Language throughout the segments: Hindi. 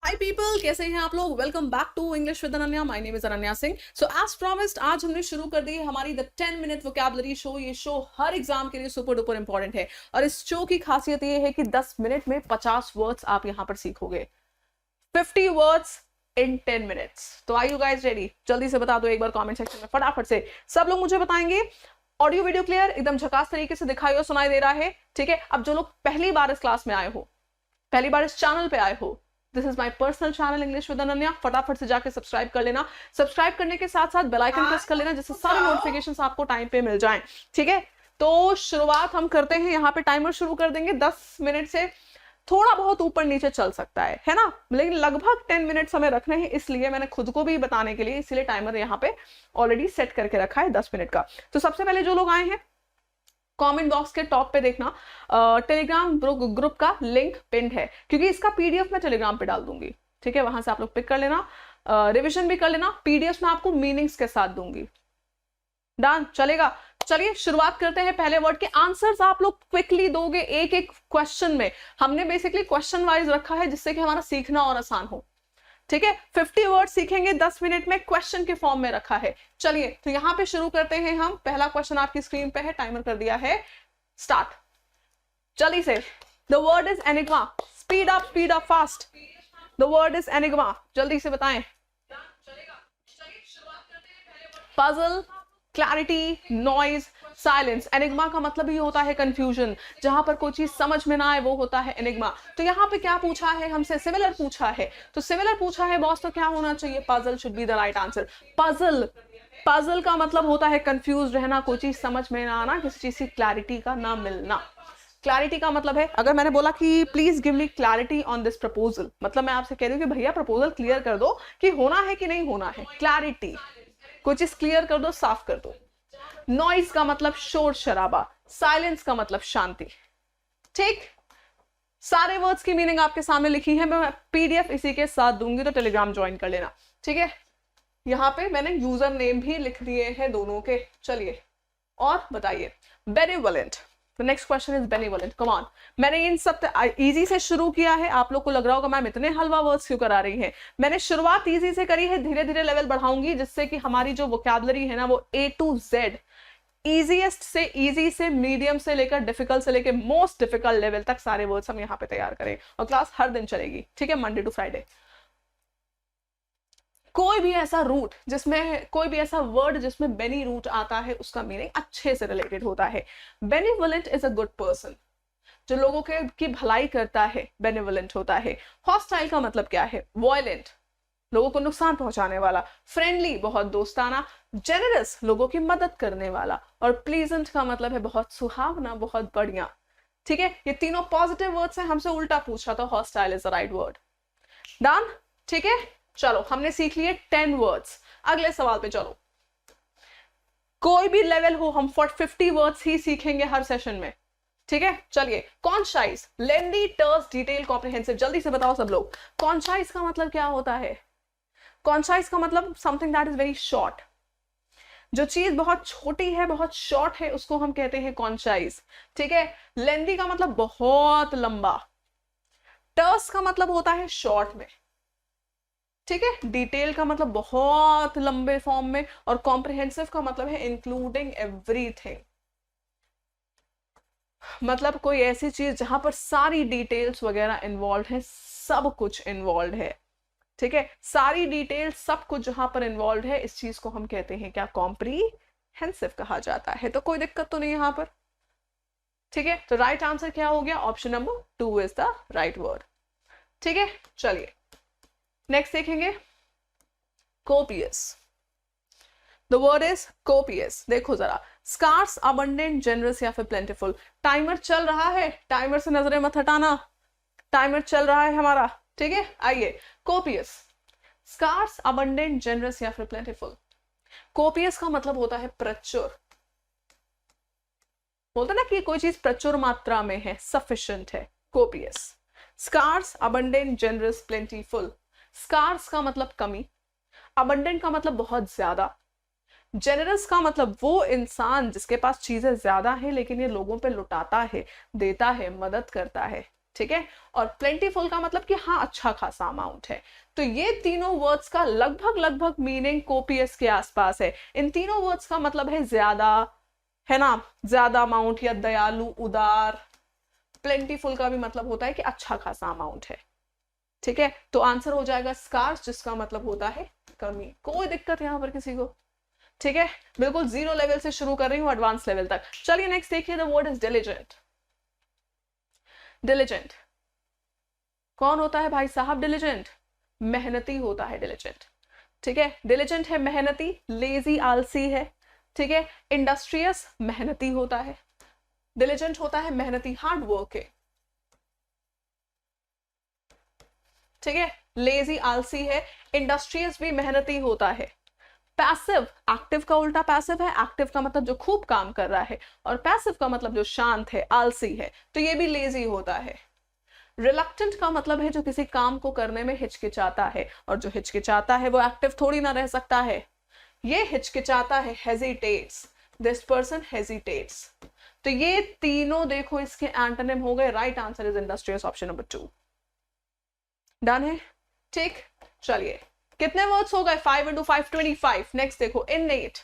हाय पीपल, कैसे हैं आप लोग। Welcome back to English with Ananya. My name is Ananya Singh. So as promised आज हमने शुरू कर दी है हमारी द 10 मिनट वोकैबुलरी शो। ये शो हर एग्जाम के लिए सुपर डुपर इंपॉर्टेंट है और इस शो की खासियत ये है कि 10 मिनट में 50 वर्ड्स आप यहाँ पर सीखोगे। 50 वर्ड्स इन 10 मिनट्स। तो आर यू गाइस रेडी? जल्दी से बता दो एक बार कमेंट सेक्शन में फटाफट से। सब लोग मुझे बताएंगे ऑडियो वीडियो क्लियर एकदम झकास तरीके से दिखाई और सुनाई दे रहा है? ठीक है। अब जो लोग पहली बार इस क्लास में आए हो, पहली बार इस चैनल पे आए हो, this is my personal channel English with Ananya. फटाफट से जाके सब्सक्राइब कर लेना। सब्सक्राइब करने के साथ साथ बेल आइकन प्रेस कर लेना जिससे सारे नोटिफिकेशंस आपको टाइम पे मिल जाएं। ठीक है, तो शुरुआत हम करते हैं। यहाँ पे टाइमर शुरू कर देंगे। 10 मिनट से थोड़ा बहुत ऊपर नीचे चल सकता है ना, लेकिन लगभग 10 मिनट हमें रखने हैं, इसलिए मैंने खुद को भी बताने के लिए इसलिए टाइमर यहाँ पे ऑलरेडी सेट करके रखा है 10 मिनट का। तो सबसे पहले जो लोग आए हैं, कमेंट बॉक्स के टॉप पे देखना टेलीग्राम ग्रुप का लिंक पिंड है, क्योंकि इसका पीडीएफ मैं टेलीग्राम पे डाल दूंगी। ठीक है, वहां से आप लोग पिक कर लेना, रिवीजन भी कर लेना। पीडीएफ में आपको मीनिंग्स के साथ दूंगी। डन, चलेगा। चलिए शुरुआत करते हैं। पहले वर्ड के आंसर्स आप लोग क्विकली दोगे एक एक क्वेश्चन में। हमने बेसिकली क्वेश्चन वाइज रखा है जिससे कि हमारा सीखना और आसान हो। ठीक है, 50 वर्ड सीखेंगे 10 मिनट में, क्वेश्चन के फॉर्म में रखा है। चलिए तो यहां पे शुरू करते हैं हम। पहला क्वेश्चन आपकी स्क्रीन पे है, टाइमर कर दिया है स्टार्ट। जल्दी से। The word is enigma. Speed up fast. The word is enigma, जल्दी से बताएं। Puzzle, clarity, noise, silence. Enigma का मतलब ही होता है कंफ्यूजन, जहां पर कोई चीज समझ में ना आए वो होता है एनिग्मा। तो यहाँ पे क्या पूछा है हमसे? सिमिलर पूछा है। तो सिमिलर पूछा है बॉस, तो क्या होना चाहिए? Puzzle should be the right answer. Puzzle का मतलब होता है कंफ्यूज रहना, कोई चीज समझ में ना आना, किसी चीज की क्लैरिटी का ना मिलना। क्लैरिटी का मतलब है, अगर मैंने बोला कि please give me clarity on this proposal, मतलब मैं आपसे कह रही हूँ कि भैया प्रपोजल क्लियर कर दो कि होना है कि नहीं होना है। क्लैरिटी, कोई चीज क्लियर कर दो, साफ कर दो। नॉइज का मतलब शोर शराबा। साइलेंस का मतलब शांति। ठीक, सारे वर्ड्स की मीनिंग आपके सामने लिखी है। मैं पीडीएफ इसी के साथ दूंगी, तो टेलीग्राम ज्वाइन कर लेना। ठीक है, यहां पे मैंने यूजर नेम भी लिख दिए हैं दोनों के। चलिए और बताइए। Benevolent, the next question is benevolent. Come on, मैंने इन सब इजी से शुरू किया है। आप लोग को लग रहा होगा मैम इतने हलवा वर्ड्स क्यों करा रही है। मैंने शुरुआत इजी से करी है, धीरे धीरे लेवल बढ़ाऊंगी जिससे कि हमारी जो वोकैबुलरी है ना वो A to Z, इजीएस्ट से इजी से मीडियम से लेकर डिफिकल्ट से लेकर मोस्ट डिफिकल्ट लेवल तक सारे वर्ड्स हम यहाँ पे तैयार करें। और क्लास हर दिन चलेगी। ठीक है, मंडे टू फ्राइडे। कोई भी ऐसा रूट जिसमें, कोई भी ऐसा वर्ड जिसमें बेनी रूट आता है, उसका मीनिंग अच्छे से रिलेटेड होता है। Benevolent is a good person, जो लोगों के की भलाई करता है, बेनिवोलेंट होता है। हॉस्टाइल का मतलब क्या है? वॉयलेंट, लोगों को नुकसान पहुंचाने वाला। फ्रेंडली, बहुत दोस्ताना। जेनरस, लोगों की मदद करने वाला। और प्लीजेंट का मतलब है बहुत सुहावना, बहुत बढ़िया। ठीक है, ये तीनों पॉजिटिव वर्ड्स हैं। हमसे उल्टा पूछा था, hostile is the right word. Done, ठीक है। चलो हमने सीख लिए 10 वर्ड्स। अगले सवाल पे चलो। कोई भी लेवल हो, हम 50 वर्ड्स ही सीखेंगे हर सेशन में। ठीक है, चलिए। कॉन्शाइज, लेंदी, टर्स, डिटेल, कॉम्प्रिहेंसिव। जल्दी से बताओ सब लोग, कॉन्शाइज का मतलब क्या होता है? कॉन्शाइज का मतलब something that is very short. जो चीज बहुत छोटी है, बहुत शॉर्ट है, उसको हम कहते हैं कॉन्शाइज। ठीक है, लेंदी का मतलब बहुत लंबा। टर्स का मतलब होता है शॉर्ट में। ठीक है, डिटेल का मतलब बहुत लंबे फॉर्म में। और कॉम्प्रिहेंसिव का मतलब है इंक्लूडिंग एवरीथिंग, मतलब कोई ऐसी चीज जहां पर सारी डिटेल्स वगैरह इन्वॉल्व है, सब कुछ इन्वॉल्व है। ठीक है, सारी डिटेल्स, सब कुछ जहां पर इन्वॉल्व है, इस चीज को हम कहते हैं क्या? कॉम्प्रिहेंसिव कहा जाता है। तो कोई दिक्कत तो नहीं यहां पर। ठीक है, तो राइट आंसर क्या हो गया? Option number 2 is the right word. ठीक है, चलिए नेक्स्ट देखेंगे। Copious, the word is copious. देखो जरा, स्कार्स, अबंडेंट, जेनरस या फिर प्लेंटिफुल। टाइमर चल रहा है, टाइमर से नजरें मत हटाना, टाइमर चल रहा है हमारा। ठीक है, आइए। कोपियस, स्कार्स, अबंडेंट, जेनरस या फिर प्लेंटिफुल। कोपियस का मतलब होता है प्रचुर। बोलते ना कि कोई चीज प्रचुर मात्रा में है, सफिशिएंट है। Copious. Scarce, abundant, generous, plentiful. Scarce का मतलब कमी, अबंडेंट का मतलब बहुत ज्यादा, जेनरस का मतलब वो इंसान जिसके पास चीजें ज्यादा है लेकिन ये लोगों पे लुटाता है, देता है, मदद करता है। ठीक है, और प्लेंटीफुल का मतलब कि हाँ अच्छा खासा अमाउंट है। तो ये तीनों वर्ड्स का लगभग लगभग मीनिंग कोपियस के आसपास है। इन तीनों वर्ड्स का मतलब है ज्यादा, है ना, ज्यादा अमाउंट या दयालु, उदार। प्लेंटीफुल का भी मतलब होता है कि अच्छा खासा अमाउंट है। ठीक है, तो आंसर हो जाएगा स्कार्स, जिसका मतलब होता है कमी। कोई दिक्कत यहां पर किसी को? ठीक है, बिल्कुल जीरो लेवल से शुरू कर रही हूं एडवांस लेवल तक। चलिए नेक्स्ट देखिए, the word is diligent. Diligent कौन होता है भाई साहब? डिलिजेंट मेहनती होता है डिलिजेंट। ठीक है, डिलिजेंट है मेहनती, लेजी आलसी है। ठीक है, इंडस्ट्रियस मेहनती होता है, डिलिजेंट होता है मेहनती, हार्ड वर्किंग। ठीक है, लेजी आलसी है, इंडस्ट्रियस भी मेहनती होता है। पैसिव, एक्टिव का उल्टा पैसिव है, एक्टिव का मतलब जो खूब काम कर रहा है, और पैसिव का मतलब जो शांत है, आलसी है, तो ये भी लेजी होता है। रिलक्टेंट का मतलब है जो किसी काम को करने में हिचकिचाता है, और जो हिचकिचाता है वो एक्टिव थोड़ी ना रह सकता है। ये हिचकिचाता है, हेजिटेट्स, दिस पर्सन हेजिटेट्स। तो ये तीनों देखो इसके एंटोनिम हो गए। Right answer is industrious, option number 2। Done है, ठीक। चलिए कितने वर्ड्स हो गए? 5 into 5 25। नेक्स्ट देखो, innate.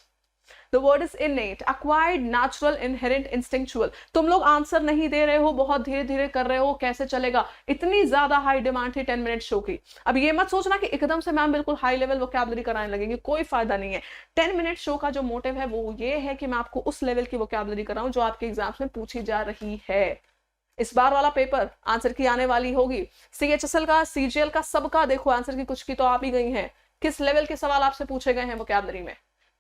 The word is innate, acquired, natural, inherent, instinctual. तुम लोग आंसर नहीं दे रहे हो, बहुत धीरे धीरे कर रहे हो, कैसे चलेगा? इतनी ज्यादा हाई डिमांड थी 10 मिनट शो की। अब ये मत सोचना कि एकदम से मैम बिल्कुल हाई लेवल वोकैबुलरी कराने लगेंगे, कोई फायदा नहीं है। 10 मिनट शो का जो मोटिव है वो ये है कि मैं आपको उस लेवल की वोकैबुलरी कराऊं जो आपके एग्जाम्स में पूछी जा रही है। इस बार वाला पेपर आंसर की आने वाली होगी, CHSL का, CGL का, सबका देखो आंसर की कुछ की तो आप ही गई हैं। किस लेवल के सवाल आपसे पूछे गए हैं वोकैबुलरी में?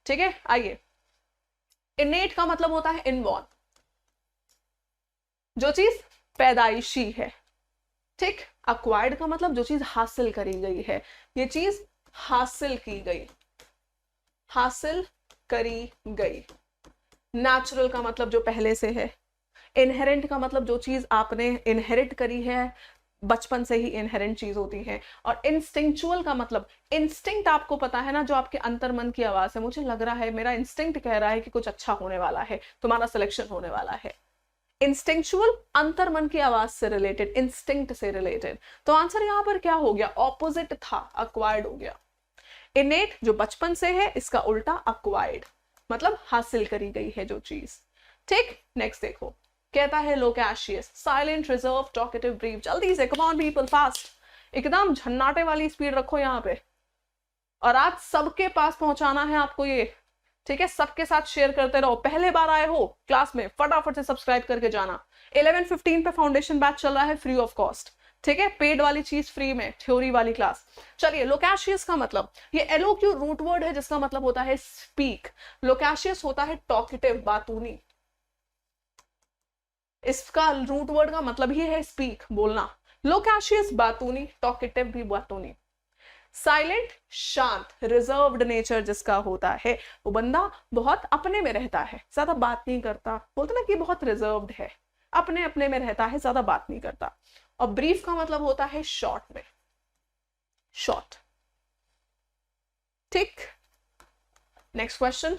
ठीक है, आइए। इनेट का मतलब होता है इनबॉर्न, जो चीज पैदाइशी है। ठीक, अक्वायर्ड का मतलब जो चीज हासिल करी गई है, ये चीज हासिल की गई, हासिल करी गई। नेचुरल का मतलब जो पहले से है। इनहेरेंट का मतलब जो चीज आपने इनहेरिट करी है, बचपन से ही इनहेरेंट चीज होती है। और इंस्टिंक्चुअल का मतलब, इंस्टिंक्ट आपको पता है ना, जो आपके अंतर मन की आवाज है, मुझे लग रहा है, मेरा इंस्टिंक्ट कह रहा है कि कुछ अच्छा होने वाला है, तुम्हारा सिलेक्शन होने वाला है। इंस्टिंक्चुअल अंतर मन की आवाज से रिलेटेड, इंस्टिंक्ट से रिलेटेड। तो आंसर यहां पर क्या हो गया? ऑपोजिट था, अक्वायर्ड हो गया। इनेट जो बचपन से है, इसका उल्टा अक्वायर्ड, मतलब हासिल करी गई है जो चीज। ठीक, नेक्स्ट देखो, कहता है loquacious, silent, reserve, talkative, brief. जल्दी से, कम ऑन पीपल, फास्ट, एकदम झन्नाटे वाली स्पीड रखो यहाँ पे, और आज सबके पास पहुंचाना है आपको ये। ठीक है, सबके साथ शेयर करते रहो। पहले बार आए हो क्लास में, फटाफट से सब्सक्राइब करके जाना। 11:15 पे फाउंडेशन बैच चल रहा है, फ्री ऑफ कॉस्ट। ठीक है, पेड वाली चीज फ्री में, थ्योरी वाली क्लास। चलिए, लोकेशियस का मतलब, ये एलोक्यू रूट वर्ड है जिसका मतलब होता है स्पीक। लोकेशियस होता है टॉकेटिव, बातूनी। इसका रूट वर्ड का मतलब ही है स्पीक, बोलना। लोकेशियस बातूनी, टॉकेटिव भी बातूनी। साइलेंट शांत, रिजर्व्ड नेचर जिसका होता है, वो बंदा बहुत अपने में रहता है, ज्यादा बात नहीं करता, बोलते ना कि बहुत रिजर्व्ड है, अपने अपने में रहता है, ज्यादा बात नहीं करता। और ब्रीफ का मतलब होता है शॉर्ट में, शॉर्ट। ठीक, नेक्स्ट क्वेश्चन।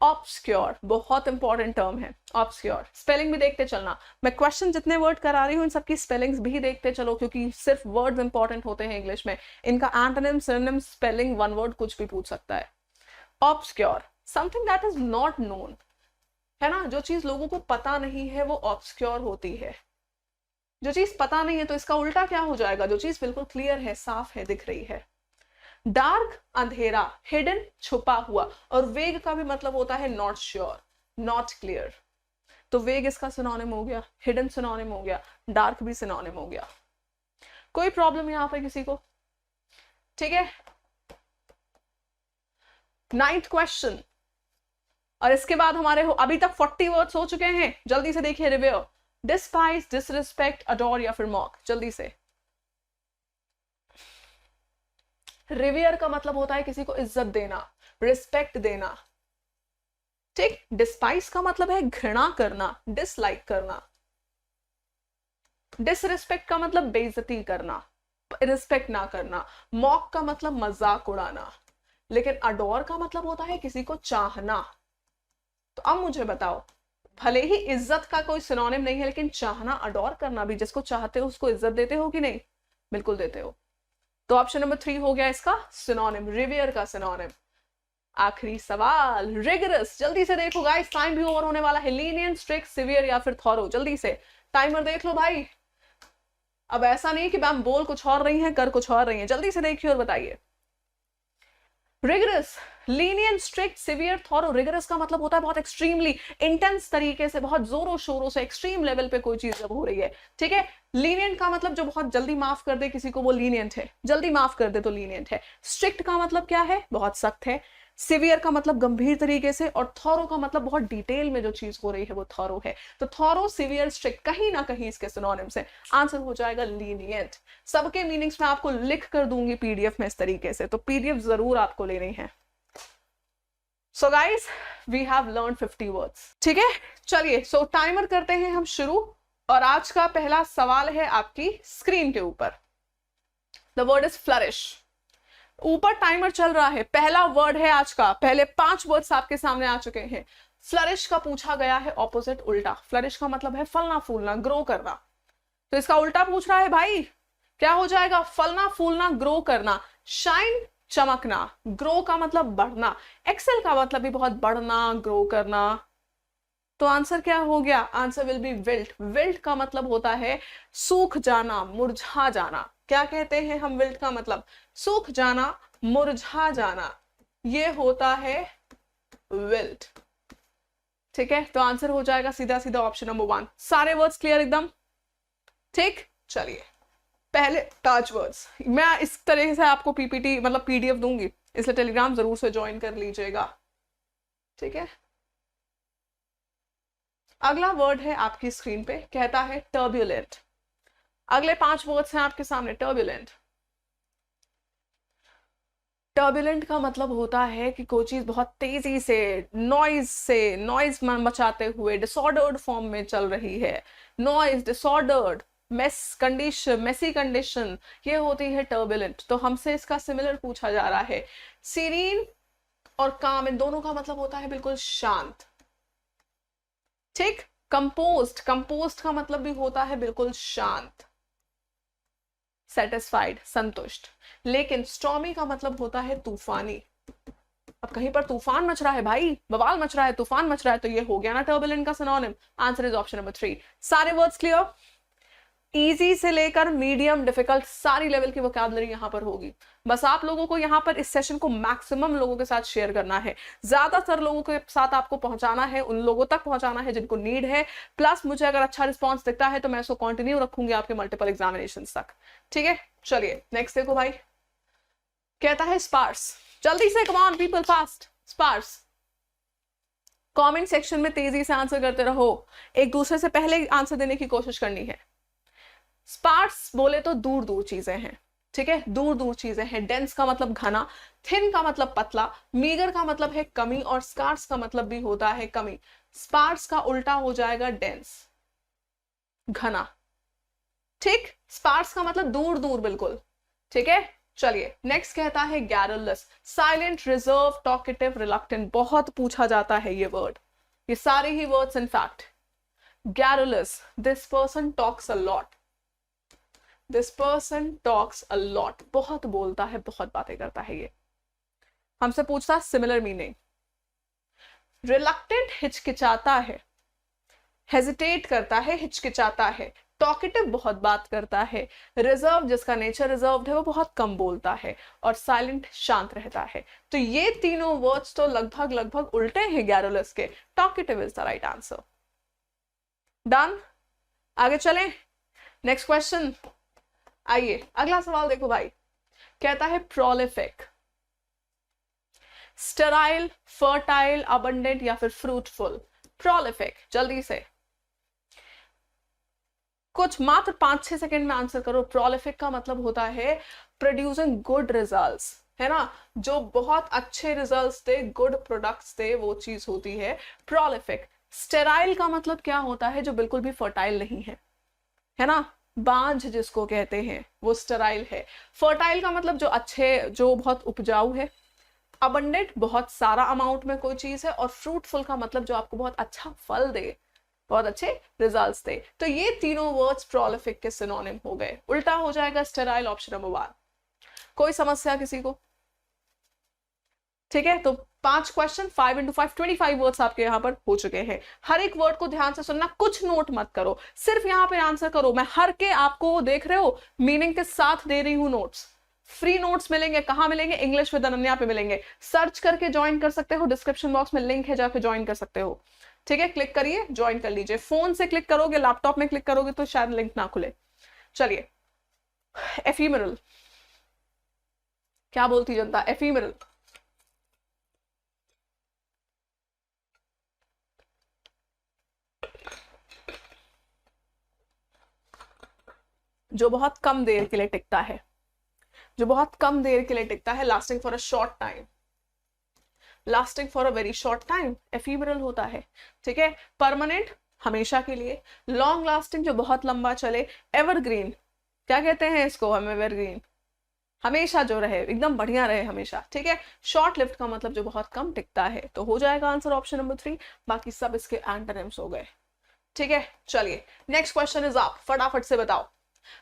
ऑब्सक्योर बहुत इंपॉर्टेंट टर्म है, ऑब्सक्योर। स्पेलिंग भी देखते चलना, मैं क्वेश्चन जितने वर्ड करा रही हूँ इन सबकी स्पेलिंग्स भी देखते चलो, क्योंकि सिर्फ वर्ड्स इंपॉर्टेंट होते हैं इंग्लिश में, इनका antonym, synonym, spelling, one word कुछ भी पूछ सकता है। Obscure, something that is not known, है ना, जो चीज लोगों को पता नहीं है वो ऑब्सक्योर होती है। जो चीज पता नहीं है तो इसका उल्टा क्या हो जाएगा? जो चीज बिल्कुल क्लियर है, साफ है, दिख रही है। डार्क अंधेरा, हिडन छुपा हुआ। और वेग का भी मतलब होता है नॉट श्योर, नॉट क्लियर। तो वेग इसका सिनोनिम हो गया, हिडन सिनोनिम हो गया, डार्क भी सिनोनिम हो गया। कोई प्रॉब्लम यहां पे किसी को? ठीक है, 9th क्वेश्चन। और इसके बाद हमारे अभी तक 40 वर्ड्स हो चुके हैं। जल्दी से देखिए, रिव्यू, डिस्पाइज, डिसरिस्पेक्ट, अडोर या फिर मॉक। जल्दी से। रिवियर का मतलब होता है किसी को इज्जत देना, रिस्पेक्ट देना। ठीक, डिस्पाइस का मतलब है घृणा करना, डिसलाइक करना। डिसरिस्पेक्ट का मतलब बेइज्जती करना, रिस्पेक्ट ना करना। मॉक का मतलब मजाक उड़ाना। लेकिन अडोर का मतलब होता है किसी को चाहना। तो अब मुझे बताओ, भले ही इज्जत का कोई सिनोनिम नहीं है, लेकिन चाहना, अडोर करना भी, जिसको चाहते हो उसको इज्जत देते हो कि नहीं? बिल्कुल देते हो। तो ऑप्शन नंबर 3 हो गया इसका सिनोनिम, रिवियर का सिनोनिम। आखिरी सवाल, रिगरस, जल्दी से देखो गाइस, टाइम भी ओवर होने वाला है। लीनियंट, स्ट्रिक्ट, सिवियर या फिर थॉरो, जल्दी से टाइमर देख लो भाई। अब ऐसा नहीं कि मैम बोल कुछ और रही हैं कर कुछ और रही हैं, जल्दी से देखिए और बताइए। Rigorous, lenient, strict, severe, thorough. Rigorous का मतलब होता है बहुत एक्सट्रीमली इंटेंस तरीके से, बहुत जोरों शोरों से, एक्सट्रीम लेवल पे कोई चीज जब हो रही है, ठीक है। लीनियंट का मतलब जो बहुत जल्दी माफ कर दे किसी को, वो लीनियंट है, जल्दी माफ कर दे तो लीनियंट है। स्ट्रिक्ट का मतलब क्या है? बहुत सख्त है। सिवियर का मतलब गंभीर तरीके से, और थॉरो का मतलब बहुत डिटेल में जो चीज हो रही है वो थॉरो है। तो थॉरो, सिवियर, स्ट्रिक्ट कहीं ना कहीं इसके सिनोनिम्स है। आंसर हो जाएगा लीनियंट। सबके मीनिंग्स मैं आपको लिख कर दूंगी पीडीएफ में इस तरीके से, तो पीडीएफ जरूर आपको लेनी है। So guys, we have learn 50 words, ठीक है। चलिए, सो टाइमर करते हैं हम शुरू, और आज का पहला सवाल है आपकी स्क्रीन के ऊपर। The word is flourish. ऊपर टाइमर चल रहा है, पहला वर्ड है आज का, पहले 5 वर्ड्स आपके सामने आ चुके हैं। फ्लरिश का पूछा गया है ऑपोजिट, उल्टा। फ्लरिश का मतलब है फलना फूलना, ग्रो करना, तो इसका उल्टा पूछ रहा है भाई, क्या हो जाएगा? फलना फूलना, ग्रो करना। शाइन, चमकना। ग्रो का मतलब बढ़ना, एक्सेल का मतलब भी बहुत बढ़ना, ग्रो करना। तो आंसर क्या हो गया? Answer will B wilt. Wilt का मतलब होता है सूख जाना, मुरझा जाना। क्या कहते हैं हम विल्ट का मतलब? सूख जाना, मुरझा जाना, ये होता है विल्ट, ठीक है। तो आंसर हो जाएगा सीधा सीधा ऑप्शन नंबर 1। सारे वर्ड्स क्लियर एकदम? ठीक, चलिए पहले टच वर्ड्स। मैं इस तरह से आपको पीपीटी मतलब पीडीएफ दूंगी, इसलिए टेलीग्राम जरूर से ज्वाइन कर लीजिएगा, ठीक है। अगला वर्ड है आपकी स्क्रीन पे, कहता है टर्ब्यूलेंट। अगले 5 वर्ड्स हैं आपके सामने। टर्ब्यूलेंट, टर्ब्यूलेंट का मतलब होता है कि कोई चीज बहुत तेजी से, नॉइज मचाते हुए, डिसऑर्डर्ड फॉर्म में चल रही है। नॉइज, डिसऑर्डर्ड, मेसी कंडीशन, ये होती है टर्ब्यूलेंट। तो हमसे इसका सिमिलर पूछा जा रहा है। सीरीन और काम, इन दोनों का मतलब होता है बिल्कुल शांत, ठीक। कंपोस्ट, कंपोस्ट का मतलब भी होता है बिल्कुल शांत, सेटिस्फाइड, संतुष्ट। लेकिन स्टॉर्मी का मतलब होता है तूफानी। अब कहीं पर तूफान मच रहा है भाई, बवाल मच रहा है, तूफान मच रहा है, तो ये हो गया ना टर्बुलेंट का synonym. Answer is option number 3। सारे वर्ड्स क्लियर? इजी से लेकर मीडियम, डिफिकल्ट, सारी लेवल की वोकैबुलरी यहाँ पर होगी। बस आप लोगों को यहाँ पर इस सेशन को मैक्सिमम लोगों के साथ शेयर करना है, ज्यादातर लोगों के साथ आपको पहुंचाना है, उन लोगों तक पहुंचाना है जिनको नीड है। प्लस मुझे अगर अच्छा रिस्पॉन्स दिखता है तो मैं इसको कंटिन्यू रखूंगी आपके मल्टीपल एग्जामिनेशन तक, ठीक है। चलिए नेक्स्ट देखो भाई, कहता है स्पार्स। जल्दी से, come on people, fast. Sparse, comment section में तेजी से आंसर करते रहो, एक दूसरे से पहले आंसर देने की कोशिश करनी है। स्पार्स बोले तो दूर दूर चीजें हैं, ठीक है, दूर दूर चीजें हैं। डेंस का मतलब घना, थिन का मतलब पतला, मीगर का मतलब है कमी, और स्कार्स का मतलब भी होता है कमी। स्पार्स का उल्टा हो जाएगा डेंस, घना, ठीक। स्पार्स का मतलब दूर दूर बिल्कुल, ठीक है। चलिए नेक्स्ट कहता है garrulous. Silent, reserve, talkative, reluctant, बहुत पूछा जाता है ये वर्ड, ये सारे ही words in fact. Garrulous, this person talks a lot, this person talks a lot, बहुत बोलता है, बहुत बातें करता है ये। हमसे पूछता सिमिलर मीनिंग। रिलक्टेंट, हिचकिचाता है, हेजिटेट करता है, हिचकिचाता है। टॉकेटिव, बहुत बात करता है। रिजर्व, जिसका नेचर रिजर्व्ड है, वो बहुत कम बोलता है। और साइलेंट, शांत रहता है। तो ये तीनों वर्ड्स तो लगभग लगभग उल्टे हैं गैरुलस के। Talkative is the right answer. Done, आगे चलें, नेक्स्ट क्वेश्चन। आइए अगला सवाल देखो भाई, कहता है प्रोलिफिक। स्टेराइल, फर्टाइल, अबंडेंट या फिर फ्रूटफुल। प्रोलिफिक, जल्दी से कुछ मात्र 5-6 सेकंड में आंसर करो। प्रोलिफिक का मतलब होता है प्रोड्यूसिंग गुड रिजल्ट्स, है ना, जो बहुत अच्छे रिजल्ट्स दे, गुड प्रोडक्ट्स दे, वो चीज होती है प्रोलिफिक। स्टेराइल का मतलब क्या होता है? जो बिल्कुल भी फर्टाइल नहीं है ना, बांझ जिसको कहते हैं, वो स्टेराइल है। फर्टाइल का मतलब जो अच्छे, जो बहुत उपजाऊ है। अबंडेंट, बहुत सारा अमाउंट में कोई चीज है। और फ्रूटफुल का मतलब जो आपको बहुत अच्छा फल दे, बहुत अच्छे रिजल्ट्स थे। तो ये तीनों वर्ड्स प्रोलिफिक के सिनोनिम हो गए। उल्टा हो जाएगा स्टेराइल, ऑप्शन नंबर 1। कोई समस्या किसी को? ठीक है, तो 5 क्वेश्चन, 5 into 5 25 वर्ड्स आपके यहाँ पर हो चुके हैं। हर एक वर्ड को ध्यान से सुनना, कुछ नोट मत करो, सिर्फ यहाँ पे आंसर करो। मैं हर के आपको देख रहे हो मीनिंग के साथ दे रही हूँ नोट्स। फ्री नोट्स मिलेंगे, कहाँ मिलेंगे? इंग्लिश विद अनन्या पे मिलेंगे। सर्च करके ज्वाइन कर सकते हो, डिस्क्रिप्शन बॉक्स में लिंक है, जाके ज्वाइन कर सकते हो। ठीक है, क्लिक करिए, ज्वाइन कर लीजिए। फोन से क्लिक करोगे, लैपटॉप में क्लिक करोगे तो शायद लिंक ना खुले। चलिए, एफीमरल, क्या बोलती जनता? एफीमरल जो बहुत कम देर के लिए टिकता है, जो बहुत कम देर के लिए टिकता है, lasting for a short time, lasting for a very short time, ephemeral होता है। ठीक है, परमानेंट, हमेशा के लिए। लॉन्ग लास्टिंग, जो बहुत लंबा चले। एवरग्रीन, क्या कहते हैं इसको हम? एवरग्रीन, हमेशा जो रहे, एकदम बढ़िया रहे हमेशा। ठीक है, शॉर्ट लिव्ड का मतलब जो बहुत कम टिकता है। तो हो जाएगा आंसर ऑप्शन नंबर 3। बाकी सब इसके एंटोनिम्स हो गए। ठीक है, चलिए नेक्स्ट क्वेश्चन इज आप, फटाफट से बताओ।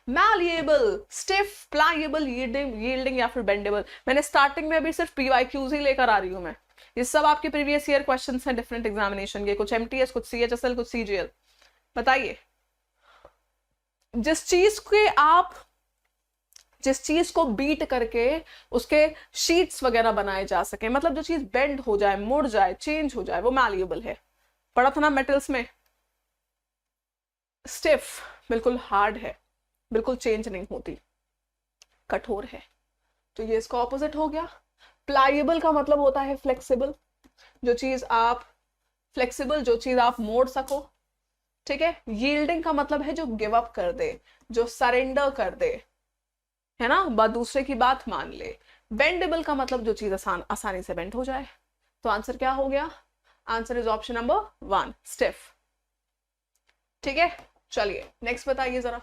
मैलिएबल, स्टिफ, प्लाइएबल, यील्डिंग या फिर बेंडेबल। मैंने स्टार्टिंग में अभी सिर्फ पीवाईक्यूज ही लेकर आ रही हूं मैं। ये सब आपके प्रीवियस ईयर क्वेश्चंस हैं डिफरेंट एग्जामिनेशन के, कुछ एमटीएस, कुछ सीएचएसएल, कुछ सीजीएल। बताइए, जिस चीज को बीट करके उसके शीट्स वगैरह बनाए जा सके, मतलब जो चीज बेंड हो जाए, मुड़ जाए, चेंज हो जाए, वो मैलिएबल है। पढ़ा था ना मेटल्स में। स्टिफ, बिल्कुल हार्ड है, बिल्कुल चेंज नहीं होती, कठोर है। तो ये इसका ऑपोजिट हो गया। प्लाइएबल का मतलब होता है फ्लेक्सिबल, जो चीज आप फ्लेक्सिबल, जो चीज आप मोड़ सको। ठीक है, यील्डिंग का मतलब है जो गिव अप कर दे, जो सरेंडर कर दे, है ना, दूसरे की बात मान ले। बेंडेबल का मतलब जो चीज आसानी से बेंड हो जाए। तो आंसर क्या हो गया? Answer is option number 1, stiff. ठीक है, चलिए नेक्स्ट बताइए जरा।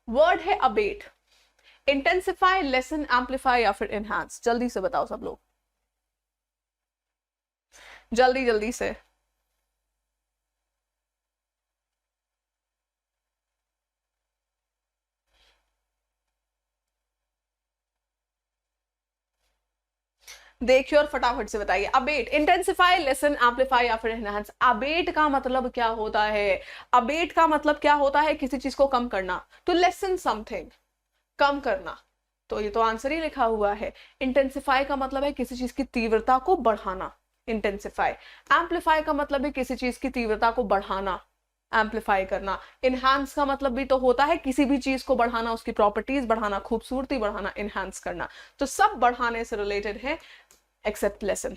वर्ड है अबेट। इंटेंसिफाई, लेसन, एम्पलीफाई या फिर एनहांस। जल्दी से बताओ सब लोग, जल्दी जल्दी से। देखिए और फटाफट से बताइए। अबेट, इंटेंसिफाई, लेसन, एम्पलीफाई या फिर एनहांस। अबेट का मतलब क्या होता है? अबेट का मतलब क्या होता है? किसी चीज को कम करना। तो लेसन समथिंग, कम करना। तो ये तो आंसर ही लिखा हुआ है। इंटेंसिफाई का मतलब है किसी चीज की तीव्रता को बढ़ाना, इंटेंसिफाई। एम्पलीफाई का मतलब है किसी चीज की तीव्रता को बढ़ाना, एम्पलीफाई करना। इनहांस का मतलब भी तो होता है किसी भी चीज को बढ़ाना, उसकी प्रॉपर्टीज बढ़ाना, खूबसूरती बढ़ाना, इनहांस करना। तो सब बढ़ाने से रिलेटेड है एक्सेप्ट लेसन।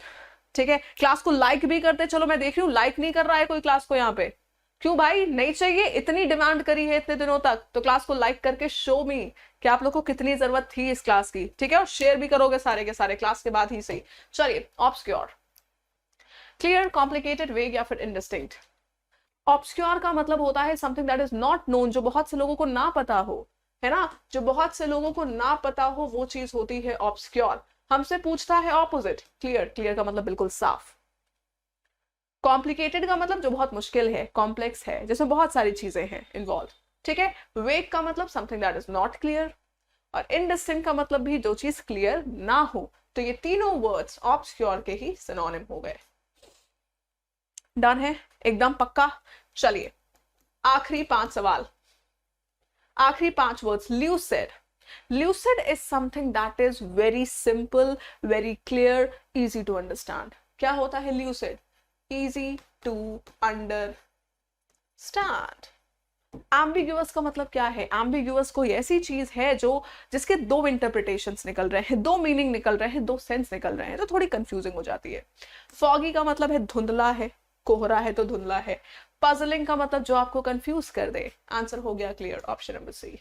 ठीक है, क्लास को लाइक भी करते चलो। मैं देख रही हूँ लाइक नहीं कर रहा है कोई क्लास को यहाँ पे। क्यों भाई, नहीं चाहिए? इतनी डिमांड करी है इतने दिनों तक, तो क्लास को लाइक करके शो मी कि आप लोग को कितनी जरूरत थी इस क्लास की। ठीक है, और शेयर भी करोगे सारे के सारे क्लास के बाद ही सही। चलिए, ऑब्सक्योर, क्लियर, कॉम्प्लिकेटेड, वेग या फिर इनडिस्टिंक्ट। ऑब्सक्योर का मतलब होता है something that is not known, जो बहुत से लोगों को ना पता हो, है ना, जो बहुत से लोगों को ना पता हो, वो चीज होती है ऑब्सक्योर। हमसे पूछता है ऑपोजिट, क्लियर। क्लियर का मतलब बिल्कुल साफ। कॉम्प्लिकेटेड का मतलब जो बहुत मुश्किल है, कॉम्प्लेक्स है, जिसमें बहुत सारी चीजें हैं इन्वॉल्व। ठीक है, वेग का मतलब something that is not clear, और इनडिस्टिंक्ट का मतलब भी जो चीज क्लियर ना हो। तो ये तीनों वर्ड्स ऑब्सक्योर के ही सिनोनिम हो गए। डन है, एकदम पक्का। चलिए, आखिरी 5 सवाल, आखिरी 5 words. Lucid, lucid is something that is very simple, very clear, easy to understand. क्या होता है lucid? Easy to understand. Ambiguous का मतलब क्या है? Ambiguous कोई ऐसी चीज है जो जिसके 2 इंटरप्रिटेशंस निकल रहे हैं, 2 मीनिंग निकल रहे हैं, 2 सेंस निकल रहे हैं, तो थोड़ी कंफ्यूजिंग हो जाती है। फॉगी का मतलब है धुंधला है, कोहरा है तो धुंधला है। पजलिंग का मतलब जो आपको कंफ्यूज कर दे। आंसर हो गया क्लियर, ऑप्शन नंबर सी।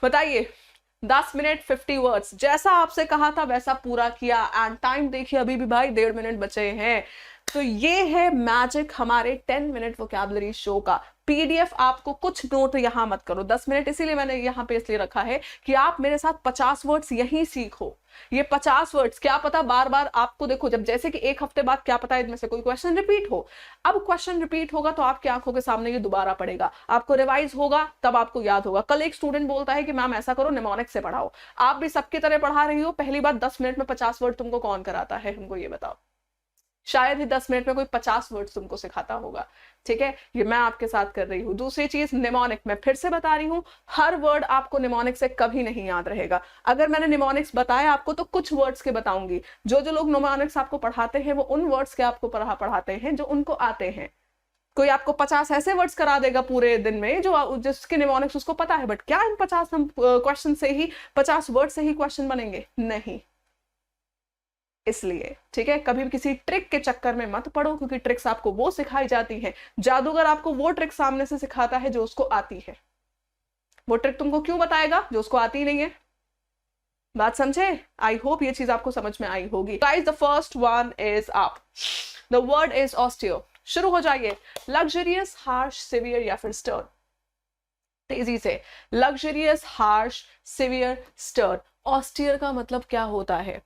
बताइए, 10 मिनट 50 वर्ड्स, जैसा आपसे कहा था वैसा पूरा किया। एंड टाइम देखिए, अभी भी भाई 1.5 मिनट बचे हैं। तो ये है मैजिक हमारे 10 मिनट वोकैबुलरी शो का। पीडीएफ आपको कुछ नोट यहाँ मत करो, 10 मिनट इसीलिए मैंने यहाँ पे इसलिए रखा है कि आप मेरे साथ 50 वर्ड्स यहीं सीखो। ये 50 वर्ड्स क्या पता बार बार आपको, देखो जब जैसे कि एक हफ्ते बाद क्या पता इनमें से कोई क्वेश्चन रिपीट हो, अब क्वेश्चन रिपीट होगा तो आपकी आंखों के सामने ये दोबारा पड़ेगा, आपको रिवाइज होगा तब आपको याद होगा। कल एक स्टूडेंट बोलता है कि मैम ऐसा करो निमोनिक्स से पढ़ाओ, आप भी सबकी तरह पढ़ा रही हो, पहली बात 10 मिनट में 50 वर्ड तुमको कौन कराता है, हमको ये बताओ। शायद ही 10 मिनट में कोई 50 वर्ड्स तुमको सिखाता होगा, ठीक है, ये मैं आपके साथ कर रही हूँ। दूसरी चीज निमोनिक, मैं फिर से बता रही हूँ, हर वर्ड आपको निमोनिक से कभी नहीं याद रहेगा। अगर मैंने निमोनिक्स बताया आपको तो कुछ वर्ड्स के बताऊंगी, जो लोग निमोनिक्स आपको पढ़ाते हैं वो उन वर्ड्स के आपको पढ़ाते हैं जो उनको आते हैं। कोई आपको 50 ऐसे वर्ड्स करा देगा पूरे दिन में जो जिसके निमोनिक्स उसको पता है, बट क्या इन 50 क्वेश्चन से ही 50 वर्ड से ही क्वेश्चन बनेंगे? नहीं। इसलिए ठीक है, कभी भी किसी ट्रिक के चक्कर में मत पड़ो, क्योंकि ट्रिक्स आपको वो सिखाई जाती हैं, जादूगर आपको वो ट्रिक सामने से सिखाता है जो उसको आती है। वो ट्रिक तुमको क्यों बताएगा जो उसको आती नहीं है? बात समझे? आई होप ये चीज आपको समझ में आई होगी। Guys, the first one is up, the word is austere. शुरू हो जाइए। लग्जरियस, हार्श, सिवियर या फिर स्टर्न। तेजी से। Luxurious, harsh, severe, stern. Austere का मतलब क्या होता है?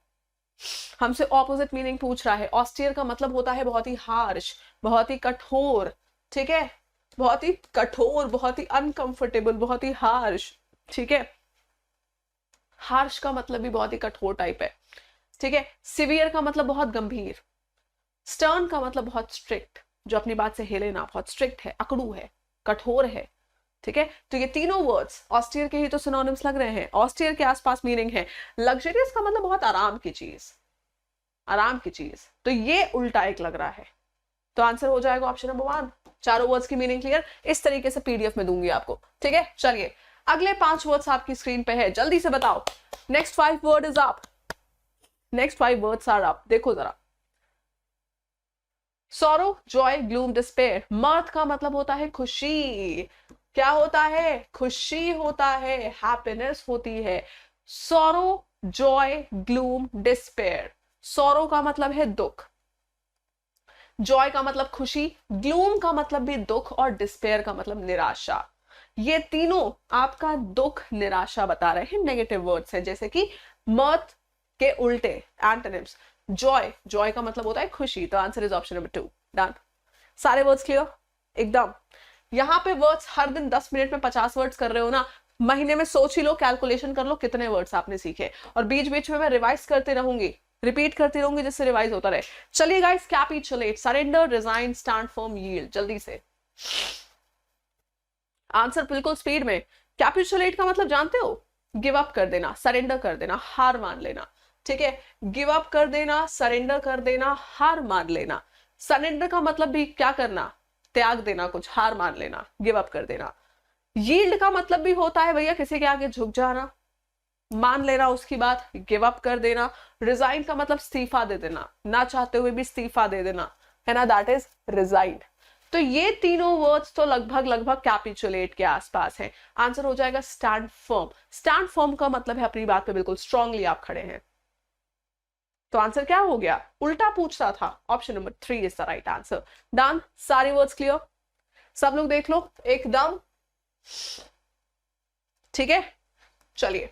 हमसे ऑपोजिट मीनिंग पूछ रहा है। ऑस्टियर का मतलब होता है बहुत ही हार्श, बहुत ही कठोर, ठीक है, बहुत ही कठोर, बहुत ही अनकंफर्टेबल, बहुत ही हार्श, ठीक है। हार्श का मतलब भी बहुत ही कठोर टाइप है, ठीक है। सिवियर का मतलब बहुत गंभीर। स्टर्न का मतलब बहुत स्ट्रिक्ट, जो अपनी बात से हिले ना, बहुत स्ट्रिक्ट है, अकड़ू है, कठोर है, ठीक है। तो ये तीनों वर्ड्स ऑस्टियर के ही तो सिनोनिम्स लग रहे हैं, ऑस्टियर के आसपास मीनिंग है। लग्जरियस का मतलब बहुत आराम की चीज, आराम की चीज, तो ये उल्टा एक लग रहा है, तो आंसर हो जाएगा ऑप्शन नंबर 1। चारों वर्ड्स की मीनिंग क्लियर, इस तरीके से पीडीएफ में दूंगी आपको, ठीक है। चलिए अगले 5 वर्ड्स आपकी स्क्रीन पे है, जल्दी से बताओ। Next 5 word is up, next 5 words are up, देखो जरा। Sorrow, joy, gloom, despair. Mirth का मतलब होता है खुशी। क्या होता है? खुशी होता है, हैप्पीनेस होती है। Sorrow, joy, gloom, despair. Sorrow का मतलब है दुख, जॉय का मतलब खुशी, ग्लूम का मतलब भी दुख, और डिस्पेयर का मतलब निराशा। ये तीनों आपका दुख, निराशा बता रहे हैं, नेगेटिव वर्ड्स हैं, जैसे कि मर्थ के उल्टे एंटोनिम्स। जॉय, जॉय का मतलब होता है खुशी, तो answer is option number 2। Done. सारे वर्ड्स क्लियर एकदम। यहाँ पे वर्ड्स हर दिन 10 मिनट में 50 वर्ड्स कर रहे हो ना, महीने में सोच ही लो, कैलकुलेशन कर लो कितने वर्ड्स आपने सीखे, और बीच बीच में मैं रिवाइज करते रहूंगी, रिपीट करती रहूंगी, जिससे रिवाइज होता रहे। चलिए guys, capitulate, surrender, resign, stand firm, yield. जल्दी से आंसर बिल्कुल स्पीड में। कैपिचुलेट का मतलब जानते हो? गिव अप कर देना, सरेंडर कर देना, हार मान लेना, ठीक है। गिव अप कर देना, सरेंडर कर देना, हार मान लेना। सरेंडर का मतलब भी क्या करना? त्याग देना कुछ, हार मान लेना, गिव अप कर देना। यील्ड का मतलब भी होता है भैया किसी के आगे झुक जाना, मान लेना उसकी बात, गिव अप कर देना। रिजाइन का मतलब इस्तीफा दे देना, ना चाहते हुए भी इस्तीफा दे देना, है ना, दैट इज रिजाइन। तो ये तीनों वर्ड्स तो लगभग कैपिचुलेट के आसपास है। आंसर हो जाएगा स्टैंड फर्म। स्टैंड फर्म का मतलब है अपनी बात पे बिल्कुल स्ट्रांगली आप खड़े हैं। तो आंसर क्या हो गया? उल्टा पूछता था, option number 3 is the right answer. Done. सारे वर्ड्स क्लियर, सब लोग देख लो एकदम, ठीक है। चलिए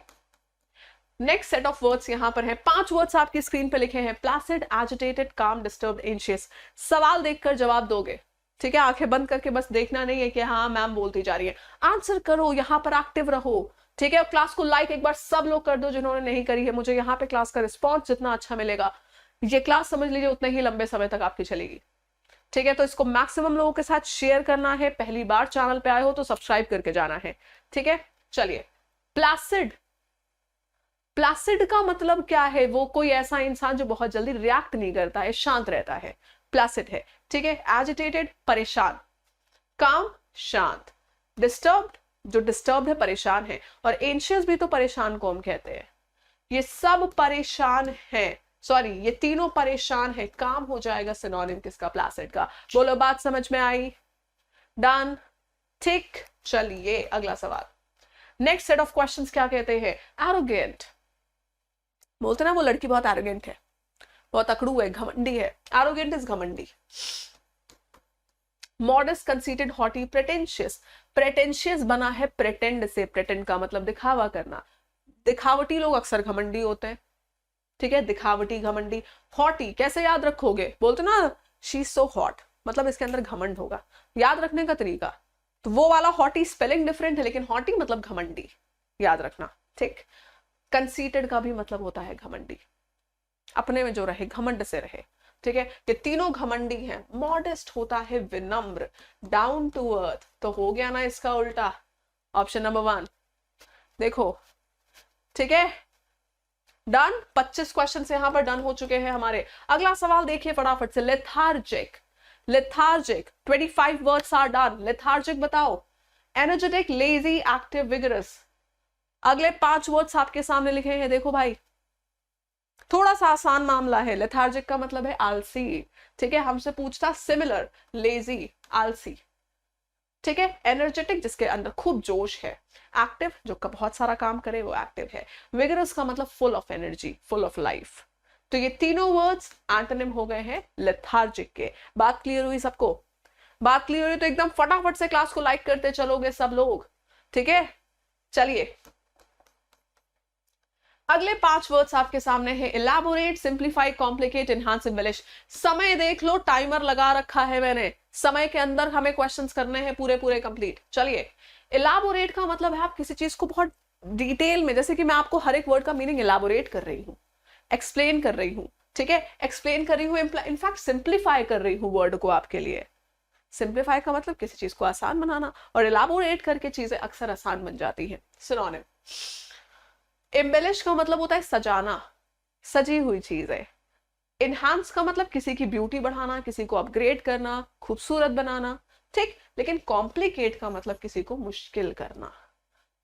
नेक्स्ट सेट ऑफ वर्ड्स यहां पर है। 5 वर्ड्स आपकी स्क्रीन पे लिखे हैं। प्लासिड, एजिटेटेड, काम, डिस्टर्ब्ड, एंशियस। सवाल देखकर जवाब दोगे, ठीक है। आंखें बंद करके बस देखना नहीं है कि हाँ मैम बोलती जा रही है, आंसर करो, यहां पर एक्टिव रहो, ठीक है। और क्लास को लाइक एक बार सब लोग कर दो जिन्होंने नहीं करी है। मुझे यहाँ पे क्लास का रिस्पॉन्स जितना अच्छा मिलेगा, ये क्लास समझ लीजिए उतना ही लंबे समय तक आपकी चलेगी, ठीक है। तो इसको मैक्सिमम लोगों के साथ शेयर करना है। पहली बार चैनल पे आए हो तो सब्सक्राइब करके जाना है, ठीक है। चलिए, प्लासिड, प्लासिड का मतलब क्या है? वो कोई ऐसा इंसान जो बहुत जल्दी रिएक्ट नहीं करता है, शांत रहता है, प्लासिड है, ठीक है। एजिटेटेड, परेशान। काम, शांत। डिस्टर्ब्ड, जो डिस्टर्ब है, परेशान है। और एंशियस भी तो परेशान को हम कहते हैं। ये सब परेशान है, सॉरी ये तीनों परेशान है। काम हो जाएगा सिनोनिम किसका? प्लासिड का। बोलो बात समझ में आई? डन, ठीक। चलिए अगला सवाल। नेक्स्ट सेट ऑफ क्वेश्चंस क्या कहते हैं? एरोगेंट, बोलते ना वो लड़की बहुत एरोगेंट है, बहुत अकड़ू है, घमंडी है। एरोगेंट इज घमंडी। Modest, conceited, haughty, pretentious. Pretentious बना है प्रेटेंड से, प्रेटेंड का मतलब दिखावा करना। दिखावटी लोग अक्सर घमंडी होते हैं, ठीक है, दिखावटी, घमंडी। हॉटी कैसे याद रखोगे, बोलते ना शी इज सो हॉट, मतलब इसके अंदर घमंड होगा। याद रखने का तरीका, तो वो वाला हॉटी स्पेलिंग डिफरेंट है, लेकिन हॉटी मतलब घमंडी, याद रखना, ठीक। कंसीटेड का भी मतलब होता है घमंडी, अपने में जो रहे, घमंड से रहे, ठीक है। ये तीनों घमंडी हैं। मॉडेस्ट होता है विनम्र, डाउन टू अर्थ, तो हो गया ना इसका उल्टा, ऑप्शन नंबर 1। देखो, ठीक है, डन। 25 क्वेश्चन यहां पर डन हो चुके हैं हमारे। अगला सवाल देखिए फटाफट से, lethargic. Lethargic 25 words are done. Lethargic बताओ, एनर्जेटिक, लेजी, एक्टिव, विगरस। अगले 5 वर्ड्स आपके सामने लिखे हैं, देखो भाई, थोड़ा सा आसान मामला है। लेथार्जिक का मतलब है आलसी, ठीक है, हमसे पूछता सिमिलर, लेजी, आलसी, ठीक है। एनर्जेटिक जिसके अंदर खूब जोश है। एक्टिव जो का बहुत सारा काम करे वो एक्टिव है। विगरस का मतलब full of energy, full of life. तो ये तीनों वर्ड्स एंटोनिम हो गए हैं लेथार्जिक के। बात क्लियर हुई सबको? बात क्लियर हुई तो एकदम फटाफट से क्लास को लाइक करते चलोगे सब लोग, ठीक है। चलिए, अगले 5 वर्ड्स आपके सामने हैं, elaborate, simplify, complicate, enhance, embellish. समय देख लो, टाइमर लगा रखा है मैंने, समय के अंदर हमें क्वेश्चंस करने हैं पूरे पूरे कंप्लीट। चलिए, इलैबोरेट का मतलब है आप किसी चीज को बहुत डिटेल में, जैसे कि मैं आपको हर एक वर्ड का मीनिंग इलैबोरेट कर रही हूं, एक्सप्लेन कर रही हूं, ठीक है, एक्सप्लेन कर रही हूं, इनफैक्ट सिंप्लीफाई कर रही हूं वर्ड को आपके लिए। सिंप्लीफाई का मतलब किसी चीज को आसान बनाना, और इलैबोरेट करके चीजें अक्सर आसान बन जाती हैं। सिनोनिम। एम्बेलिश का मतलब होता है सजाना, सजी हुई चीज है। इनहांस का मतलब किसी की ब्यूटी बढ़ाना, किसी को अपग्रेड करना, खूबसूरत बनाना, ठीक। लेकिन कॉम्प्लिकेट का मतलब किसी को मुश्किल करना।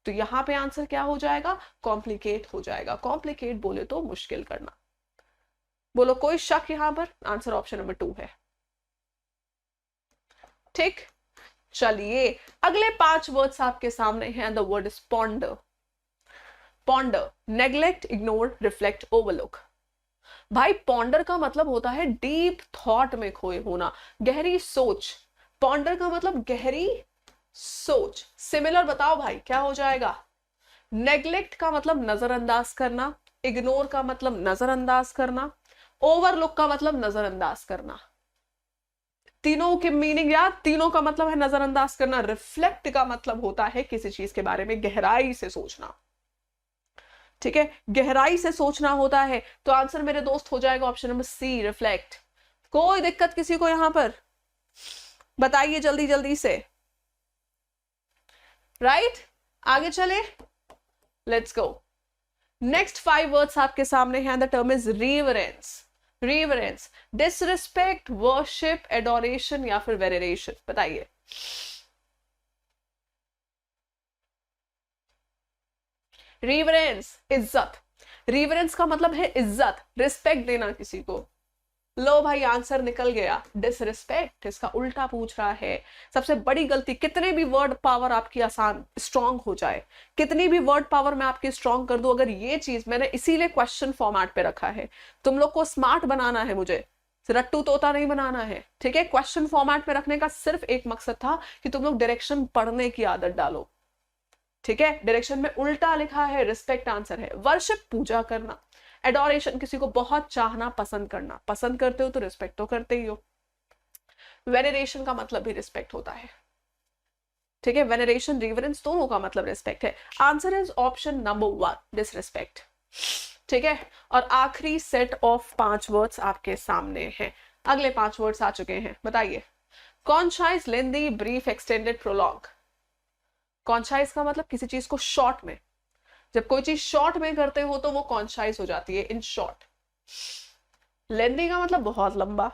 तो यहां पे आंसर क्या हो जाएगा, कॉम्प्लिकेट हो जाएगा। कॉम्प्लिकेट बोले तो मुश्किल करना। बोलो कोई शक यहां पर? आंसर ऑप्शन नंबर 2 है, ठीक। चलिए, अगले 5 वर्ड्स आपके सामने हैं। The word is ponder. Ponder, neglect, ignore, reflect, overlook. भाई पॉन्डर का मतलब होता है डीप थॉट में खोए होना, गहरी सोच। पॉन्डर का मतलब गहरी सोच। सिमिलर बताओ भाई क्या हो जाएगा? नेग्लेक्ट का मतलब नजरअंदाज करना, इग्नोर का मतलब नजरअंदाज करना, ओवरलुक का मतलब नजरअंदाज करना। तीनों के मीनिंग याद, तीनों का मतलब है नजरअंदाज करना। रिफ्लेक्ट का मतलब होता है किसी चीज के बारे में गहराई से सोचना, ठीक है, गहराई से सोचना होता है। तो आंसर मेरे दोस्त हो जाएगा ऑप्शन नंबर सी, रिफ्लेक्ट। कोई दिक्कत किसी को यहां पर? बताइए जल्दी जल्दी से, राइट। आगे चले, लेट्स गो। नेक्स्ट 5 वर्ड्स आपके सामने हैं। The term is reverence. Reverence, disrespect, worship, adoration या फिर वेनरेशन। बताइए। रिवरेंस, इज्जत। रिवरेंस का मतलब है इज्जत, रिस्पेक्ट देना किसी को। लो भाई आंसर निकल गया, डिसरिस्पेक्ट। इसका उल्टा पूछ रहा है। सबसे बड़ी गलती, कितने भी वर्ड पावर आपकी आसान स्ट्रांग हो जाए, कितनी भी वर्ड पावर मैं आपकी स्ट्रांग कर दूं, अगर ये चीज मैंने इसीलिए क्वेश्चन फॉर्मेट पे रखा है, तुम लोग को स्मार्ट बनाना है, मुझे रट्टू तोता नहीं बनाना है, ठीक है। क्वेश्चन फॉर्मेट में रखने का सिर्फ एक मकसद था कि तुम लोग डायरेक्शन पढ़ने की आदत डालो, ठीक है। डायरेक्शन में उल्टा लिखा है, रिस्पेक्ट आंसर है। वर्शिप, पूजा करना। एडोरेशन, किसी को बहुत चाहना, पसंद करना। पसंद करते हो तो रिस्पेक्ट तो करते ही हो। वेनरेशन का मतलब भी रिस्पेक्ट होता है, ठीक है। वेनरेशन, रिवरेंस दोनों का मतलब रिस्पेक्ट है। Answer is option number 1, disrespect, ठीक है। और आखिरी सेट ऑफ 5 वर्ड्स आपके सामने हैं। अगले 5 वर्ड्स आ चुके हैं, बताइए। कॉन्शाइज, लेंदी, ब्रीफ, एक्सटेंडेड, प्रोलॉन्ग। कॉन्शाइज का मतलब किसी चीज को शॉर्ट में, जब कोई चीज शॉर्ट में करते हो तो वो कॉन्शाइज हो जाती है, इन शॉर्ट। लेंदी का मतलब बहुत लंबा।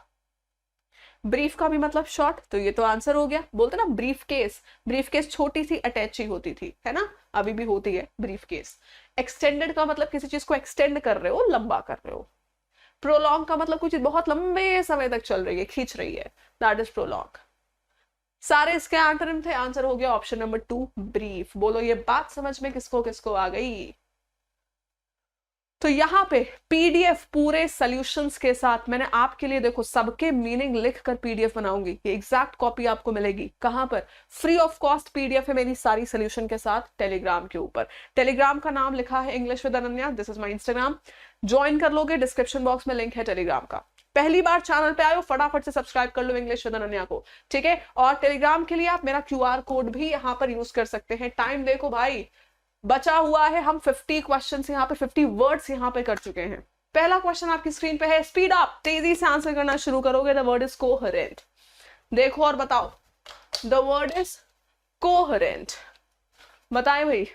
ब्रीफ का भी मतलब शॉर्ट, तो ये तो आंसर हो गया। बोलते ना ब्रीफ केस, ब्रीफ केस छोटी सी अटैची होती थी, है ना, अभी भी होती है ब्रीफ केस। एक्सटेंडेड का मतलब किसी चीज को एक्सटेंड कर रहे हो, लंबा कर रहे हो। प्रोलॉन्ग का मतलब कोई चीज बहुत लंबे समय तक चल रही है, खींच रही है, दैट इज प्रोलॉन्ग। सारे इसके एंटोनिम थे। आंसर हो गया ऑप्शन नंबर 2, ब्रीफ। बोलो ये बात समझ में किसको किसको आ गई? तो यहाँ पे पीडीएफ पूरे सॉल्यूशंस के साथ मैंने आपके लिए देखो सबके मीनिंग लिख कर पीडीएफ बनाऊंगी, ये एग्जैक्ट कॉपी आपको मिलेगी कहां पर, फ्री ऑफ कॉस्ट पीडीएफ है मेरी सारी सॉल्यूशन के साथ टेलीग्राम के ऊपर। टेलीग्राम का नाम लिखा है English with Ananya, this is my Instagram, join कर लोगे, डिस्क्रिप्शन बॉक्स में लिंक है टेलीग्राम का। पहली बार चैनल पे आए हो फटाफट से सब्सक्राइब कर लो इंग्लिश विद अनन्या को, ठीक है। और टेलीग्राम के लिए आप मेरा क्यूआर कोड भी यहाँ पर यूज कर सकते हैं। टाइम देखो भाई, बचा हुआ है, हम 50 क्वेश्चंस यहाँ पे 50 वर्ड्स यहाँ पे कर चुके हैं। पहला क्वेश्चन आपकी स्क्रीन पे है, स्पीड अप, तेजी से आंसर करना शुरू करोगे। द वर्ड इज कोहेरेंट, देखो और बताओ, द वर्ड इज कोहेरेंट, बताएं भाई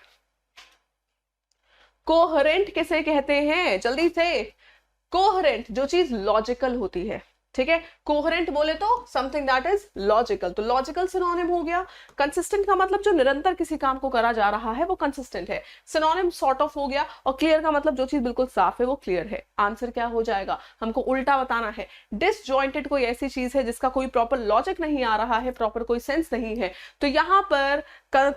कोहेरेंट किसे कहते हैं, जल्दी से। कोहेरेंट जो चीज लॉजिकल होती है, ठीक है। कोहेरेंट बोले तो समथिंग दैट इज लॉजिकल, तो लॉजिकल सिनोनिम हो गया। कंसिस्टेंट का मतलब जो निरंतर किसी काम को करा जा रहा है वो कंसिस्टेंट है। सिनोनिम सॉर्ट ऑफ हो गया। और क्लियर का मतलब जो चीज बिल्कुल साफ है वो क्लियर है। आंसर क्या हो जाएगा, हमको उल्टा बताना है। डिसजॉइंटेड कोई ऐसी चीज है जिसका कोई प्रॉपर लॉजिक नहीं आ रहा है, प्रॉपर कोई सेंस नहीं है, तो यहां पर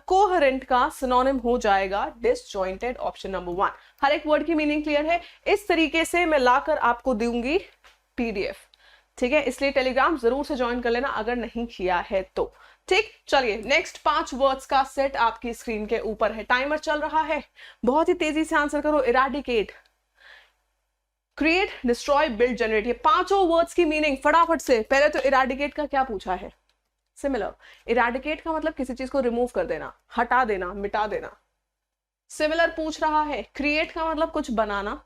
कोहेरेंट का सिनोनिम हो जाएगा डिसजॉइंटेड, ऑप्शन नंबर 1। हर एक वर्ड की मीनिंग क्लियर है। इस तरीके से मैं लाकर आपको दूंगी पीडीएफ, ठीक है। इसलिए टेलीग्राम जरूर से ज्वाइन कर लेना अगर नहीं किया है तो, ठीक। चलिए नेक्स्ट 5 वर्ड्स का सेट आपकी स्क्रीन के ऊपर है, टाइमर चल रहा है, बहुत ही तेजी से आंसर करो। Eradicate, create, destroy, build, generate, ये पांचों वर्ड्स की मीनिंग फटाफट से। पहले तो इराडिकेट का क्या पूछा है, सिमिलर। इराडिकेट का मतलब किसी चीज को रिमूव कर देना, हटा देना, मिटा देना। सिमिलर पूछ रहा है। क्रिएट का मतलब कुछ बनाना,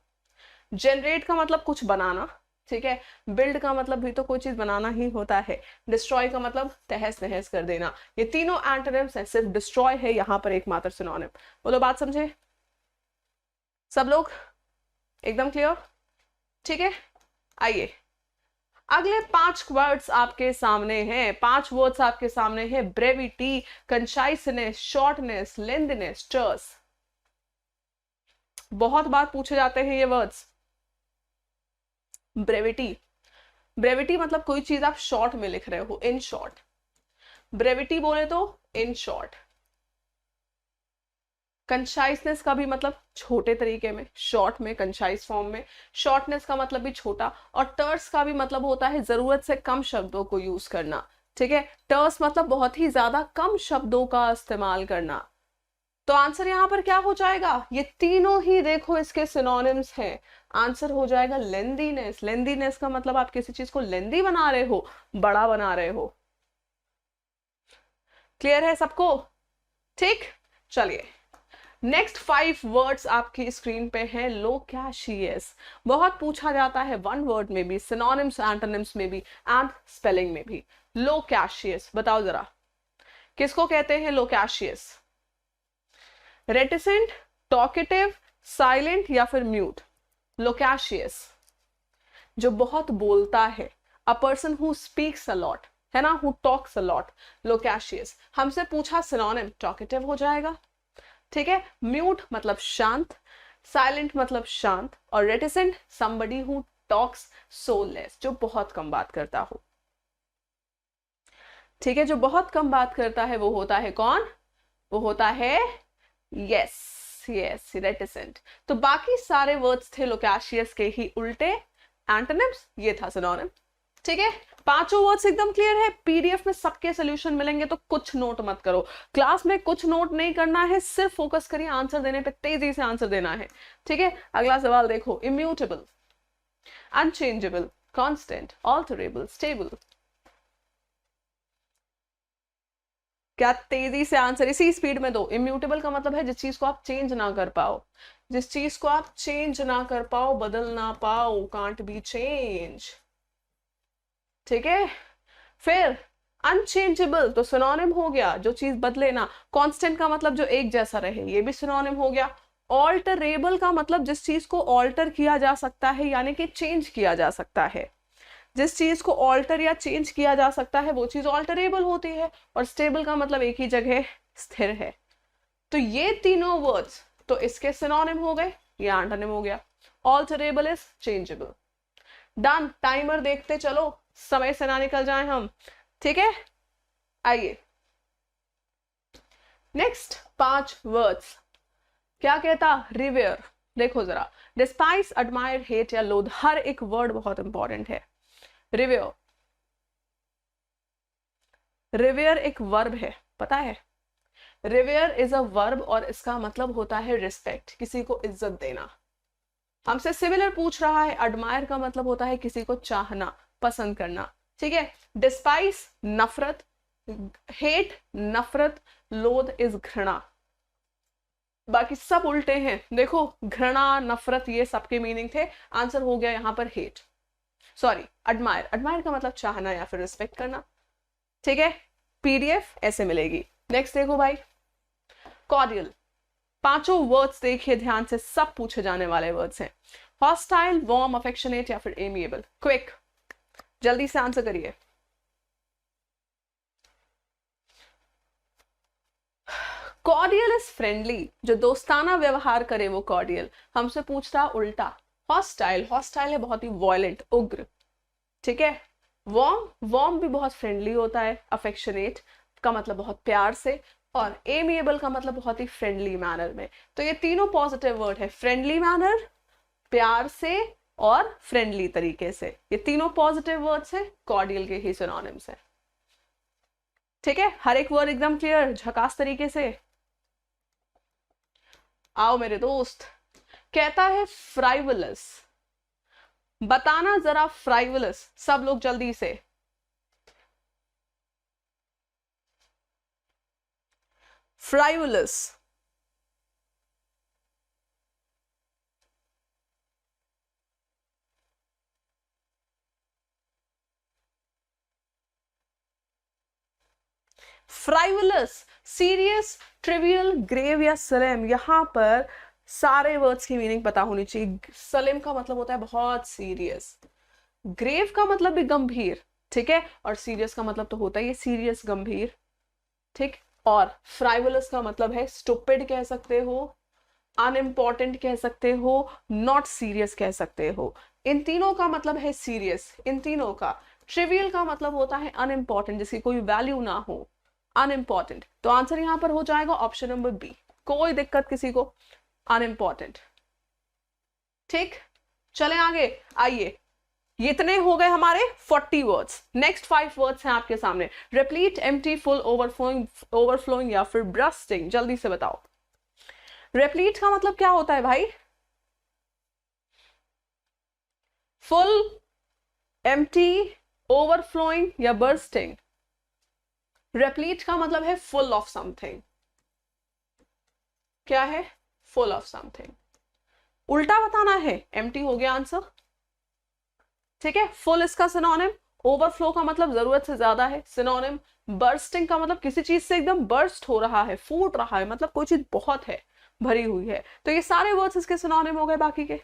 जनरेट का मतलब कुछ बनाना, ठीक है। बिल्ड का मतलब भी तो कोई चीज बनाना ही होता है। डिस्ट्रॉय का मतलब तहस नहस कर देना। ये तीनों एंटोनिम्स हैं, सिर्फ डिस्ट्रॉय है यहाँ पर एकमात्र सिनोनिम। बोलो बात समझे सब लोग, एकदम क्लियर, ठीक है। आइए अगले 5 वर्ड्स आपके सामने हैं। 5 वर्ड्स आपके सामने हैं, ब्रेविटी, कंसाइसनेस, शॉर्टनेस, लेंथनेस, टर्स। बहुत बार पूछे जाते हैं ये वर्ड्स। ब्रेविटी, ब्रेविटी मतलब कोई चीज आप शॉर्ट में लिख रहे हो, इन शॉर्ट। ब्रेविटी बोले तो इन शॉर्ट। कंसाइसनेस का भी मतलब छोटे तरीके में, शॉर्ट में, कंसाइस फॉर्म में। शॉर्टनेस का मतलब भी छोटा। और टर्स का भी मतलब होता है जरूरत से कम शब्दों को यूज करना, ठीक है। टर्स मतलब बहुत ही ज्यादा कम शब्दों का इस्तेमाल करना। तो आंसर यहां पर क्या हो जाएगा, ये तीनों ही देखो इसके सिनोनिम्स हैं। आंसर हो जाएगा लेंदीनेस। लेंदीनेस का मतलब आप किसी चीज को लेंदी बना रहे हो, बड़ा बना रहे हो। क्लियर है सबको, ठीक। चलिए नेक्स्ट 5 वर्ड्स आपकी स्क्रीन पे हैं। लोकैशियस, बहुत पूछा जाता है, 1 वर्ड में भी, सिनोनिम्स एंटोनिम्स में भी एंड स्पेलिंग में भी। लोकैशियस बताओ जरा, किसको कहते हैं लोकैशियस। रेटिसेंट, टॉकेटिव, साइलेंट या फिर म्यूट। लोकैशियस जो बहुत बोलता है, a person who speaks a lot, है ना, हु टॉक्स अ लॉट, लोकैशियस। हमसे पूछा सिनोनिम, टॉकेटिव हो जाएगा, ठीक है। म्यूट मतलब शांत, साइलेंट मतलब शांत, और reticent somebody who talks so less, जो बहुत कम बात करता हो, ठीक है। जो बहुत कम बात करता है वो होता है कौन, वो होता है यस यस रेटिसेंट। तो बाकी सारे वर्ड्स थे लोकैशियस के ही उल्टे एंटोनिम्स, ये था सिनोनिम, ठीक है। 5 वर्ड्स एकदम क्लियर है। पीडीएफ में सबके सोल्यूशन मिलेंगे, तो कुछ नोट मत करो, क्लास में कुछ नोट नहीं करना है, सिर्फ फोकस करिए आंसर देने पे, तेजी से आंसर देना है, ठीक है। अगला सवाल देखो, immutable, unchangeable, constant, alterable, stable. क्या तेजी से आंसर इसी स्पीड में दो। इम्यूटेबल का मतलब है जिस चीज को आप चेंज ना कर पाओ, जिस चीज को आप चेंज ना कर पाओ, बदल ना पाओ, कांट बी चेंज, ठीक है। फिर अनचेंजेबल तो सिनोनिम हो गया, जो चीज बदले ना। कांस्टेंट का मतलब जो एक जैसा रहे, ये भी सिनोनिम हो गया। ऑल्टरेबल का मतलब जिस चीज को ऑल्टर किया जा सकता है, यानी कि चेंज किया जा सकता है। जिस चीज को ऑल्टर या चेंज किया जा सकता है वो चीज ऑल्टरेबल होती है। और स्टेबल का मतलब एक ही जगह स्थिर है। तो ये तीनों वर्ड्स तो इसके सिनोनिम हो गए, ये एंटोनिम हो गया। Alterable is changeable. Done, timer देखते चलो, समय से ना निकल जाए हम, ठीक है। आइए नेक्स्ट 5 वर्ड्स, क्या कहता, रिवेयर, देखो जरा, डिस्पाइस, एडमायर, हेट या लोथ, हर एक वर्ड बहुत इंपॉर्टेंट है। रिवेयर, रिवेयर एक वर्ब है, पता है? रिवेयर इज अ वर्ब और इसका मतलब होता है रिस्पेक्ट, किसी को इज्जत देना। हमसे सिमिलर पूछ रहा है, एडमायर का मतलब होता है किसी को चाहना, पसंद करना, ठीक है। डिस्पाइस नफरत, हेट नफरत, लोथ इज घृणा। बाकी सब उल्टे हैं, देखो घृणा नफरत ये सबके मीनिंग थे, आंसर हो गया यहाँ पर हेट, सॉरी एडमायर। एडमायर का मतलब चाहना या फिर रिस्पेक्ट करना, ठीक है। पीडीएफ ऐसे मिलेगी। नेक्स्ट देखो भाई, कॉर्डियल, पांचों वर्ड्स देखिए ध्यान से, सब पूछे जाने वाले वर्ड्स हैं। हॉस्टाइल, वार्म, अफेक्शनेट या फिर एमिएबल। क्विक, जल्दी से आंसर करिए। कॉर्डियल इज फ्रेंडली, जो दोस्ताना व्यवहार करे वो कॉर्डियल। हमसे पूछ रहा उल्टा, हॉस्टाइल, हॉस्टाइल है बहुत ही वॉयलेंट, उग्र, ठीक है। वार्म, वार्म भी बहुत फ्रेंडली होता है। अफेक्शनेट का मतलब बहुत प्यार से, और एमिएबल का मतलब बहुत ही फ्रेंडली मैनर में। तो ये तीनों पॉजिटिव वर्ड है, फ्रेंडली मैनर, प्यार से और फ्रेंडली तरीके से, ये तीनों पॉजिटिव वर्ड्स है, कॉर्डियल के ही सिनोनिम्स है, ठीक है। हर एक वर्ड एकदम क्लियर झकास तरीके से। आओ मेरे दोस्त, कहता है फ्राइवलस, बताना जरा फ्राइवलस, सब लोग जल्दी से। फ्राइवलस, फ्राइवलस, सीरियस, ट्रिवियल, ग्रेव या सलेम, यहां पर सारे वर्ड्स की मीनिंग पता होनी चाहिए। सलेम का मतलब होता है बहुत सीरियस, ग्रेव का मतलब भी गंभीर, ठीक है, और सीरियस का मतलब तो होता है सीरियस गंभीर, ठीक। और फ्राइवलस का मतलब है स्टूपिड कह सकते हो, अनइम्पॉर्टेंट कह सकते हो, नॉट सीरियस कह सकते हो। इन तीनों का मतलब है सीरियस, इन तीनों का। ट्रिवियल का मतलब होता है अनइम्पॉर्टेंट, जिसकी कोई वैल्यू ना हो, अनइम्पॉर्टेंट। तो आंसर यहां पर हो जाएगा ऑप्शन नंबर बी, कोई दिक्कत किसी को, अनइम्पॉर्टेंट, ठीक। चले आगे, आइए, ये इतने हो गए हमारे 40 वर्ड्स। नेक्स्ट 5 वर्ड्स हैं आपके सामने, replete, empty, full, overflowing, overflowing या फिर ब्रस्टिंग, जल्दी से बताओ। रिप्लीट का मतलब क्या होता है भाई? फुल, एम्प्टी, ओवरफ्लोइंग या बर्स्टिंग? रिप्लीट का मतलब है फुल ऑफ समथिंग, क्या है? Full of something. उल्टा बताना है, एम्प्टी हो गया आंसर, ठीक है। फुल इसका सिनोनिम, ओवरफ्लो का मतलब जरूरत से ज्यादा है, सिनोनिम। बर्स्टिंग का मतलब किसी चीज से एकदम बर्स्ट हो रहा है, फूट रहा है, मतलब कोई चीज बहुत है, भरी हुई है। तो ये सारे वर्ड्स इसके सिनोनिम हो गए बाकी के,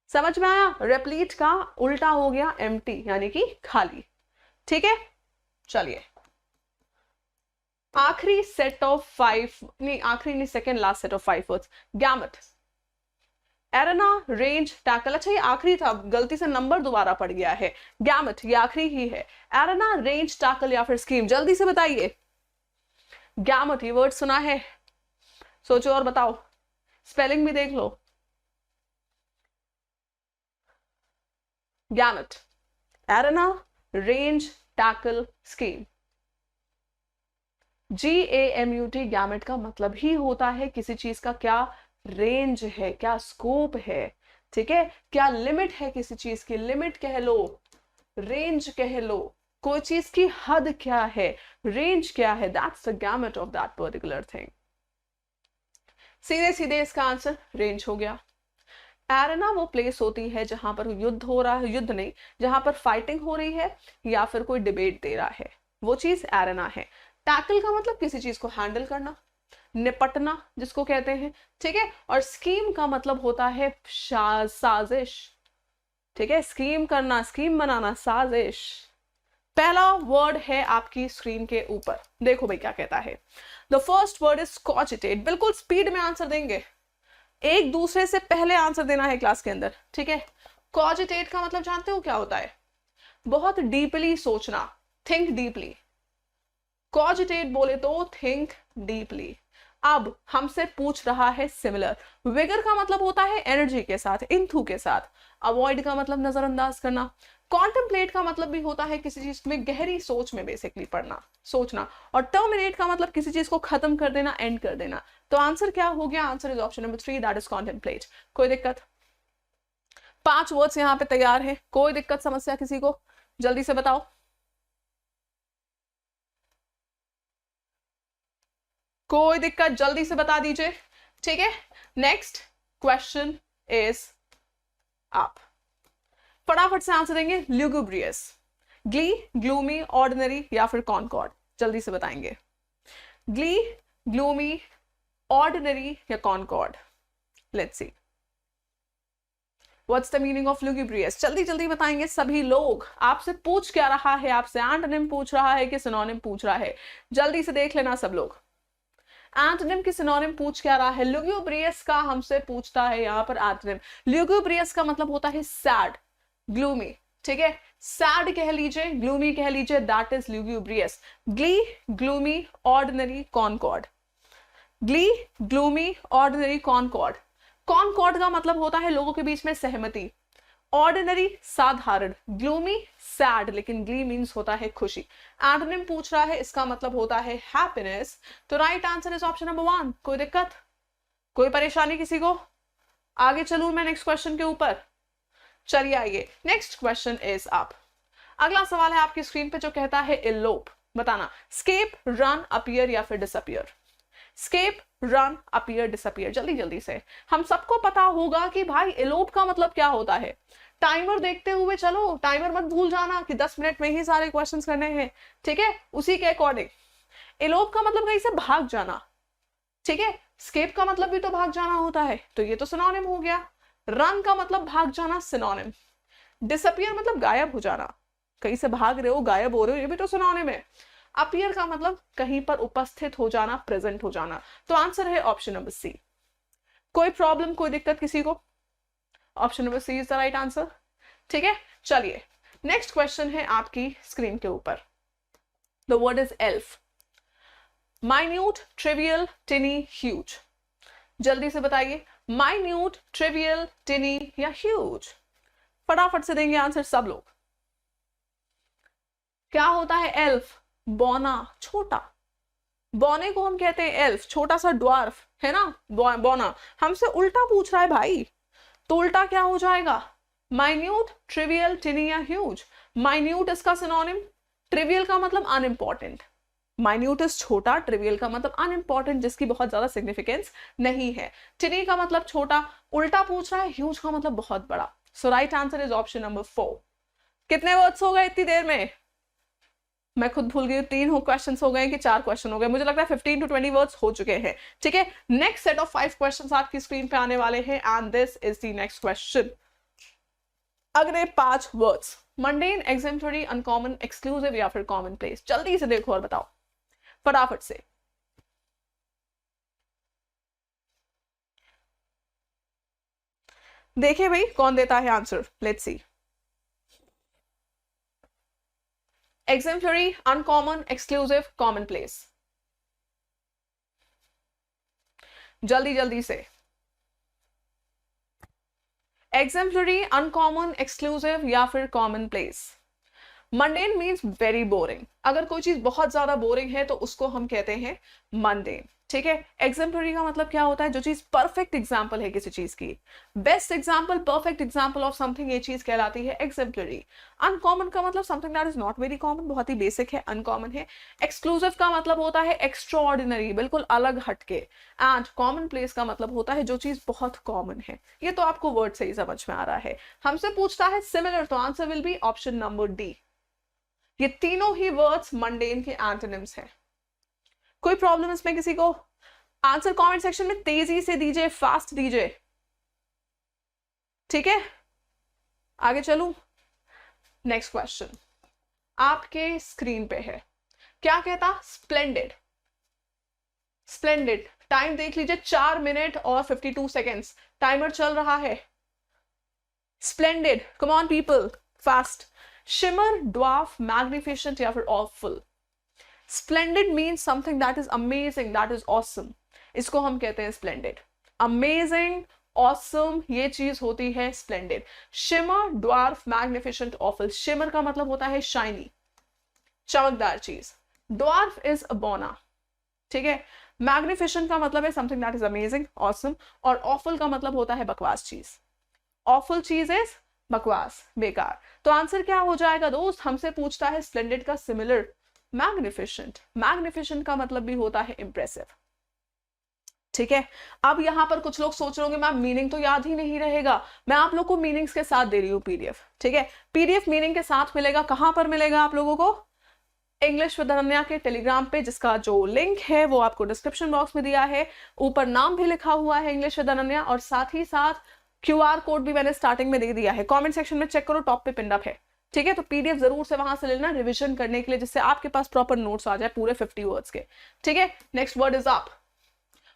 समझ में आया? रिप्लीट का उल्टा हो गया एम्प्टी, यानी कि खाली, ठीक है। चलिए, आखिरी सेट ऑफ 5, नहीं आखिरी नहीं, second last set of 5 words, gamete, arena, range, tackle. अच्छा ये आखिरी था, गलती से नंबर दोबारा पड़ गया है, गैमेट ये आखिरी ही है। एरेना, रेंज, टैकल या फिर स्कीम, जल्दी से बताइए। गैमेट ये वर्ड सुना है, सोचो और बताओ, स्पेलिंग भी देख लो। Gamut, arena, range, tackle, scheme. GAMUT, gamut का मतलब ही होता है किसी चीज का क्या रेंज है, क्या स्कोप है, ठीक है, क्या लिमिट है किसी चीज की, लिमिट कह लो, रेंज कह लो, कोई चीज की हद क्या है, रेंज क्या है, that's the gamete of that particular thing. सीधे सीधे इसका आंसर रेंज हो गया। एरेना वो प्लेस होती है जहां पर युद्ध हो रहा है, युद्ध नहीं, जहां पर फाइटिंग हो रही है या फिर कोई डिबेट दे रहा है, वो चीज एरेना है। टैकल का मतलब किसी चीज को हैंडल करना, निपटना जिसको कहते हैं, ठीक है। और स्कीम का मतलब होता है साजिश, ठीक है, स्कीम करना, स्कीम बनाना, साजिश। पहला वर्ड है आपकी स्क्रीन के ऊपर, देखो भाई क्या कहता है। The first word is cogitate, बिल्कुल स्पीड में आंसर देंगे, एक दूसरे से पहले आंसर देना है क्लास के अंदर, ठीक है। कॉजिटेट का मतलब जानते हो क्या होता है? बहुत डीपली सोचना, थिंक डीपली। कॉजिटेट बोले तो थिंक डीपली। अब हमसे पूछ रहा है सिमिलर। विगर का मतलब होता है एनर्जी के साथ, इंथू के साथ। अवॉइड का मतलब नजरअंदाज करना। कॉन्टेम्पलेट का मतलब भी होता है किसी चीज में गहरी सोच में बेसिकली पढ़ना, सोचना। और टर्मिनेट का मतलब किसी चीज को खत्म कर देना, एंड कर देना। तो आंसर क्या हो गया? Answer is option number 3, that is contemplate. कोई दिक्कत? 5 वर्ड्स यहाँ पे तैयार है, कोई दिक्कत समस्या किसी को? जल्दी से बताओ। कोई दिक्कत? जल्दी से बता दीजिए। ठीक है, नेक्स्ट क्वेश्चन इज आप फटाफट से आंसर देंगे। ल्यूगुब्रियस, ग्ली, ग्लूमी, ऑर्डिनरी या फिर कॉनकॉर्ड? जल्दी से बताएंगे। ग्ली, ग्लूमी, ऑर्डिनरी या concord? Let's see what's the meaning of lugubrious. जल्दी जल्दी बताएंगे सभी लोग। आपसे पूछ क्या रहा है? आपसे एंटोनिम पूछ रहा है कि सिनोनिम पूछ रहा है? जल्दी से देख लेना सब लोग। एंटोनिम की सिनोनिम पूछ क्या रहा है? ल्यूगुब्रियस का हमसे पूछता है यहाँ पर एंटोनिम। ल्यूगुब्रियस का मतलब होता है सैड, ग्लूमी। ठीक है, सैड कह लीजिए, ग्लूमी कह लीजिए, that is lugubrious. Glee, gloomy, ordinary, concord. Glee, gloomy, ordinary, concord. Concord का मतलब होता है लोगों के बीच में सहमति। ऑर्डिनरी साधारण, ग्लूमी सैड, लेकिन ग्ली मीन्स होता है खुशी। एंटोनिम पूछ रहा है, इसका मतलब होता है हैप्पीनेस। तो right answer is option number 1। कोई दिक्कत? कोई परेशानी किसी को? आगे चलूं मैं नेक्स्ट क्वेश्चन के ऊपर? चलिए आइए, नेक्स्ट क्वेश्चन इज आप। अगला सवाल है आपकी स्क्रीन पे जो कहता है इलोप। बताना, स्केप, रन, अपीयर या फिर disappear? Escape, run, appear, disappear? जल्दी जल्दी से। हम सबको पता होगा कि भाई इलोप का मतलब क्या होता है। टाइमर देखते हुए चलो, टाइमर मत भूल जाना कि 10 मिनट में ही सारे क्वेश्चंस करने हैं। ठीक है, उसी के अकॉर्डिंग इलोप का मतलब कहीं से भाग जाना। ठीक है, स्केप का मतलब भी तो भाग जाना होता है, तो ये तो सिनोनिम हो गया। रन का मतलब भाग जाना, सिनोनिम। डिसअपीयर मतलब गायब हो जाना, कहीं से भाग रहे हो, गायब हो रहे हो, ये भी तो सिनोनिम है। अपीयर का मतलब कहीं पर उपस्थित हो जाना, प्रेजेंट हो जाना। तो आंसर है ऑप्शन नंबर सी। कोई प्रॉब्लम, कोई दिक्कत किसी को? Option number C is the right answer. ठीक है, चलिए नेक्स्ट क्वेश्चन है आपकी स्क्रीन के ऊपर। The word is elf. Minute, trivial, टिनी, huge? जल्दी से बताइए। माइन्यूट, ट्रिवियल, टिनी या ह्यूज? फटाफट से देंगे आंसर सब लोग। क्या होता है एल्फ? बौना, छोटा। बौने को हम कहते हैं एल्फ, छोटा सा ड्वार्फ है ना, बौना। हमसे उल्टा पूछ रहा है भाई, तो उल्टा क्या हो जाएगा? माइन्यूट, ट्रिवियल, टिनी या ह्यूज? माइन्यूट इसका सिनोनिम। ट्रिवियल का मतलब अनइम्पॉर्टेंट, माइन्यूट इज छोटा, ट्रिवियल का मतलब अनइम्पॉर्टेंट, जिसकी बहुत ज्यादा सिग्निफिकेंस नहीं है। टिनी का मतलब छोटा, उल्टा पूछ रहा है। ह्यूज का मतलब बहुत बड़ा। So right answer is option number 4। कितने वर्ड्स हो गए इतनी देर में? मैं खुद भूल गई, 3 क्वेश्चन हो गए कि 4 क्वेश्चन हो गए? मुझे लगता है 15 to 20 वर्ड्स हो चुके हैं। ठीक है, नेक्स्ट सेट ऑफ 5 क्वेश्चंस आपकी स्क्रीन पे आने वाले हैं, and this is the next question. अगले 5 words, mundane, exemplary, uncommon, exclusive या फिर कॉमन प्लेस? जल्दी से देखो और बताओ फटाफट से। देखिए भाई कौन देता है answer, let's see. exemplary, uncommon, exclusive, commonplace? जल्दी जल्दी से। exemplary, uncommon, exclusive या फिर commonplace? Mundane means very boring. अगर कोई चीज बहुत ज्यादा बोरिंग है तो उसको हम कहते हैं मंडेन। ठीक है, एग्जाम्पलरी का मतलब क्या होता है? जो चीज परफेक्ट एग्जाम्पल है किसी चीज की, best example, perfect example of something, ये चीज कहलाती है एग्जाम्पलरी। अनकॉमन का मतलब something that is not very common, बहुत ही बेसिक है, अनकॉमन है। एक्सक्लूसिव का मतलब होता है एक्स्ट्रा ऑर्डिनरी, बिल्कुल अलग हटके। एंड कॉमन प्लेस का मतलब होता है जो चीज बहुत कॉमन है। ये तो आपको वर्ड से ही समझ में आ रहा है। हमसे पूछता है सिमिलर, तो answer will B option number D. ये तीनों ही वर्ड्स मंडेन के एंटोनिम्स हैं। कोई प्रॉब्लम इसमें किसी को? आंसर कमेंट सेक्शन में तेजी से दीजिए, फास्ट दीजिए। ठीक है, आगे चलूं। नेक्स्ट क्वेश्चन आपके स्क्रीन पे है। क्या कहता? स्प्लेंडेड। स्प्लेंडेड, टाइम देख लीजिए, 4 मिनट और 52 सेकेंड्स टाइमर चल रहा है। Splendid, come on people, fast. Shimmer, dwarf, magnificent या फिर awful? Splendid means something that is amazing, that is awesome. इसको हम कहते हैं स्प्लेंडेड, अमेजिंग, ऑसम, ये चीज होती है splendid. Shimmer, dwarf, magnificent, awful. Shimmer का मतलब होता है शाइनी, चमकदार चीज। ड्वार्फ इज अबोना, ठीक है। मैग्निफिसेंट का मतलब है something that is amazing, awesome, और ऑफल का मतलब होता है बकवास चीज। ऑफुल चीज इज बकवास, बेकार। तो आंसर क्या हो जाएगा दोस्त, हमसे पूछता है स्प्लेंडेड का सिमिलर मैग्निफिसेंट। मैग्निफिसेंट का मतलब भी होता है इंप्रेसिव, ठीक है। अब यहां पर कुछ लोग सोच रहे होंगे मैम मीनिंग तो याद ही नहीं रहेगा। मैं आप लोग को मीनिंग्स के साथ दे रही हूँ पीडीएफ, ठीक है। पीडीएफ मीनिंग के साथ मिलेगा, कहां पर मिलेगा आप लोगों को, इंग्लिश विद अनन्या के टेलीग्राम पे, जिसका जो लिंक है वो आपको डिस्क्रिप्शन बॉक्स में दिया है। ऊपर नाम भी लिखा हुआ है इंग्लिश विद अनन्या, और साथ ही साथ क्यूआर कोड भी मैंने स्टार्टिंग में दे दिया है। कमेंट सेक्शन में चेक करो, टॉप पे पिन अप है, ठीक है। तो पीडीएफ जरूर से वहां से लेना रिवीजन करने के लिए, जिससे आपके पास प्रॉपर नोट्स आ जाए पूरे 50 वर्ड्स के, ठीक है। Next word is up,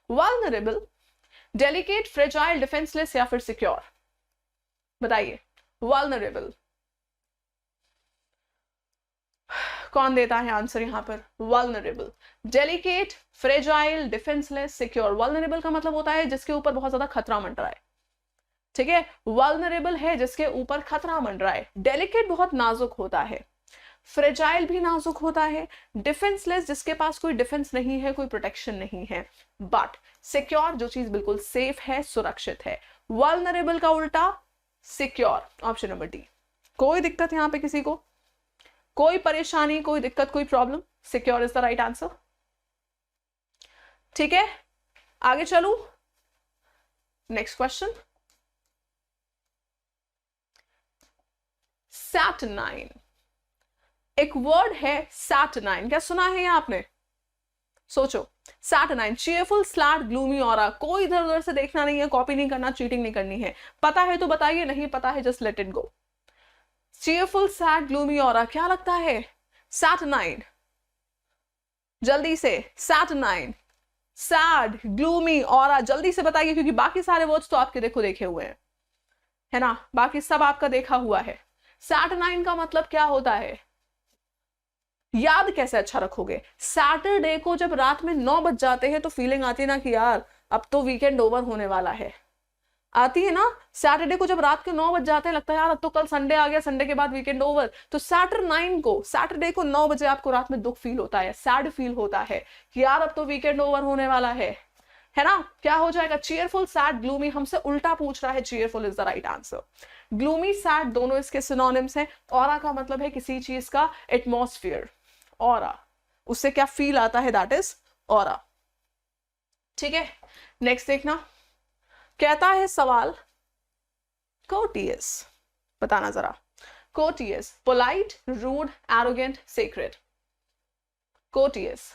vulnerable, delicate, fragile, defenceless या फिर सिक्योर। बताइए, वल्नरेबल कौन देता है आंसर यहां पर, vulnerable, delicate, fragile, defenceless, secure. Vulnerable का मतलब होता है जिसके ऊपर बहुत ज्यादा खतरा मंडराए, ठीक है। वल्नरेबल है जिसके ऊपर खतरा मंडराए। डेलिकेट बहुत नाजुक होता है, फ्रेजाइल भी नाजुक होता है, डिफेंसलेस जिसके पास कोई डिफेंस नहीं है, कोई प्रोटेक्शन नहीं है, बट सिक्योर जो चीज बिल्कुल सेफ है, सुरक्षित है। वल्नरेबल का उल्टा सिक्योर, ऑप्शन नंबर डी। कोई दिक्कत यहां पे किसी को, कोई परेशानी, कोई दिक्कत, कोई problem, secure is the right answer, ठीक है। आगे चलू, नेक्स्ट क्वेश्चन, सैटरनाइन। एक वर्ड है सैटरनाइन, क्या सुना है ये आपने, सोचो। सैटरनाइन, चीयरफुल, स्लैट, ग्लूमी, ऑरा। कोई इधर उधर से देखना नहीं है, कॉपी नहीं करना, चीटिंग नहीं करनी है। पता है तो बताइए, नहीं पता है just let it go. Cheerful, sad, gloomy, aura, क्या लगता है, सैटरनाइन, जल्दी से, सैटरनाइन, सैड, ग्लूमी, ऑरा, जल्दी से बताइए, क्योंकि बाकी सारे वर्ड्स तो आपके देखो देखे हुए हैं, है ना, बाकी सब आपका देखा हुआ है। सैटरनाइन का मतलब क्या होता है, याद कैसे अच्छा रखोगे। सैटरडे को जब रात में 9 बज जाते हैं तो फीलिंग आती है ना कि यार अब तो वीकेंड ओवर होने वाला है, आती है ना। सैटरडे को जब रात के 9 बज जाते हैं लगता है यार अब तो कल संडे आ गया, संडे के बाद वीकेंड ओवर। तो सैटरनाइन को, सैटरडे को 9 बजे आपको रात में दुख फील होता है, सैड फील होता है कि यार अब तो वीकेंड ओवर होने वाला है ना। क्या हो जाएगा, चीयरफुल, सैड, ग्लूमी। हमसे उल्टा पूछ रहा है, cheerful is the right answer. Gloomy, sad दोनों इसके सिनोनिम्स हैं। ऑरा का मतलब है किसी चीज का एटमॉस्फेयर, ऑरा, उससे क्या फील आता है, दैट इज ऑरा, ठीक है। नेक्स्ट देखना, कहता है सवाल, कोर्टियस, बताना जरा। Courteous, polite, rude, arrogant, sacred. Courteous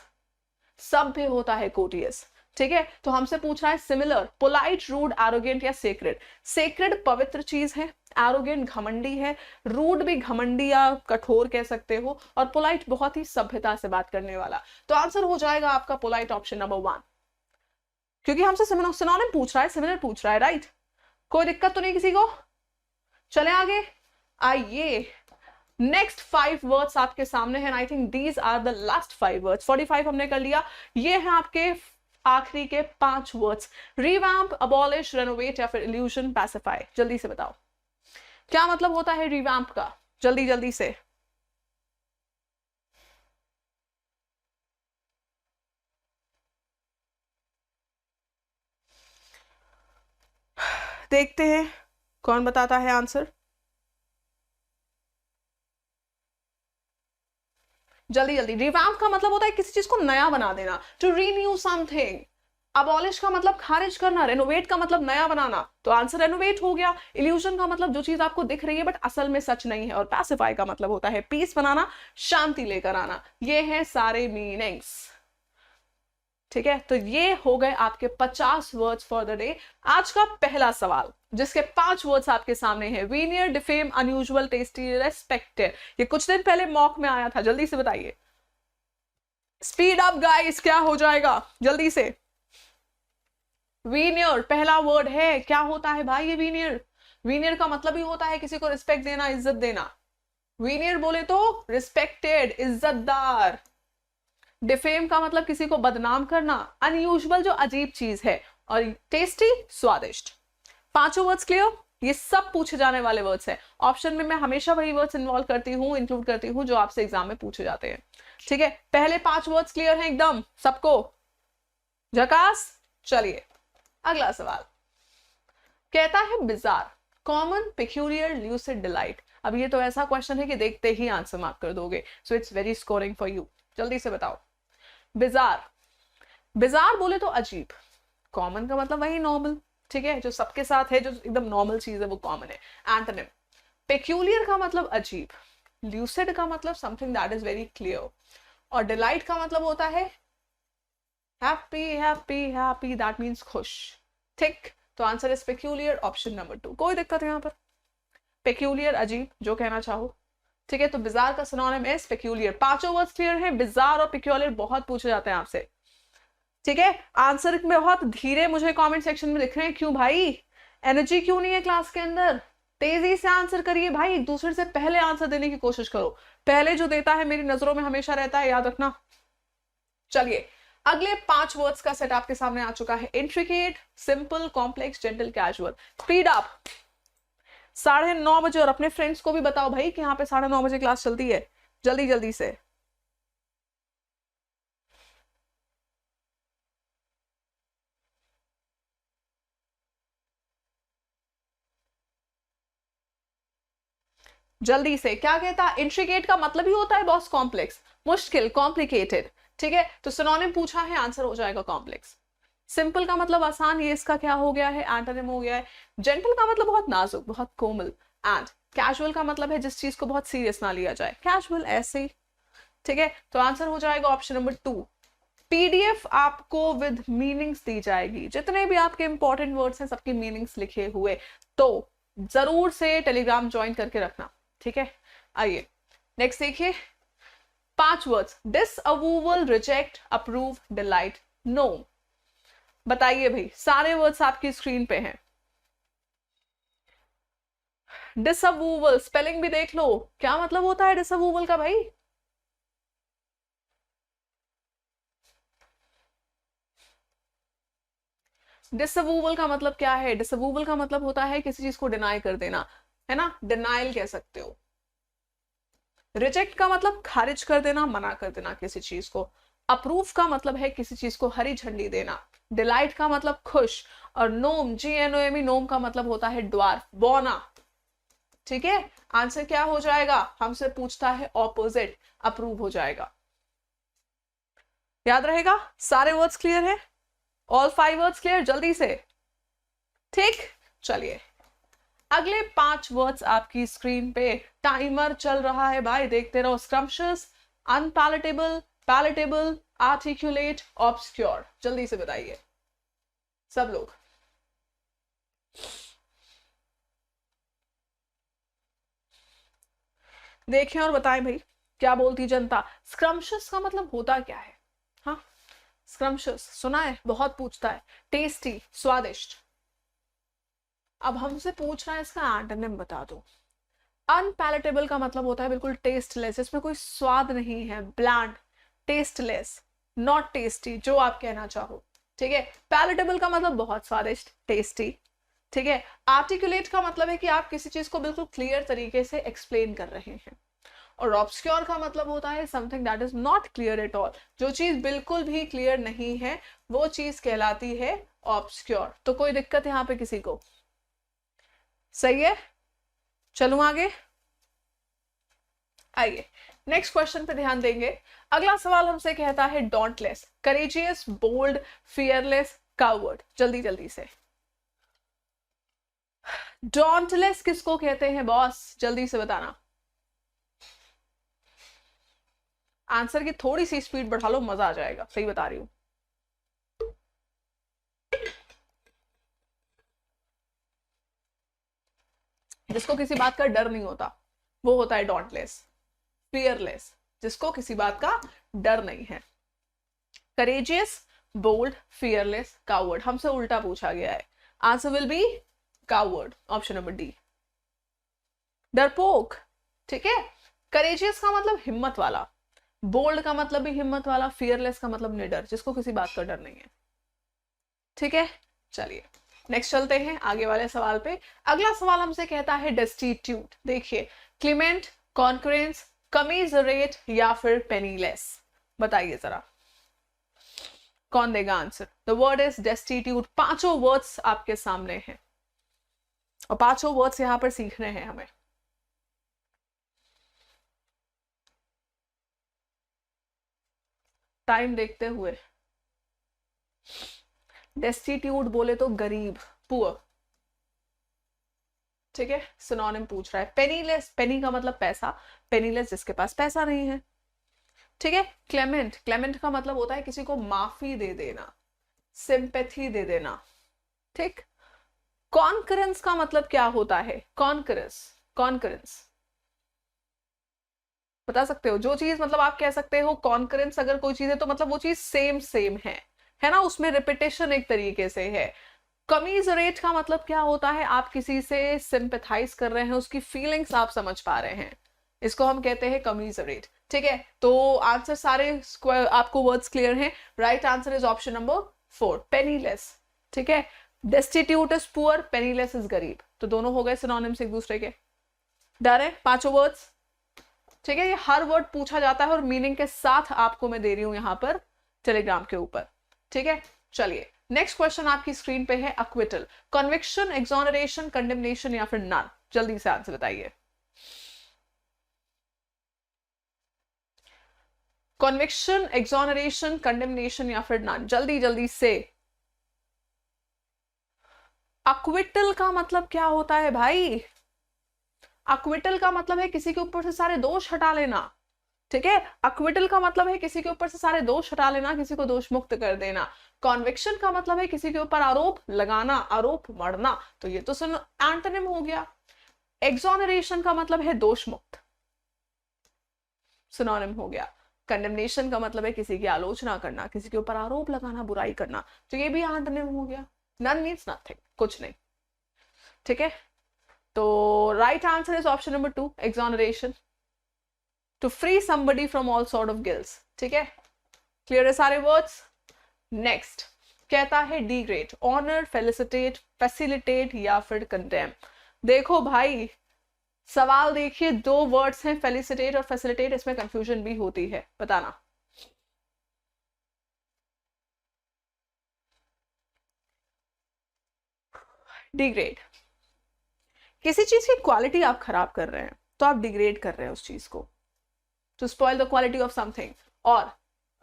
सभ्य होता है कोर्टियस, ठीक है। तो हमसे पूछ रहा है सिमिलर, पोलाइट, रूड, एरोगेंट या सेक्रेड। सेक्रेड पवित्र चीज है, एरोगेंट घमंडी है, रूड भी घमंडी या कठोर कह सकते हो, और पोलाइट बहुत ही सभ्यता से बात करने वाला। तो आंसर हो जाएगा आपका पोलाइट, ऑप्शन नंबर 1, क्योंकि हमसे सिनोनिम पूछ रहा है, सिमिलर पूछ रहा है, राइट। कोई दिक्कत तो नहीं किसी को, चले आगे। आइए, नेक्स्ट 5 वर्ड्स आपके सामने हैं, I think these are the last 5 words. 45 हमने कर लिया, ये है आपके आखिरी के 5 वर्ड्स, रिवैम्प, अबॉलिश, रेनोवेट या फिर इल्यूशन, पैसिफाई। जल्दी से बताओ क्या मतलब होता है रिवैम्प का, जल्दी जल्दी से। देखते हैं कौन बताता है आंसर, जल्दी जल्दी। रिवैम्प का मतलब होता है किसी चीज को नया बना देना, टू रीन्यू समथिंग। अबॉलिश का मतलब खारिज करना, रेनोवेट का मतलब नया बनाना, तो आंसर रेनोवेट हो गया। इल्यूजन का मतलब जो चीज आपको दिख रही है बट असल में सच नहीं है, और पैसिफाई का मतलब होता है पीस बनाना, शांति लेकर आना। ये हैं सारे मीनिंग्स, ठीक है। तो ये हो गए आपके 50 वर्ड्स फॉर द डे। आज का पहला सवाल जिसके 5 वर्ड्स आपके सामने हैं, veneer, defame, unusual, tasty, respected. ये कुछ दिन पहले मॉक में आया था, जल्दी से बताइए, स्पीड अप गाइस, क्या हो जाएगा जल्दी से। वीनियर पहला वर्ड है, क्या होता है भाई ये वीनियर। वीनियर का मतलब ही होता है किसी को रिस्पेक्ट देना, इज्जत देना। वीनियर बोले तो रिस्पेक्टेड, इज्जतदार, डिफेम का मतलब किसी को बदनाम करना, अनयूजुअल जो अजीब चीज है, और टेस्टी स्वादिष्ट। पांचों वर्ड्स क्लियर? ये सब पूछे जाने वाले वर्ड्स हैं। ऑप्शन में मैं हमेशा वही वर्ड्स इन्वॉल्व करती हूँ, इंक्लूड करती हूँ जो आपसे एग्जाम में पूछे जाते हैं। ठीक है, पहले 5 वर्ड्स क्लियर हैं एकदम सबको? झकास। चलिए अगला सवाल कहता है bizarre, common, peculiar, lucid, delight. अब ये तो ऐसा क्वेश्चन है कि देखते ही आंसर मार्क कर दोगे, so it's very scoring for you. जल्दी से बताओ। बिजार, बिजार बोले तो अजीब, कॉमन का मतलब वही नॉर्मल, ठीक है, जो सबके साथ है, जो एकदम नॉर्मल चीज है वो कॉमन है, एंटोनिम। पेक्यूलियर का मतलब अजीब, ल्यूसिड का मतलब something that is very clear, और डिलाइट का मतलब होता है happy happy happy, that means खुश। ठीक, तो answer is peculiar, option number 2। कोई दिक्कत है यहाँ पर? पेक्यूलियर, अजीब, जो कहना चाहो। ठीक है, तो बिजार का सिनोनिम इज पेक्यूलियर। पांचों वर्ड्स क्लियर हैं। बिजार और पेक्यूलियर बहुत पूछे जाते हैं आपसे। ठीक है, आंसर में बहुत धीरे मुझे कमेंट सेक्शन में दिख रहे हैं, क्यों भाई? एनर्जी क्यों नहीं है क्लास के अंदर? तेजी से आंसर करिए भाई, एक दूसरे से पहले आंसर देने की कोशिश करो। पहले जो देता है मेरी नजरों में हमेशा रहता है, याद रखना। चलिए अगले 5 वर्ड्स का सेट आपके सामने आ चुका है। Intricate, simple, complex, gentle, casual. Speed up. 9:30 बजे, और अपने फ्रेंड्स को भी बताओ भाई कि यहाँ पे 9:30 बजे क्लास चलती है, जल्दी जल्दी से। जल्दी से। क्या कहता है? इंट्रिकेट का मतलब ही होता है बॉस कॉम्प्लेक्स, मुश्किल, कॉम्प्लिकेटेड। ठीक है, तो सिनोनिम पूछा है, आंसर हो जाएगा कॉम्प्लेक्स। सिंपल का मतलब आसान, ये इसका क्या हो गया है? एंटोनिम हो गया है। जेंटल का मतलब बहुत नाजुक, बहुत कोमल, एंड कैजुअल का मतलब है जिस चीज को बहुत सीरियस ना लिया जाए, कैजुअल, ऐसे। ठीक है, तो आंसर हो जाएगा ऑप्शन नंबर 2। पीडीएफ आपको विद मीनिंग्स दी जाएगी, जितने भी आपके इंपॉर्टेंट वर्ड्स हैं सबकी मीनिंग्स लिखे हुए, तो जरूर से टेलीग्राम ज्वाइन करके रखना। ठीक है, आइए नेक्स्ट देखिए। 5 words, disapproval, reject, approve, delight, no. बताइए भाई, सारे वर्ड्स आपकी स्क्रीन पे हैं। डिसअप्रूवल, स्पेलिंग भी देख लो, क्या मतलब होता है डिसअप्रूवल का भाई? डिसअप्रूवल का मतलब क्या है? डिसअप्रूवल का मतलब होता है किसी चीज को डिनाई कर देना, है ना, डिनाइल कह सकते हो। रिजेक्ट का मतलब खारिज कर देना, मना कर देना किसी चीज को। अप्रूव का मतलब है किसी चीज को हरी झंडी देना। डिलाइट का मतलब खुश, और नोम, GNOME, नोम का मतलब होता है ड्वार्फ, बौना। ठीक है, आंसर क्या हो जाएगा? हमसे पूछता है ऑपोजिट, अप्रूव हो जाएगा। याद रहेगा? सारे वर्ड्स क्लियर है? All 5 words clear? जल्दी से। ठीक, चलिए अगले 5 वर्ड्स आपकी स्क्रीन पे, टाइमर चल रहा है भाई, देखते रहो। Scrumptious, unpalatable, palatable, articulate, obscure. जल्दी से बताइए सब लोग। देखें और बताएं भाई, क्या बोलती जनता। स्क्रम्पशियस का मतलब होता क्या है? हाँ, स्क्रम्पशियस सुना है, बहुत पूछता है। टेस्टी, स्वादिष्ट। अब हमसे पूछ रहा है इसका एंटोनिम बता दो। अनपैलेटेबल का मतलब होता है बिल्कुल टेस्टलेस, इसमें कोई स्वाद नहीं है, ब्लैंड, टेस्टलेस, नॉट टेस्टी, जो आप कहना चाहो। ठीक है, पैलेटेबल का मतलब बहुत स्वादिष्ट, टेस्टी। ठीक है, आर्टिकुलेट का मतलब है कि आप किसी चीज को बिल्कुल क्लियर तरीके से एक्सप्लेन कर रहे हैं, और ऑब्स्क्योर का मतलब होता है something that is not clear at all, जो चीज बिल्कुल भी क्लियर नहीं है वो चीज कहलाती है ऑब्स्क्योर। तो कोई दिक्कत यहाँ पे किसी को? सही है, चलूं आगे। आइए नेक्स्ट क्वेश्चन पे ध्यान देंगे। अगला सवाल हमसे कहता है dauntless, courageous, bold, fearless, coward. जल्दी जल्दी से। डॉन्टलेस किसको कहते हैं बॉस? जल्दी से बताना। आंसर की थोड़ी सी स्पीड बढ़ा लो, मजा आ जाएगा, सही बता रही हूं। जिसको किसी बात का डर नहीं होता वो होता है डॉन्टलेस। फियरलेस, जिसको किसी बात का डर नहीं है। Courageous, bold, fearless, coward. हमसे उल्टा पूछा गया है, answer will be coward, option number D. डरपोक, ठीक है। करेजियस का मतलब हिम्मत वाला, बोल्ड का मतलब भी हिम्मत वाला, फियरलेस का मतलब निडर, जिसको किसी बात का डर नहीं है। ठीक है, चलिए नेक्स्ट चलते हैं आगे वाले सवाल पे। अगला सवाल हमसे कहता है डेस्टिट्यूट। देखिए, क्लीमेंट, कॉन्करेंस, कमीजरेट या फिर पेनीलेस, बताइए जरा कौन देगा answer. The word is destitute. पांचों वर्ड्स आपके सामने हैं और पांचों वर्ड्स यहां पर सीखने हैं हमें। टाइम देखते हुए, डेस्टिट्यूट बोले तो गरीब, पुअर। ठीक है, सिनोनिम पूछ रहा है। पेनीलेस, पेनी का मतलब पैसा, पेनीलेस जिसके पास पैसा नहीं है। ठीक है, क्लेमेंट, क्लेमेंट का मतलब होता है किसी को माफी दे देना, सिंपैथी दे देना। ठीक, कॉन्करेंस का मतलब क्या होता है? कॉन्करेंस, कॉन्करेंस बता सकते हो? जो चीज मतलब आप कह सकते हो कॉन्करेंस अगर कोई चीज है तो मतलब वो चीज सेम सेम है ना, उसमें रिपीटेशन एक तरीके से है। कमीजरेट का मतलब क्या होता है? आप किसी से सिंपैथाइज कर रहे हैं, उसकी फीलिंग्स आप समझ पा रहे हैं, इसको हम कहते हैं कमीजरेट। ठीक है, तो आंसर सारे आपको वर्ड्स क्लियर हैं। Right answer is option number 4, penniless. ठीक है, destitute is poor, penniless is गरीब, तो दोनों हो गए सिनोनिम्स एक दूसरे के। डर है पांचों वर्ड्स। ठीक है, ये हर वर्ड पूछा जाता है और मीनिंग के साथ आपको मैं दे रही हूं यहां पर टेलीग्राम के ऊपर। ठीक है, चलिए नेक्स्ट क्वेश्चन आपकी स्क्रीन पे है। अक्विटल, कन्विक्शन, एक्सोनरेशन, कंडेमनेशन या फिर नन, जल्दी से आंसर बताइए। कन्विक्शन, एक्सोनरेशन, कंडेमनेशन या फिर नन, जल्दी जल्दी से। अक्विटल का मतलब क्या होता है भाई? अक्विटल का मतलब है किसी के ऊपर से सारे दोष हटा लेना। ठीक है, अक्विटल का मतलब है किसी के ऊपर से सारे दोष हटा लेना, किसी को दोष मुक्त कर देना। कॉन्विक्शन का मतलब है किसी के ऊपर आरोप लगाना, आरोप मढ़ना, तो ये तो एंटोनिम हो गया। एक्सोनरेशन का मतलब है दोष मुक्त, सिनोनिम हो गया। कंडेमनेशन का मतलब है किसी की आलोचना करना, किसी के ऊपर आरोप लगाना, बुराई करना, तो ये भी एंटोनिम हो गया। नन मीन्स नथिंग, कुछ नहीं। ठीक है, तो right answer is option number 2, exoneration, to free somebody from all sort of guilts. ठीक है, क्लियर है सारे वर्ड्स। नेक्स्ट कहता है डिग्रेड, ऑनर, फेलिसिटेट, फैसिलिटेट या फिर कंडेम। देखो भाई सवाल देखिए, दो वर्ड्स हैं फेलिसिटेट और फैसिलिटेट, इसमें कंफ्यूजन भी होती है, बताना। डिग्रेड, किसी चीज की क्वालिटी आप खराब कर रहे हैं तो आप डिग्रेड कर रहे हैं उस चीज को, to spoil the quality of something. और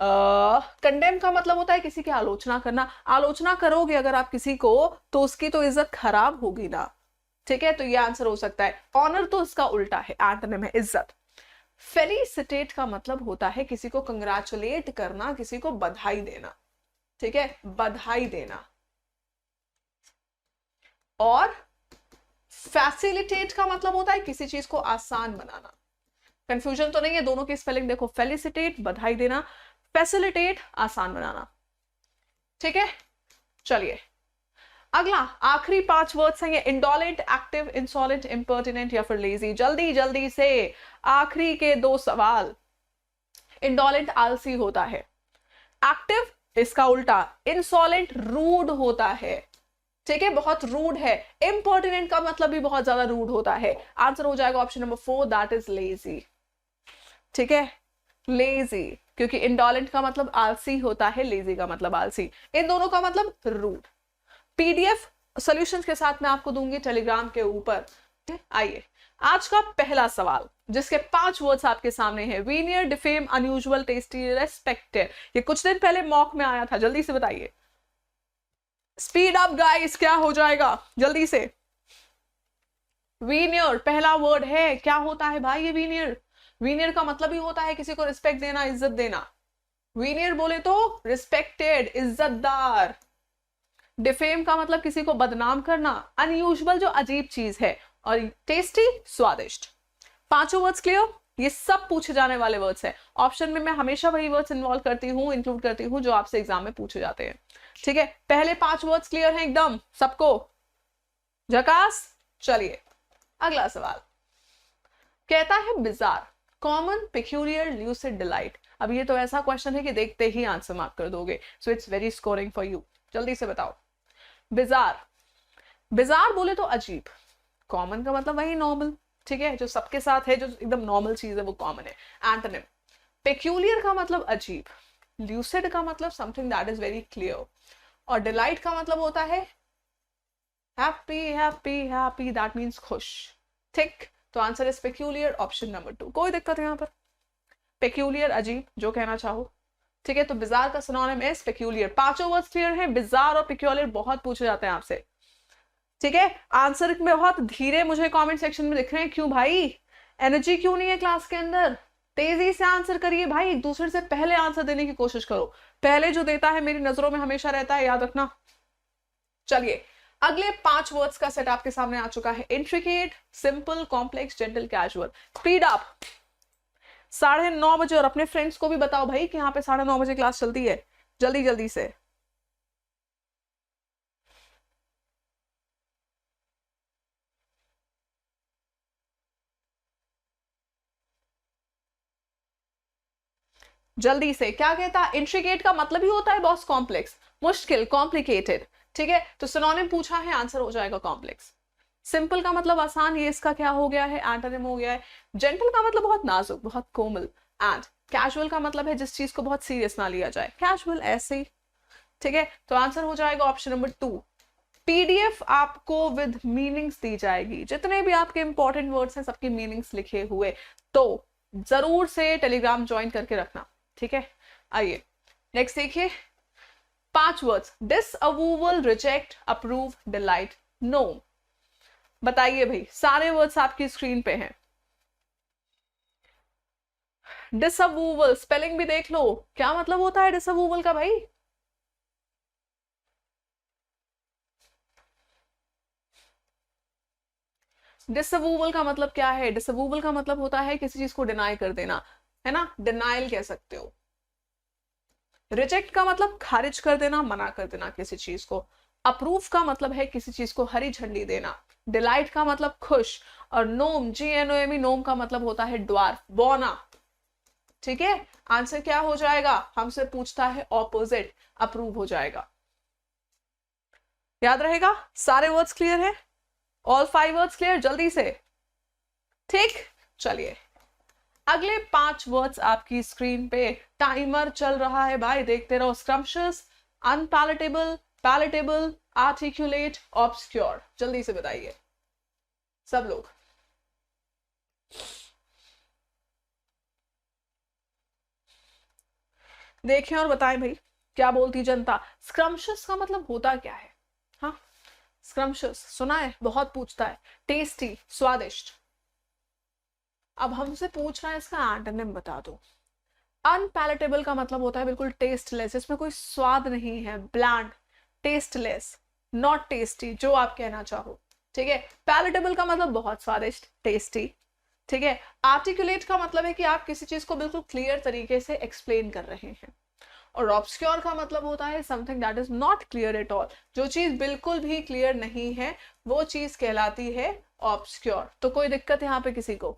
कंडेम का मतलब होता है किसी की आलोचना करना। आलोचना करोगे अगर आप किसी को तो उसकी तो इज्जत खराब होगी ना। ठीक है, तो ये आंसर हो सकता है। ऑनर तो इसका उल्टा है, एंटोनिम है इज्जत। फेलिसिटेट का मतलब होता है किसी को कंग्रेचुलेट करना, किसी को बधाई देना। ठीक है, बधाई देना। और फैसिलिटेट का मतलब होता है किसी चीज को आसान बनाना। कंफ्यूजन तो नहीं है, दोनों की स्पेलिंग देखो, फेलिसिटेट बधाई देना, फैसिलिटेट आसान बनाना। ठीक है, चलिए अगला आखिरी 5 वर्ड्स हैं ये, इंडोलेंट, एक्टिव, इंसॉलेंट, इंपर्टिनेंट या फिर लेजी। जल्दी जल्दी से आखिरी के 2 सवाल। इंडोलेंट आलसी होता है, एक्टिव इसका उल्टा, इंसॉलेंट रूड होता है। ठीक है, बहुत रूड है। इंपर्टिनेंट का मतलब भी बहुत ज्यादा रूड होता है। आंसर हो जाएगा option number 4, that is lazy. ठीक है, लेजी, क्योंकि इंडोलेंट का मतलब आलसी होता है, लेजी का मतलब आलसी, इन दोनों का मतलब रूड। पीडीएफ सॉल्यूशंस के साथ मैं आपको दूंगी टेलीग्राम के ऊपर। आइए आज का पहला सवाल जिसके 5 वर्ड्स आपके सामने हैं, veneer, defame, unusual, tasty, respected. ये कुछ दिन पहले मॉक में आया था, जल्दी से बताइए। स्पीड अप गाइस, क्या हो जाएगा जल्दी से। वीनियर पहला वर्ड है, क्या होता है भाई ये वीनियर? वीनियर का मतलब ही होता है किसी को रिस्पेक्ट देना, इज्जत देना। वीनियर बोले तो रिस्पेक्टेड, इज्जतदार। डिफेम का मतलब किसी को बदनाम करना, अनयूजुअल जो अजीब चीज है, और टेस्टी स्वादिष्ट। 5 वर्ड्स क्लियर? ये सब पूछे जाने वाले वर्ड्स हैं। ऑप्शन में मैं हमेशा वही वर्ड्स इन्वॉल्व करती हूँ, इंक्लूड करती हूँ जो आपसे एग्जाम में पूछे जाते हैं। ठीक है, पहले 5 वर्ड्स क्लियर हैं एकदम सबको? झकास। चलिए अगला सवाल कहता है bizarre, common, peculiar, lucid, delight. अब ये तो ऐसा क्वेश्चन है कि देखते ही आंसर मार्क कर दोगे, so it's very scoring for you. जल्दी से बताओ। बिजार, बिजार बोले तो अजीब, कॉमन का मतलब वही नॉर्मल, ठीक है, जो सबके साथ है, जो एकदम नॉर्मल चीज है वो कॉमन है। एंटोनिम, पेक्यूलियर का मतलब अजीब, ल्यूसिड का मतलब something that is very clear, और डिलाइट का मतलब होता है happy happy happy, that means खुश। ठीक, तो answer is peculiar, option number 2। कोई दिक्कत है यहाँ पर? पेक्यूलियर अजीब जो कहना चाहो, ठीक है। तो बिजार का सिनोनिम इज पेक्यूलियर। पांचों वर्ड्स क्लियर हैं, बिजार और पेक्यूलियर बहुत पूछे जाते हैं आपसे, ठीक है। आंसर में बहुत धीरे मुझे कमेंट सेक्शन में दिख रहे हैं, क्यों भाई, एनर्जी क्यों नहीं है क्लास के अंदर? तेजी से आंसर करिए भाई, एक दूसरे से पहले आंसर देने की कोशिश करो, पहले जो देता है मेरी नजरों में हमेशा रहता है, याद रखना। चलिए, अगले 5 वर्ड्स का सेट आपके सामने आ चुका है। Intricate, simple, complex, gentle, casual. Speed up. 9:30 बजे, और अपने फ्रेंड्स को भी बताओ भाई कि यहाँ पे 9:30 बजे क्लास चलती है, जल्दी जल्दी से। जल्दी से, क्या कहता है? इंट्रिकेट का मतलब ही होता है बॉस कॉम्प्लेक्स, मुश्किल, कॉम्प्लिकेटेड, ठीक है। तो सिनोनिम पूछा है, आंसर हो जाएगा कॉम्प्लेक्स। सिंपल का मतलब आसान, ये इसका क्या हो गया है? एंटोनिम हो गया है। जेंटल का मतलब बहुत नाजुक, बहुत कोमल। एंड कैजुअल का मतलब है जिस चीज को बहुत सीरियस ना लिया जाए, कैजुअल ऐसे ही, ठीक है। तो आंसर हो जाएगा ऑप्शन नंबर 2। पीडीएफ आपको विद मीनिंग्स दी जाएगी, जितने भी आपके इंपॉर्टेंट वर्ड्स हैं सबकी मीनिंग्स लिखे हुए, तो जरूर से टेलीग्राम ज्वाइन करके रखना, ठीक है। आइए नेक्स्ट देखिए, 5 words. Disapproval, reject, approve, delight, no. बताइए भाई, सारे वर्ड्स आपकी स्क्रीन पे हैं। डिसअप्रूवल, स्पेलिंग भी देख लो, क्या मतलब होता है डिसअप्रूवल का भाई? डिसअप्रूवल का मतलब क्या है? डिसअप्रूवल का मतलब होता है किसी चीज को डिनाई कर देना, है ना, डिनाइल कह सकते हो। रिजेक्ट का मतलब खारिज कर देना, मना कर देना किसी चीज को। अप्रूव का मतलब है किसी चीज को हरी झंडी देना। डिलाइट का मतलब खुश, और नोम, GNOME, नोम का मतलब होता है ड्वार्फ, बौना, ठीक है। आंसर क्या हो जाएगा? हमसे पूछता है ऑपोजिट, अप्रूव हो जाएगा। याद रहेगा? सारे वर्ड्स क्लियर है? All 5 words clear? जल्दी से, ठीक। चलिए, अगले 5 वर्ड्स आपकी स्क्रीन पे, टाइमर चल रहा है भाई, देखते रहो। Scrumptious, unpalatable, palatable, articulate, obscure. जल्दी से बताइए सब लोग। देखें और बताएं भाई, क्या बोलती जनता। स्क्रम्पशियस का मतलब होता क्या है? हाँ, स्क्रम्पशियस सुना है, बहुत पूछता है। टेस्टी, स्वादिष्ट। अब हमसे पूछ रहा है इसका एंटोनिम बता दो। अनपैलेटेबल का मतलब होता है बिल्कुल टेस्टलेस, इसमें कोई स्वाद नहीं है, ब्लैंड, टेस्टलेस, नॉट टेस्टी, जो आप कहना चाहो, ठीक है। पैलेटेबल का मतलब बहुत स्वादिष्ट, टेस्टी, ठीक है। आर्टिकुलेट का मतलब है कि आप किसी चीज को बिल्कुल क्लियर तरीके से एक्सप्लेन कर रहे हैं। और ऑब्सक्योर का मतलब होता है something that is not clear at all, जो चीज बिल्कुल भी क्लियर नहीं है वो चीज कहलाती है ऑब्सक्योर। तो कोई दिक्कत यहाँ पे किसी को?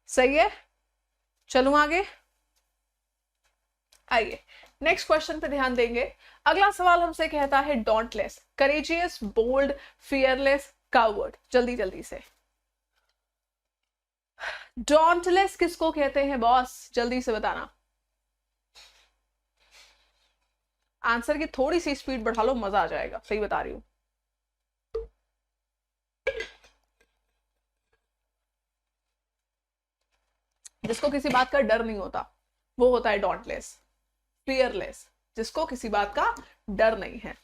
सही है, चलूं आगे। आइए नेक्स्ट क्वेश्चन पे ध्यान देंगे। अगला सवाल हमसे कहता है dauntless, courageous, bold, fearless, coward. जल्दी जल्दी से, डॉन्टलेस किसको कहते हैं बॉस? जल्दी से बताना। आंसर की थोड़ी सी स्पीड बढ़ा लो, मजा आ जाएगा, सही बता रही हूं। जिसको किसी बात का डर नहीं होता वो होता है डॉन्टलेस। फियरलेस, जिसको किसी बात का डर नहीं है।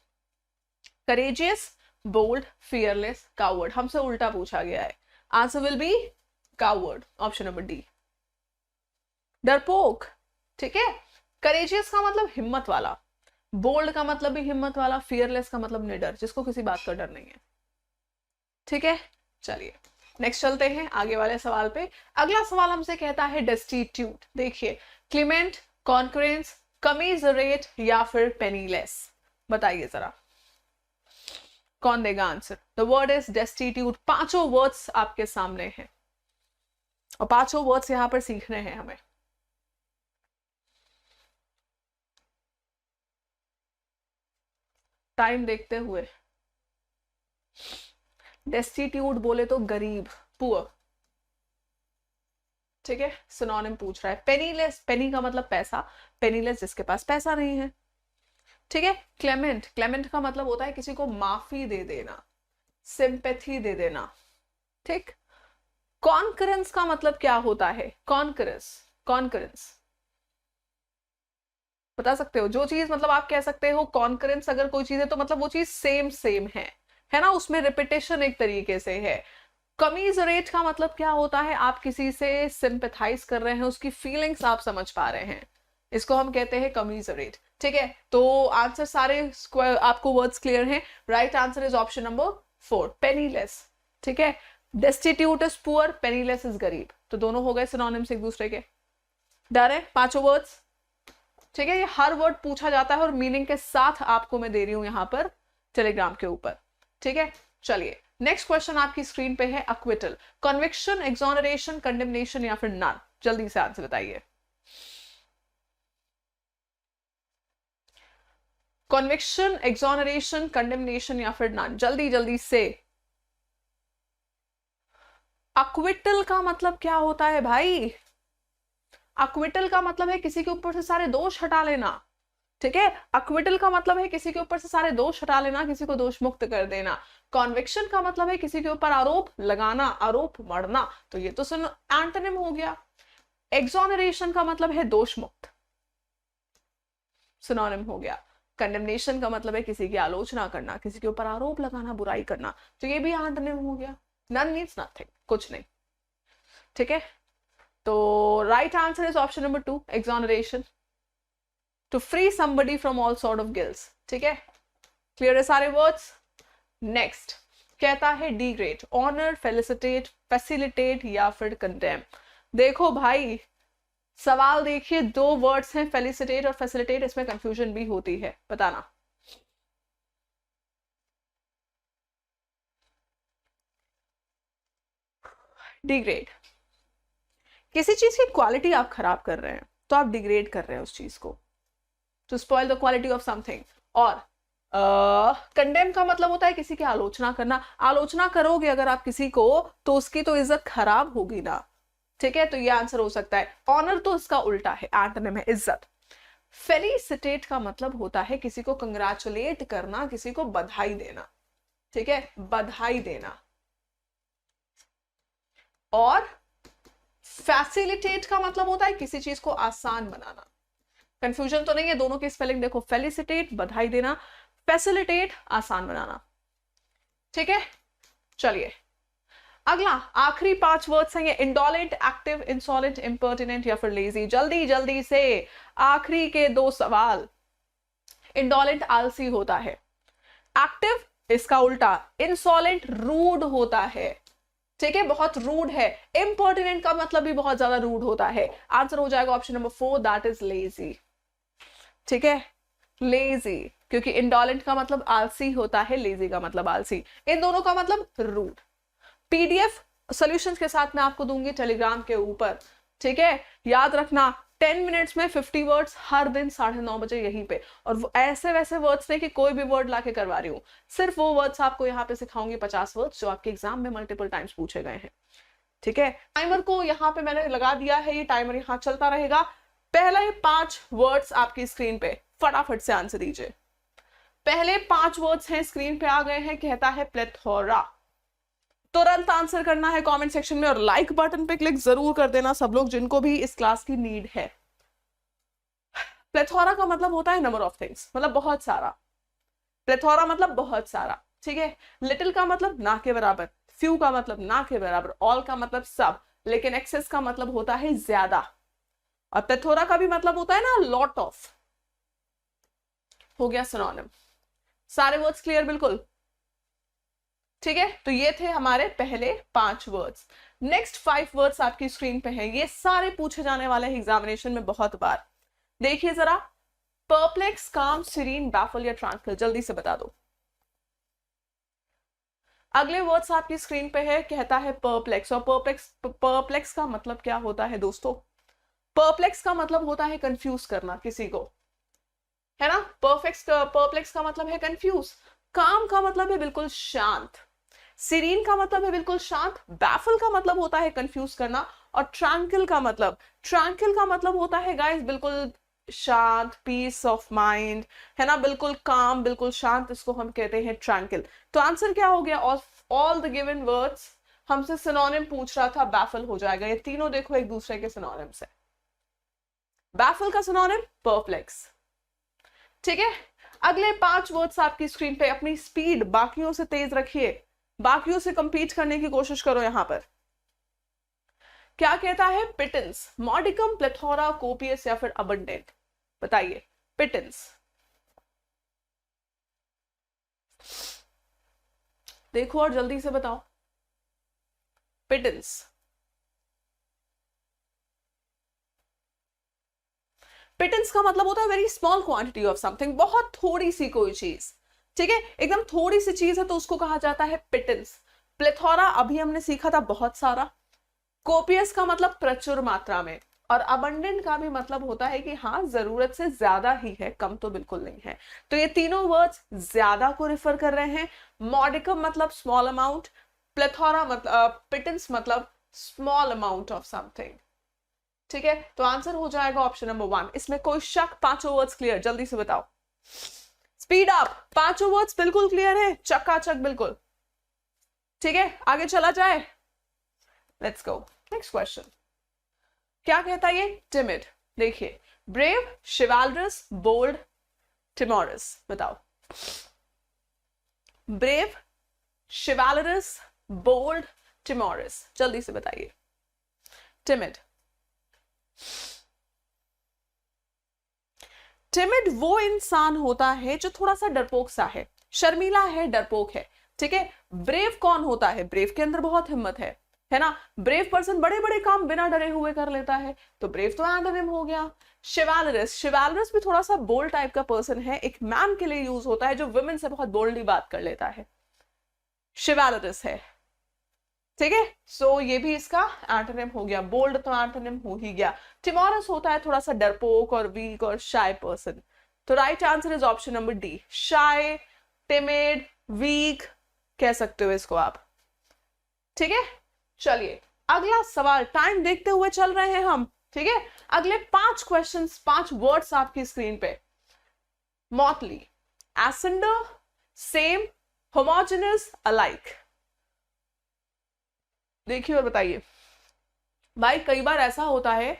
Courageous, bold, fearless, coward. हमसे उल्टा पूछा गया है, answer will be coward, option number D, डरपोक, ठीक है। करेजियस का मतलब हिम्मत वाला, बोल्ड का मतलब भी हिम्मत वाला, फियरलेस का मतलब निडर, जिसको किसी बात का डर नहीं है, ठीक है। चलिए नेक्स्ट चलते हैं आगे वाले सवाल पे। अगला सवाल हमसे कहता है डेस्टिट्यूट। देखिए, क्लीमेंट, कॉन्करेंस, कमीजरेट या फिर पेनीलेस। बताइए जरा कौन देगा answer. The word is destitute. 5 words आपके सामने हैं और 5 वर्ड्स यहां पर सीखने हैं हमें। टाइम देखते हुए, डेस्टिट्यूट बोले तो गरीब, पुअर, ठीक है। सिनोनिम पूछ रहा है। पेनीलेस, पेनी का मतलब पैसा, पेनीलेस जिसके पास पैसा नहीं है, ठीक है। क्लेमेंट, क्लेमेंट का मतलब होता है किसी को माफी दे देना, सिंपैथी दे देना, ठीक। कॉन्करेंस का मतलब क्या होता है? कॉन्करेंस, कॉन्करेंस बता सकते हो? जो चीज मतलब आप कह सकते हो कॉन्करेंस अगर कोई चीज है तो मतलब वो चीज सेम सेम है ना, उसमें रिपीटेशन एक तरीके से है। कमीजरेट का मतलब क्या होता है? आप किसी से सिंपैथाइज कर रहे हैं, उसकी फीलिंग्स आप समझ पा रहे हैं, इसको हम कहते हैं कमीजरेट, ठीक है। तो आंसर सारे आपको वर्ड्स क्लियर हैं। Right answer is option number 4, penniless, ठीक है। Destitute is poor, penniless is गरीब, तो दोनों हो गए सिनोनिम्स एक दूसरे के। डर है पांचों वर्ड्स, ठीक है। ये हर वर्ड पूछा जाता है और मीनिंग के साथ आपको मैं दे रही हूं यहां पर टेलीग्राम के ऊपर, ठीक है। चलिए नेक्स्ट क्वेश्चन आपकी स्क्रीन पे है, अक्विटल, कन्विक्शन, एक्सोनरेशन, कंडेमनेशन या फिर नन। जल्दी से आंसर बताइए। कन्विक्शन, एक्सोनरेशन, कंडेमनेशन या फिर नन, जल्दी जल्दी से। अक्विटल का मतलब क्या होता है भाई? अक्विटल का मतलब है किसी के ऊपर से सारे दोष हटा लेना, ठीक है। अक्विटल का मतलब है किसी के ऊपर से सारे दोष हटा लेना, किसी को दोष मुक्त कर देना। कॉन्विक्शन का मतलब है किसी के ऊपर आरोप लगाना, आरोप मढ़ना, तो ये तो एंटोनिम हो गया। एक्सोनरेशन का मतलब है दोष मुक्त, सिनोनिम हो गया। कंडेमनेशन का मतलब है किसी की आलोचना करना, किसी के ऊपर आरोप लगाना, बुराई करना, तो ये भी एंटोनिम हो गया। नन मीन्स नथिंग, कुछ नहीं, ठीक है। तो right answer is option number 2, exoneration, to free somebody from all sort of guilts, ठीक है। क्लियर है सारे वर्ड्स। नेक्स्ट कहता है डिग्रेड, ऑनर, फेलिसिटेट, फैसिलिटेट या फिर कंडेम। देखो भाई सवाल देखिए, 2 वर्ड्स हैं फेलिसिटेट और फैसिलिटेट, इसमें कंफ्यूजन भी होती है, बताना। डिग्रेड, किसी चीज की क्वालिटी आप खराब कर रहे हैं तो आप डिग्रेड कर रहे हैं उस चीज को, to spoil the quality of something. और कंडेम का मतलब होता है किसी की आलोचना करना। आलोचना करोगे अगर आप किसी को तो उसकी तो इज्जत खराब होगी ना, ठीक है। तो ये आंसर हो सकता है। ऑनर तो इसका उल्टा है, एंटोनिम है इज्जत। फेलिसिटेट का मतलब होता है किसी को कंग्रेचुलेट करना, किसी को बधाई देना, ठीक है, बधाई देना। और फैसिलिटेट का मतलब होता है किसी चीज को आसान बनाना। कंफ्यूजन तो नहीं है, दोनों की स्पेलिंग देखो, फेलिसिटेट बधाई देना, फैसिलिटेट आसान बनाना, ठीक है। चलिए अगला आखिरी 5 वर्ड्स हैं ये, इंडोलेंट, एक्टिव, इंसॉलेंट, इंपर्टिनेंट या फिर लेजी। जल्दी जल्दी से आखिरी के 2 सवाल। इंडोलेंट आलसी होता है, एक्टिव इसका उल्टा, इंसॉलेंट रूड होता है, ठीक है, बहुत रूड है। इंपर्टिनेंट का मतलब भी बहुत ज्यादा रूड होता है। आंसर हो जाएगा option number 4, that is lazy, ठीक है, लेजी, क्योंकि इंडोलेंट का मतलब आलसी होता है, लेजी का मतलब आलसी, इन दोनों का मतलब रूड। पीडीएफ सॉल्यूशंस के साथ मैं आपको दूंगी टेलीग्राम के ऊपर, ठीक है। याद रखना 10 मिनट्स में 50 वर्ड्स हर दिन 9:30 बजे यहीं पे। और ऐसे वैसे वर्ड्स नहीं कि कोई भी वर्ड लाके करवा रही हूँ, सिर्फ वो वर्ड्स आपको यहाँ पे सिखाऊंगी 50 वर्ड्स जो आपके एग्जाम में मल्टीपल टाइम्स पूछे गए हैं, ठीक है। टाइमर को यहाँ पे मैंने लगा दिया है, ये टाइमर यहाँ चलता रहेगा। पहले 5 वर्ड्स आपकी स्क्रीन पे, फटाफट से आंसर दीजिए। पहले 5 वर्ड्स हैं, स्क्रीन पे आ गए हैं, कहता है प्लेथोरा। तुरंत आंसर करना है कमेंट सेक्शन में और लाइक बटन पे क्लिक जरूर कर देना सब लोग जिनको भी इस क्लास की नीड है। प्लेथोरा का मतलब होता है नंबर ऑफ थिंग्स, मतलब बहुत सारा। प्लेथोरा मतलब बहुत सारा, ठीक है। लिटिल का मतलब ना के बराबर, फ्यू का मतलब ना के बराबर, ऑल का मतलब सब, लेकिन एक्सेस का मतलब होता है ज्यादा। और प्लेथोरा का भी मतलब होता है ना लॉट ऑफ। हो गया सिनोनिम। सारे वर्ड्स क्लियर बिल्कुल, ठीक है। तो ये थे हमारे पहले 5 वर्ड्स। नेक्स्ट 5 वर्ड्स आपकी स्क्रीन पे हैं, ये सारे पूछे जाने वाले हैं एग्जामिनेशन में बहुत बार। देखिए जरा, परप्लेक्स, काम, सीरीन, बैफल या ट्रांक्विल, जल्दी से बता दो। अगले वर्ड्स आपकी स्क्रीन पे है, कहता है परप्लेक्स। और परप्लेक्स का मतलब क्या होता है दोस्तों? परप्लेक्स का मतलब होता है कंफ्यूज करना किसी को, है ना। परप्लेक्स का मतलब है कंफ्यूज, काम का मतलब है बिल्कुल शांत, सीरीन का मतलब है बिल्कुल शांत, बैफल का मतलब होता है कंफ्यूज करना, और ट्रैंकिल का मतलब होता है गाइस बिल्कुल शांत, पीस ऑफ माइंड, है ना, बिल्कुल काम, बिल्कुल शांत, इसको हम कहते हैं ट्रैंकिल। तो आंसर क्या हो गया, ऑल द गिवन वर्ड्स, हमसे सिनोनिम पूछ रहा था, बैफल हो जाएगा। ये तीनों देखो एक दूसरे के सिनोनिम्स है। बैफल का सिनोनिम परप्लेक्स, ठीक है। अगले 5 वर्ड्स आपकी स्क्रीन पे, अपनी स्पीड बाकियों से तेज रखिए, बाकियों से कंपीट करने की कोशिश करो। यहां पर क्या कहता है, पिटेंस, मॉडिकम, प्लेथोरा, कोपियस या फिर अबंडेंट, बताइए। पिटेंस, देखो और जल्दी से बताओ। पिटेंस, पिटेंस का मतलब होता है very small quantity of something, बहुत थोड़ी सी कोई चीज, ठीक है, एकदम थोड़ी सी चीज है तो उसको कहा जाता है पिटेंस। प्लेथोरा अभी हमने सीखा था बहुत सारा। कोपियस का मतलब प्रचुर मात्रा में, और अबंडेंट का भी मतलब होता है कि हाँ जरूरत से ज्यादा ही है, कम तो बिल्कुल नहीं है। तो ये तीनों वर्ड्स ज्यादा को रिफर कर रहे हैं। मॉडिकम मतलब स्मॉल अमाउंट, प्लेथोरा मतलब, पिटेंस मतलब स्मॉल अमाउंट ऑफ समथिंग, ठीक है। तो आंसर हो जाएगा ऑप्शन नंबर 1, इसमें कोई शक। 5 वर्ड्स क्लियर, जल्दी से बताओ, स्पीड अप। 5 वर्ड्स बिल्कुल क्लियर है, चकाचक बिल्कुल, ठीक है। आगे चला जाए, लेट्स गो नेक्स्ट क्वेश्चन। क्या कहता है ये, टिमिड, देखिए, ब्रेव, शिवालरस, बोल्ड, टिमोरस, बताओ। ब्रेव, शिवालरस, बोल्ड, टिमोरस, जल्दी से बताइए। टिमिड, टिमिड वो इंसान होता है जो थोड़ा सा डरपोक सा है, शर्मीला है, डरपोक है, ठीक है। ब्रेव कौन होता है, ब्रेव के अंदर बहुत हिम्मत है ना। ब्रेव पर्सन बड़े बड़े काम बिना डरे हुए कर लेता है, तो ब्रेव तो एंटोनिम हो गया। शिवालरस, शिवालरस भी थोड़ा सा बोल्ड टाइप का पर्सन है, एक मैन के लिए यूज होता है जो वुमेन से बहुत बोल्डली बात कर लेता है, शिवालरस है, ठीक है। सो ये भी इसका एंटोनिम हो गया, बोल्ड तो एंटोनिम हो ही गया। टिमोरस होता है थोड़ा सा डरपोक और वीक और शाय पर्सन। तो right answer is option number D, shy, timid, weak, कह सकते हो इसको आप, ठीक है। चलिए अगला सवाल, टाइम देखते हुए चल रहे हैं हम, ठीक है। अगले 5 क्वेश्चंस, 5 वर्ड्स आपकी स्क्रीन पे, Motley, ascender, same, homogeneous, alike, देखिए और बताइए। भाई कई बार ऐसा होता है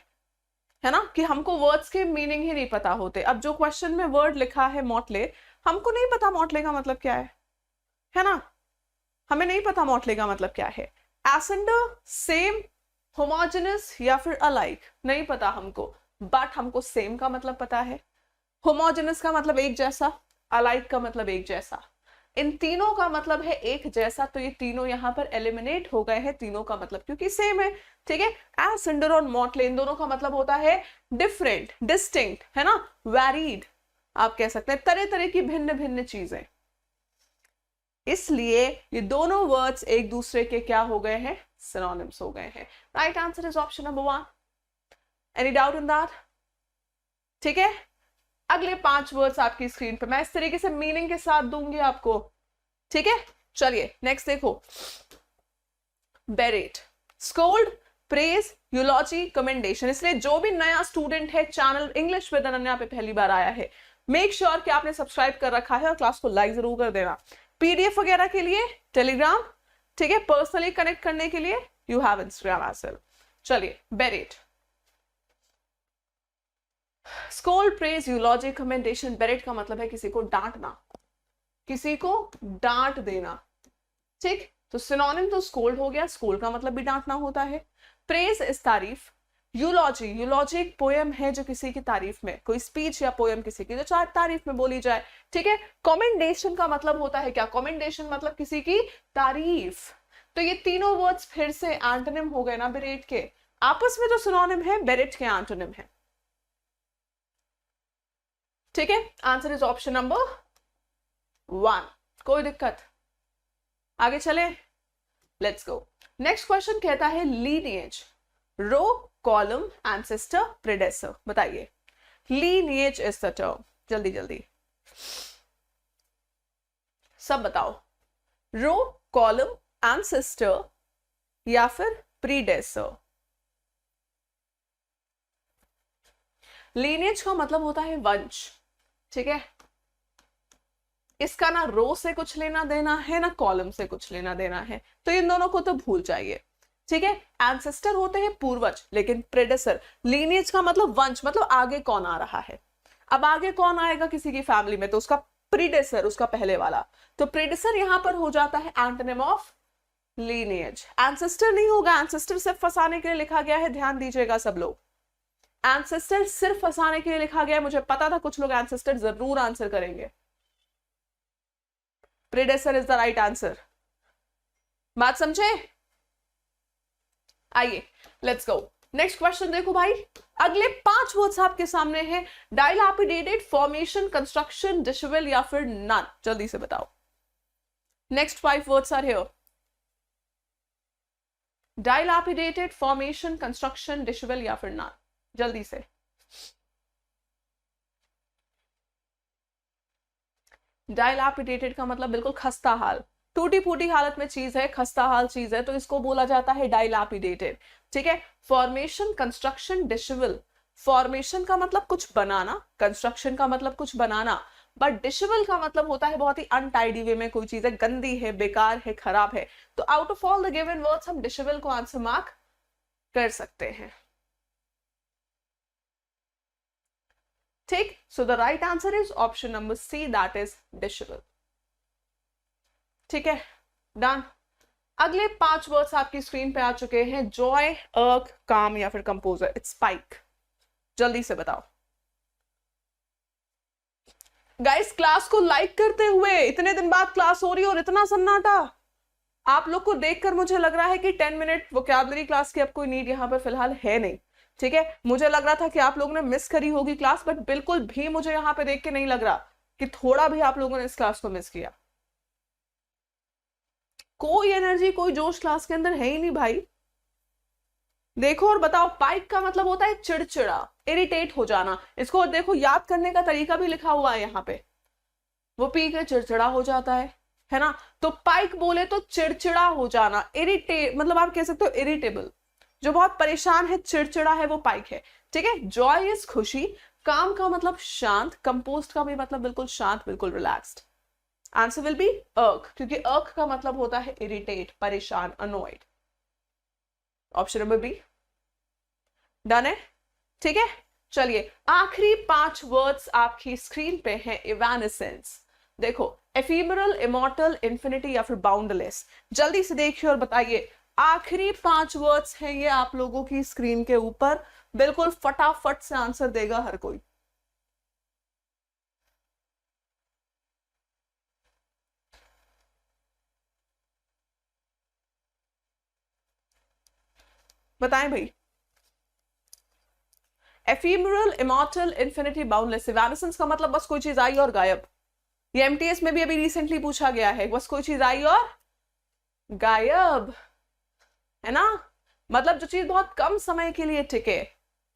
ना, कि हमको वर्ड्स के मीनिंग ही नहीं पता होते। अब जो क्वेश्चन में वर्ड लिखा है मॉटले, हमको नहीं पता मॉटले का मतलब क्या है ना, हमें नहीं पता मॉटले का मतलब क्या है। एसेंडर, सेम, होमोजेनस या फिर अलाइक, नहीं पता हमको, बट हमको सेम का मतलब पता है, होमोजेनस का मतलब एक जैसा, अलाइक का मतलब एक जैसा, इन तीनों का मतलब है एक जैसा। तो ये तीनों यहां पर एलिमिनेट हो गए हैं, तीनों का मतलब क्योंकि सेम है, ठीक है। एसेंडर और मॉटले, इन दोनों का मतलब होता है डिफरेंट, डिस्टिंक्ट, है ना, वैरीड, आप कह सकते हैं तरह तरह की भिन्न भिन्न चीजें। इसलिए ये दोनों वर्ड्स एक दूसरे के क्या हो गए हैं, सिनोनिम्स हो गए हैं। Right answer is option number 1। Any doubt in that, ठीक है। अगले 5 वर्ड्स आपकी स्क्रीन पे मैं इस तरीके से मीनिंग के साथ दूंगी आपको, ठीक है। चलिए नेक्स्ट देखो, बेरेट, स्कोल्ड, प्रेज, यूलॉजी, कमेंडेशन। इसलिए जो भी नया स्टूडेंट है चैनल इंग्लिश विद अनन्या पे पहली बार आया है, मेक श्योर कि आपने सब्सक्राइब कर रखा है और क्लास को लाइक जरूर कर देना। पीडीएफ वगैरह के लिए टेलीग्राम, ठीक है, पर्सनली कनेक्ट करने के लिए you have Instagram as well. चलिए beret, scold, praise, eulogy, commendation. Beret का मतलब है किसी को डांटना, किसी को डांट देना, ठीक। तो सिनोनिम तो स्कोल्ड हो गया, स्कोल्ड का मतलब भी डांटना होता है। प्रेज इस तारीफ, यूलॉजी, यूलॉजी एक पोयम है जो किसी की तारीफ में, कोई स्पीच या पोयम किसी की जो तारीफ में बोली जाए, ठीक है। कमेंडेशन का मतलब होता है क्या, कमेंडेशन मतलब किसी की तारीफ। तो ये तीनों वर्ड्स फिर से एंटोनिम हो गए ना बेरेट के, आपस में जो सिनोनिम है बेरेट के एंटोनिम है, ठीक है। आंसर इज ऑप्शन नंबर 1, कोई दिक्कत, आगे चले, लेट्स गो। नेक्स्ट क्वेश्चन कहता है लीनिएज, रो, कॉलम, एंसेस्टर, प्रेडेसर, बताइए। लीनिएज इज द टर्म, जल्दी जल्दी सब बताओ। रो, कॉलम, एंसेस्टर या फिर प्रीडेसर। लीनिएज का मतलब होता है वंश, ठीक है। इसका ना रो से कुछ लेना देना है ना कॉलम से कुछ लेना देना है, तो इन दोनों को तो भूल जाइए, ठीक है। एंसेस्टर होते हैं पूर्वज, लेकिन प्रेडेसर, लीनिएज का मतलब वंश, मतलब आगे कौन आ रहा है। अब आगे कौन आएगा किसी की फैमिली में, तो उसका प्रीडेसर, उसका पहले वाला। तो प्रीडेसर यहां पर हो जाता है एंटोनिम ऑफ लीनिएज। एंसेस्टर नहीं होगा, एंसेस्टर सिर्फ फंसाने के लिए लिखा गया है, ध्यान दीजिएगा सब लोग। एंसेस्टर सिर्फ फंसाने के लिए लिखा गया है, मुझे पता था कुछ लोग एंसेस्टर जरूर आंसर करेंगे। Predecessor is the right answer. बात समझे? आइए लेट्स गो नेक्स्ट क्वेश्चन। देखो भाई, अगले 5 वर्ड्स आपके सामने हैं। डाइलैपिडेटेड, फॉर्मेशन, कंस्ट्रक्शन, डिशवेल या फिर नन। जल्दी से बताओ। Next 5 words are here. Dilapidated, formation, construction, dishevel या फिर नन। जल्दी से। डाइलैपिडेटेड का मतलब बिल्कुल खस्ता हाल, टूटी फूटी हालत में चीज है, खस्ता हाल चीज है, तो इसको बोला जाता है डाइलैपिडेटेड, ठीक है। Formation, construction, डिशेबल। फॉर्मेशन का मतलब कुछ बनाना, कंस्ट्रक्शन का मतलब कुछ बनाना, बट डिशेबल का मतलब होता है बहुत ही अनटाइडी वे में कोई चीज है, गंदी है, बेकार है, खराब है। तो out of all the given words हम डिशेबल को आंसर मार्क कर सकते हैं, ठीक। So the right answer is option number C, that is dishevel, ठीक है। डन। अगले 5 वर्ड्स आपकी स्क्रीन पे आ चुके हैं। जॉय, अर्क, काम या फिर कंपोजर। It's spike. जल्दी से बताओ गाइस। क्लास को लाइक करते हुए, इतने दिन बाद क्लास हो रही है और इतना सन्नाटा, आप लोग को देखकर मुझे लग रहा है कि 10 मिनट वोकैबुलरी क्लास की अब कोई नीड यहाँ पर फिलहाल है नहीं, ठीक है। मुझे लग रहा था कि आप लोगों ने मिस करी होगी क्लास, बट बिल्कुल भी मुझे यहाँ पे देख के नहीं लग रहा कि थोड़ा भी आप लोगों ने इस क्लास को मिस किया। कोई एनर्जी, कोई जोश क्लास के अंदर है ही नहीं भाई। देखो और बताओ। पाइक का मतलब होता है चिड़चिड़ा, इरिटेट हो जाना। इसको देखो, याद करने का तरीका भी लिखा हुआ है यहाँ पे। वो पी के चिड़चिड़ा हो जाता है ना। तो पाइक बोले तो चिड़चिड़ा हो जाना, इरिटेट, मतलब आप कह सकते हो इरिटेबल, जो बहुत परेशान है, चिड़चिड़ा है, वो पाइक है, ठीक है। जॉय इज खुशी, काम का मतलब शांत, कंपोस्ट का भी मतलब बिल्कुल शांत, बिल्कुल रिलैक्स्ड। आंसर विल बी अर्क, क्योंकि अर्क का मतलब होता है इरिटेट, परेशान, अनोयड। ऑप्शन नंबर बी डन है, ठीक है। चलिए आखिरी 5 वर्ड्स आपकी स्क्रीन पे हैं। इवानेसेंस। देखो, एफीमरल, इमॉर्टल, इंफिनिटी या फिर बाउंडलेस। जल्दी से देखिए और बताइए। आखिरी 5 वर्ड्स हैं ये आप लोगों की स्क्रीन के ऊपर, बिल्कुल फटाफट से आंसर देगा हर कोई। बताएं भाई। एफीमरल, इमॉर्टल, इंफिनिटी, बाउंडलेस। इवानेसेंस का मतलब बस कोई चीज आई और गायब। ये एमटीएस में भी अभी रिसेंटली पूछा गया है, बस कोई चीज आई और गायब, है ना। मतलब जो चीज बहुत कम समय के लिए टिके।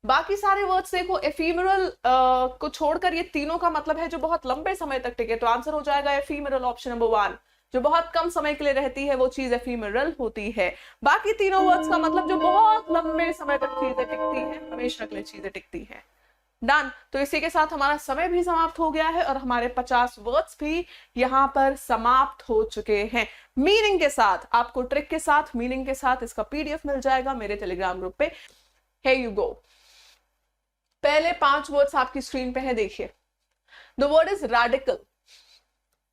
बाकी सारे वर्ड्स देखो, एफीमरल को छोड़कर ये तीनों का मतलब है जो बहुत लंबे समय तक टिके, तो आंसर हो जाएगा एफीमरल, ऑप्शन नंबर 1। जो बहुत कम समय के लिए रहती है वो चीज एफीमरल होती है। बाकी तीनों वर्ड्स का मतलब जो बहुत लंबे समय तक चीजें टिकती हैं, हमेशा के लिए चीजें टिकती हैं। डन। तो इसी के साथ हमारा समय भी समाप्त हो गया है और हमारे 50 वर्ड्स भी यहाँ पर समाप्त हो चुके हैं, मीनिंग के साथ। आपको ट्रिक के साथ, मीनिंग के साथ इसका पीडीएफ मिल जाएगा मेरे टेलीग्राम ग्रुप पे। Here you go. पहले 5 वर्ड्स आपकी स्क्रीन पे है, देखिए। The word is radical.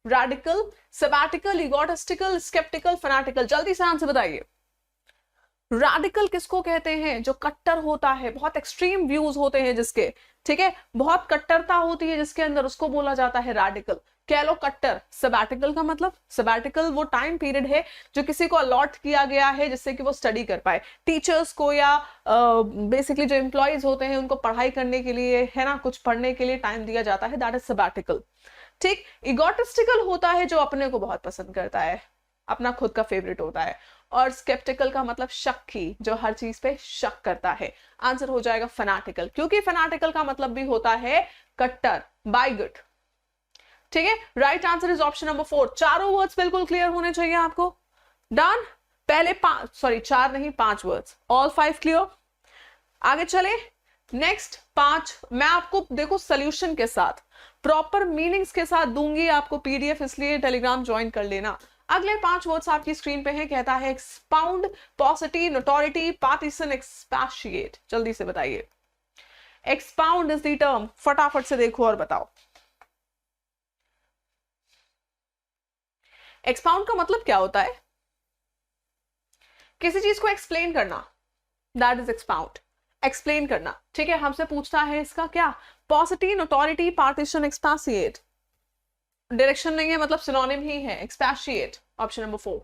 Radical, sabbatical, egotistical, sceptical, fanatical. जल्दी से आंसर बताइए। रैडिकल किसको कहते हैं? जो कट्टर होता है, बहुत एक्सट्रीम व्यूज होते हैं जिसके, ठीक है, बहुत कट्टरता होती है जिसके अंदर, उसको बोला जाता है रैडिकल। कह लो कट्टर। सबैटिकल का मतलब, सबैटिकल वो टाइम पीरियड है जो किसी को अलॉट किया गया है जिससे कि वो स्टडी कर पाए। टीचर्स को या बेसिकली जो एम्प्लॉयज होते हैं उनको पढ़ाई करने के लिए, है ना, कुछ पढ़ने के लिए टाइम दिया जाता है, दैट इज सबैटिकल, ठीक। इगोटिस्टिकल होता है जो अपने को बहुत पसंद करता है, अपना खुद का फेवरेट होता है। और स्केप्टिकल का मतलब शक्की, जो हर चीज पे शक करता है। आंसर हो जाएगा फैनाटिकल, क्योंकि फैनाटिकल का मतलब भी होता है कट्टर, बाय गुड। ठीक है, right answer is option number 4। चारों वर्ड्स बिल्कुल क्लियर होने चाहिए आपको। डन। पहले 5, सॉरी 4 नहीं 5 वर्ड्स, ऑल 5 क्लियर। आगे चले, नेक्स्ट 5 मैं आपको देखो सोल्यूशन के साथ प्रॉपर मीनिंग्स के साथ दूंगी आपको पीडीएफ, इसलिए टेलीग्राम ज्वाइन कर लेना। अगले 5 वर्ड्स आपकी स्क्रीन पे हैं, कहता है एक्सपाउंड, पॉसिटी, नोटोरिटी, पार्टीशन, एक्सपैशिएट। जल्दी से बताइए, एक्सपाउंड इज द टर्म, फटाफट से देखो और बताओ। एक्सपाउंड का मतलब क्या होता है? किसी चीज को एक्सप्लेन करना, दैट इज एक्सपाउंड, एक्सप्लेन करना। ठीक है, हमसे पूछता है इसका क्या, पॉसिटी, नोटोरिटी, पार्टीशन, एक्सपैशिएट। डायरेक्शन नहीं है, मतलब सिनोनिम ही है, एक्सपैशिएट ऑप्शन नंबर 4।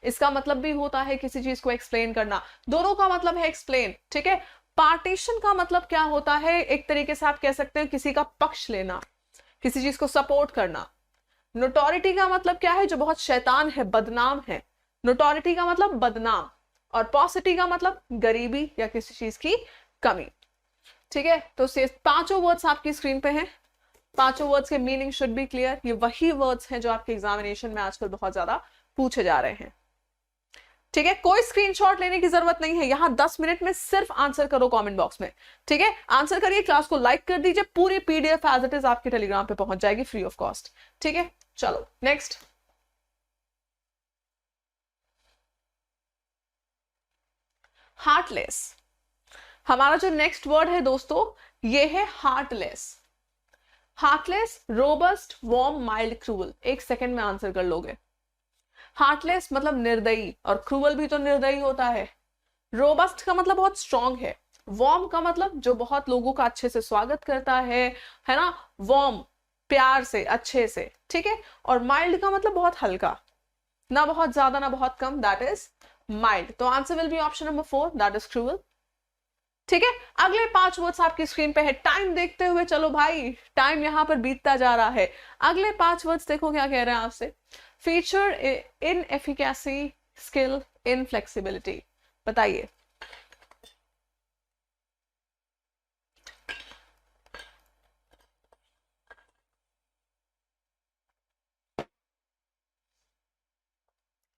इसका मतलब भी होता है किसी चीज को एक्सप्लेन करना, दोनों का मतलब है एक्सप्लेन। ठीक है, पार्टीशन का मतलब क्या होता है, एक तरीके से आप कह सकते हैं किसी का पक्ष लेना, किसी चीज को सपोर्ट करना। नोटोरिटी का मतलब क्या है, जो बहुत शैतान है, बदनाम है, नोटोरिटी का मतलब बदनाम। और पॉसिटी का मतलब गरीबी या किसी चीज की कमी। ठीक है, तो 5 वर्ड्स आपकी स्क्रीन पे हैं, 5 वर्ड्स के मीनिंग शुड बी क्लियर। ये वही वर्ड्स हैं जो आपके एग्जामिनेशन में आजकल बहुत ज्यादा पूछे जा रहे हैं। ठीक है, कोई स्क्रीनशॉट लेने की जरूरत नहीं है, यहां 10 मिनट में सिर्फ आंसर करो कमेंट बॉक्स में। ठीक है, आंसर करिए, क्लास को लाइक कर दीजिए, पूरी पीडीएफ एज इट इज आपके टेलीग्राम पे पहुंच जाएगी फ्री ऑफ कॉस्ट। ठीक है, चलो नेक्स्ट। हार्टलेस, हमारा जो नेक्स्ट वर्ड है दोस्तों, ये है heartless. Heartless, robust, warm, mild, cruel. एक सेकंड में आंसर कर लोगे। हार्टलेस मतलब निर्दयी, और क्रूअल भी तो निर्दयी होता है। रोबस्ट का मतलब बहुत स्ट्रांग है। वार्म का मतलब जो बहुत लोगों का अच्छे से स्वागत करता है ना, वार्म, प्यार से, अच्छे से। ठीक है, और माइल्ड का मतलब बहुत हल्का, ना बहुत ज्यादा ना बहुत कम, दैट इज माइल्ड। तो answer will B option number 4, that is cruel. ठीक है, अगले 5 वर्ड्स आपकी स्क्रीन पे है, टाइम देखते हुए चलो भाई, टाइम यहां पर बीतता जा रहा है। अगले 5 वर्ड्स देखो क्या कह रहे हैं आपसे, फीचर, इन एफिकेसी, स्किल, इन फ्लेक्सिबिलिटी। बताइए।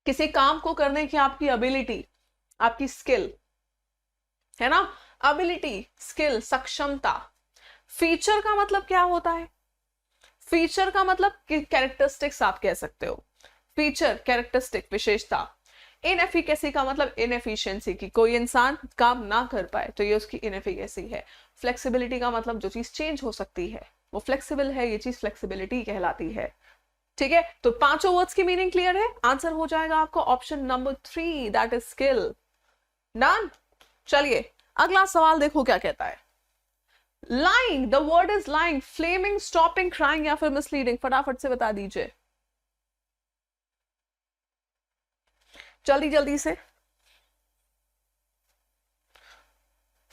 किसी काम को करने की आपकी एबिलिटी, आपकी स्किल, है ना, एबिलिटी, स्किल, सक्षमता। फीचर का मतलब क्या होता है, फीचर का मतलब कैरेक्टरिस्टिक्स आप कह सकते हो, फीचर कैरेक्टरिस्टिक, विशेषता। इनएफिकेसी का मतलब इनएफिशिएंसी, की कोई इंसान काम ना कर पाए तो ये उसकी इनएफिकेसी है। फ्लेक्सिबिलिटी का मतलब जो चीज चेंज हो सकती है वो फ्लेक्सिबल है, ये चीज फ्लेक्सिबिलिटी कहलाती है। ठीक है, तो 5 वर्ड्स की मीनिंग क्लियर है, आंसर हो जाएगा आपको option number 3, that is skill. Done. चलिए अगला सवाल देखो क्या कहता है। Lying, the word is lying, flaming, stopping, crying या फिर मिसलीडिंग। फटाफट से बता दीजिए, जल्दी जल्दी से।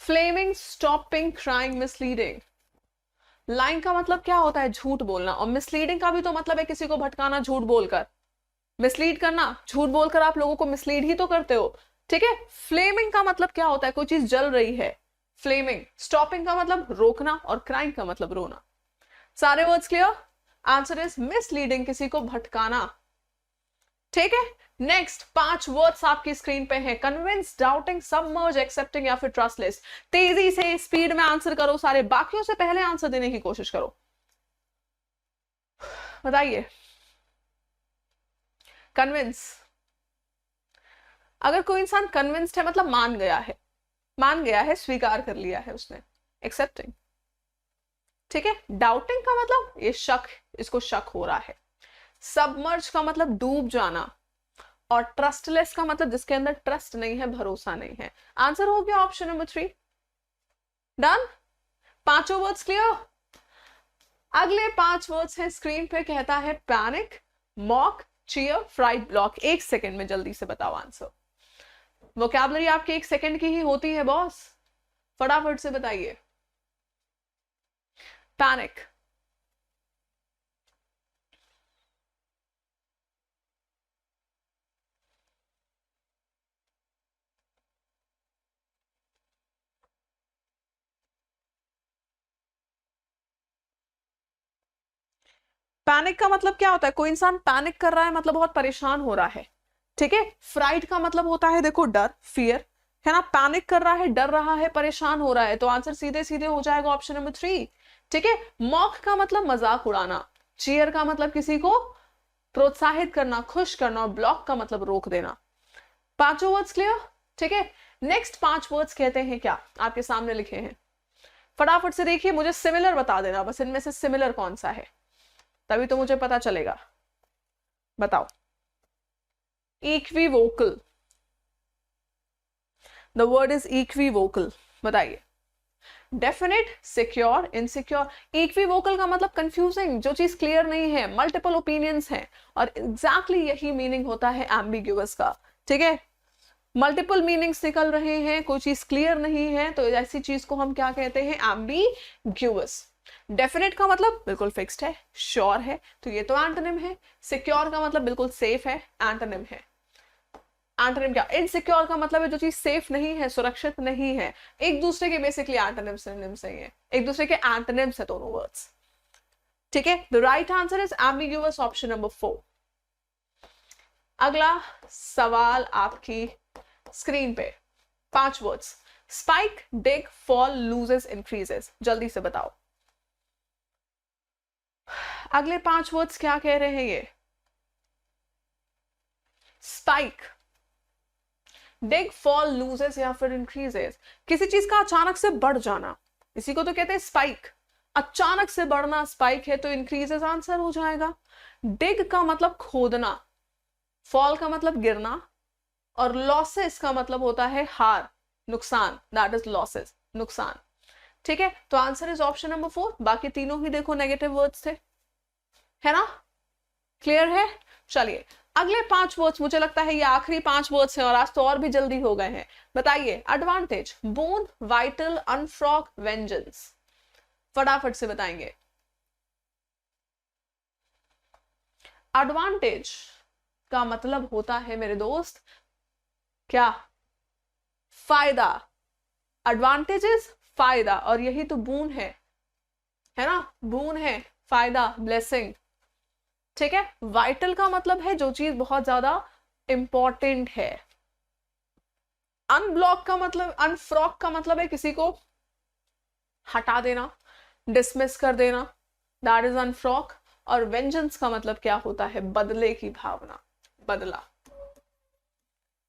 Flaming, stopping, crying, misleading. Lying का मतलब क्या होता है, झूठ बोलना, और मिसलीडिंग का भी तो मतलब है किसी को भटकाना, झूठ बोलकर मिसलीड करना, झूठ बोलकर आप लोगों को मिसलीड ही तो करते हो। ठीक है, फ्लेमिंग का मतलब क्या होता है, कोई चीज जल रही है, फ्लेमिंग। स्टॉपिंग का मतलब रोकना, और क्राइंग का मतलब रोना। सारे words clear, answer is misleading, किसी को भटकाना। ठीक है, नेक्स्ट 5 वर्ड्स आपकी स्क्रीन पे है, कन्विंस, डाउटिंग, सबमर्ज, एक्सेप्टिंग या फिर ट्रस्टलेस। तेजी से स्पीड में आंसर करो सारे, बाकियों से पहले आंसर देने की कोशिश करो। बताइए। कन्विंस, अगर कोई इंसान कन्विंस्ड है मतलब मान गया है, मान गया है, स्वीकार कर लिया है उसने। एक्सेप्टिंग। ठीक है, डाउटिंग का मतलब ये शक, इसको शक हो रहा है। सबमर्ज का मतलब डूब जाना, और ट्रस्टलेस का मतलब जिसके अंदर ट्रस्ट नहीं है, भरोसा नहीं है। आंसर हो गया option number 3। Done, 5 words clear. अगले 5 वर्ड्स हैं स्क्रीन पे, कहता है panic, mock, cheer, fried, block. एक सेकेंड में जल्दी से बताओ आंसर। वोकैबुलरी आपकी 1 सेकेंड की ही होती है बॉस, फटाफट से बताइए। पैनिक, पैनिक का मतलब क्या होता है, कोई इंसान पैनिक कर रहा है मतलब बहुत परेशान हो रहा है, ठीक है। फ्राइट का मतलब होता है देखो डर, फियर, है ना। पैनिक कर रहा है, डर रहा है, परेशान हो रहा है, तो आंसर सीधे सीधे हो जाएगा ऑप्शन नंबर 3, ठीक है। मॉक का मतलब मजाक उड़ाना, चीयर का मतलब किसी को प्रोत्साहित करना, खुश करना, और ब्लॉक का मतलब रोक देना। पांचों वर्ड्स क्लियर, ठीक है। नेक्स्ट 5 वर्ड्स कहते हैं क्या, आपके सामने लिखे हैं, फटाफट से देखिए, मुझे सिमिलर बता देना बस, इनमें से सिमिलर कौन सा है, तभी तो मुझे पता चलेगा। बताओ। Equivocal, the word is equivocal, बताइए। Definite, secure, insecure. इक्विवोकल का मतलब कंफ्यूजिंग, जो चीज क्लियर नहीं है, मल्टीपल ओपिनियंस हैं, और एग्जैक्टली यही मीनिंग होता है एम्बिग्यूअस का, ठीक है। मल्टीपल मीनिंग्स निकल रहे हैं, कोई चीज क्लियर नहीं है, तो ऐसी चीज को हम क्या कहते हैं, एम्बिग्यूअस। डेफिनेट का मतलब बिल्कुल फिक्स्ड है, श्योर है, तो ये तो एंटोनिम है। सिक्योर का मतलब बिल्कुल सेफ है, एंटोनिम है। एंटोनिम क्या, इनसिक्योर का मतलब है जो चीज सेफ नहीं है, सुरक्षित नहीं है। एक दूसरे के बेसिकली एंटोनिम सिनोनिम्स नहीं है, एक दूसरे के एंटोनिम्स है दोनों वर्ड्स, ठीक है। The right answer is ambiguous, option number 4। अगला सवाल आपकी स्क्रीन पे, 5 वर्ड्स, स्पाइक, डिग, फॉल, लूजेस, इंक्रीजेस, जल्दी से बताओ। अगले 5 वर्ड्स क्या कह रहे हैं ये, स्पाइक, डिग, फॉल, लूजेस या फिर इंक्रीजेस। किसी चीज का अचानक से बढ़ जाना, इसी को तो कहते हैं स्पाइक। अचानक से बढ़ना स्पाइक है, तो इंक्रीजेस आंसर हो जाएगा। डिग का मतलब खोदना, फॉल का मतलब गिरना, और लॉसेस का मतलब होता है हार, नुकसान, दैट इज लॉसेस, नुकसान, ठीक है। तो आंसर इज ऑप्शन नंबर 4। बाकी तीनों ही देखो नेगेटिव वर्ड्स थे, है ना, क्लियर है। चलिए अगले 5 वर्ड्स, मुझे लगता है ये आखिरी 5 वर्ड्स हैं, और आज तो और भी जल्दी हो गए हैं। बताइए। एडवांटेज, बोन, वाइटल, अनफ्रॉक, वेंजेंस, फटाफट से बताएंगे। एडवांटेज का मतलब होता है मेरे दोस्त क्या, फायदा। एडवांटेज इज फायदा, और यही तो बून है ना, बून है, फायदा, ब्लेसिंग, ठीक है। वाइटल का मतलब है जो चीज बहुत ज्यादा इंपॉर्टेंट है। अनब्लॉक का मतलब, अनफ्रॉक का मतलब है किसी को हटा देना, डिसमिस कर देना, दैट इज अनफ्रॉक। और वेंजेंस का मतलब क्या होता है, बदले की भावना, बदला,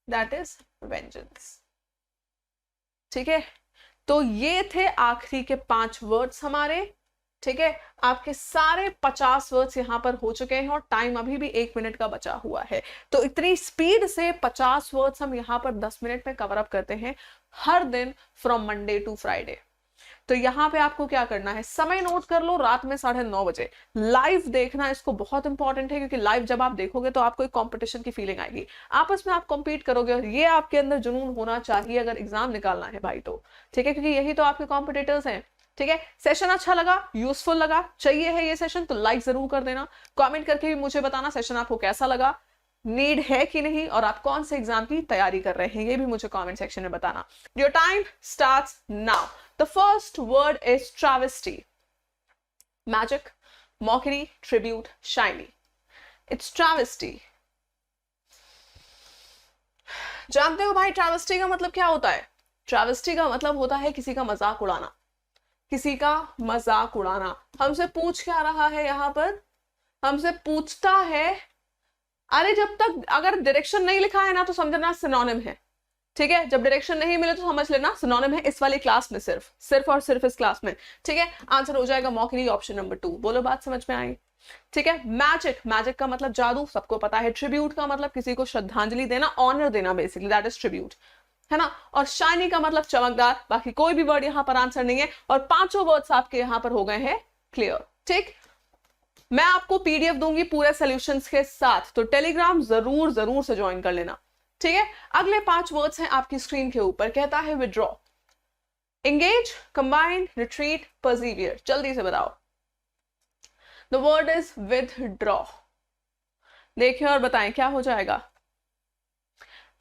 दैट इज वेंजेंस, ठीक है। तो ये थे आखिरी के 5 वर्ड्स हमारे, ठीक है। आपके सारे 50 वर्ड्स यहां पर हो चुके हैं, और टाइम अभी भी 1 मिनट का बचा हुआ है। तो इतनी स्पीड से 50 वर्ड्स हम यहां पर 10 मिनट में कवर अप करते हैं हर दिन, फ्रॉम मंडे टू फ्राइडे। तो यहां पे आपको क्या करना है, समय नोट कर लो, रात में 9:30 बजे लाइव देखना, इसको बहुत इंपॉर्टेंट है, क्योंकि लाइव जब आप देखोगे तो आपको एक कंपटीशन की फीलिंग आएगी, आपस में आप कॉम्पीट करोगे, और ये आपके अंदर जुनून होना चाहिए अगर एग्जाम निकालना है भाई, तो ठीक है, क्योंकि यही तो आपके कॉम्पिटिटर्स हैं, ठीक है। सेशन अच्छा लगा, यूजफुल लगा, चाहिए है ये सेशन, तो लाइक जरूर कर देना, कमेंट करके भी मुझे बताना सेशन आपको कैसा लगा, नीड है कि नहीं, और आप कौन से एग्जाम की तैयारी कर रहे हैं ये भी मुझे कमेंट सेक्शन में बताना। Your time starts now. The first word is travesty, magic, mockery, tribute, shiny. It's travesty. जानते हो भाई ट्रैवेस्टी का मतलब क्या होता है, ट्रैवेस्टी का मतलब होता है किसी का मजाक उड़ाना, किसी का मजाक उड़ाना। हमसे पूछ क्या रहा है यहाँ पर, हमसे पूछता है, अरे जब तक अगर डायरेक्शन नहीं लिखा है ना तो समझना सिनोनिम है, ठीक है। जब डायरेक्शन नहीं मिले तो समझ लेना सिनोनिम है, इस वाली क्लास में सिर्फ और सिर्फ इस क्लास में, ठीक है। आंसर हो जाएगा मॉकरी, ऑप्शन नंबर 2। बोलो बात समझ में आई, ठीक है। मैजिक, मैजिक का मतलब जादू, सबको पता है। ट्रिब्यूट का मतलब किसी को श्रद्धांजलि देना, ऑनर देना, बेसिकली दैट इज ट्रिब्यूट, है ना। और शाइनी का मतलब चमकदार। बाकी कोई भी वर्ड यहाँ पर आंसर नहीं है, और 5 वर्ड्स आपके यहाँ पर हो गए हैं क्लियर, ठीक। मैं आपको पीडीएफ दूंगी पूरे सॉल्यूशंस के साथ, तो टेलीग्राम जरूर से ज्वाइन कर लेना, ठीक है। अगले 5 वर्ड्स हैं आपकी स्क्रीन के ऊपर, कहता है withdraw, engage, combine, retreat, persevere, जल्दी से बताओ। द वर्ड इज विथड्रॉ, देखिए और बताएं क्या हो जाएगा।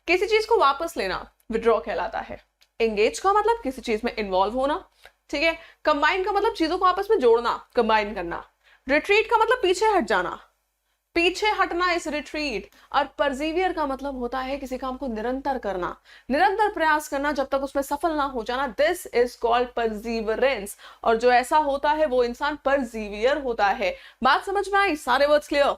किसी चीज को वापस लेना विड्रॉ कहलाता है। एंगेज का मतलब किसी चीज में इन्वॉल्व होना, ठीक है। कंबाइन का मतलब चीजों को आपस में जोड़ना, कंबाइन करना। रिट्रीट का मतलब पीछे हट जाना, पीछे हटना इस रिट्रीट। और परजीवियर का मतलब होता है किसी काम को निरंतर करना, निरंतर प्रयास करना जब तक उसमें सफल ना हो जाना, दिस इज कॉल्ड परजीवरेंस। और जो ऐसा होता है वो इंसान परजीवियर होता है। बात समझ में आई? सारे words clear?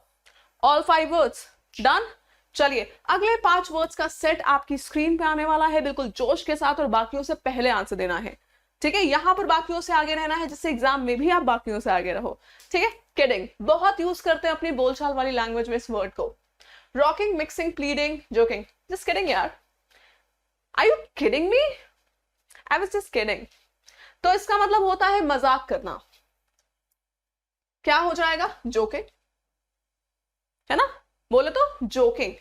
All 5 words done. चलिए अगले 5 वर्ड्स का सेट आपकी स्क्रीन पे आने वाला है, बिल्कुल जोश के साथ, और बाकियों से पहले आंसर देना है, ठीक है? यहां पर बाकियों से आगे रहना है जिससे एग्जाम में भी आप बाकियों से आगे रहो, ठीक है? किडिंग बहुत यूज करते हैं अपनी बोलचाल वाली लैंग्वेज में इस वर्ड को। Rocking, mixing, pleading, joking, just kidding यार। Are you kidding me? I was just kidding. तो इसका मतलब होता है मजाक करना। क्या हो जाएगा? जोकिंग, है ना? बोले तो जोकिंग।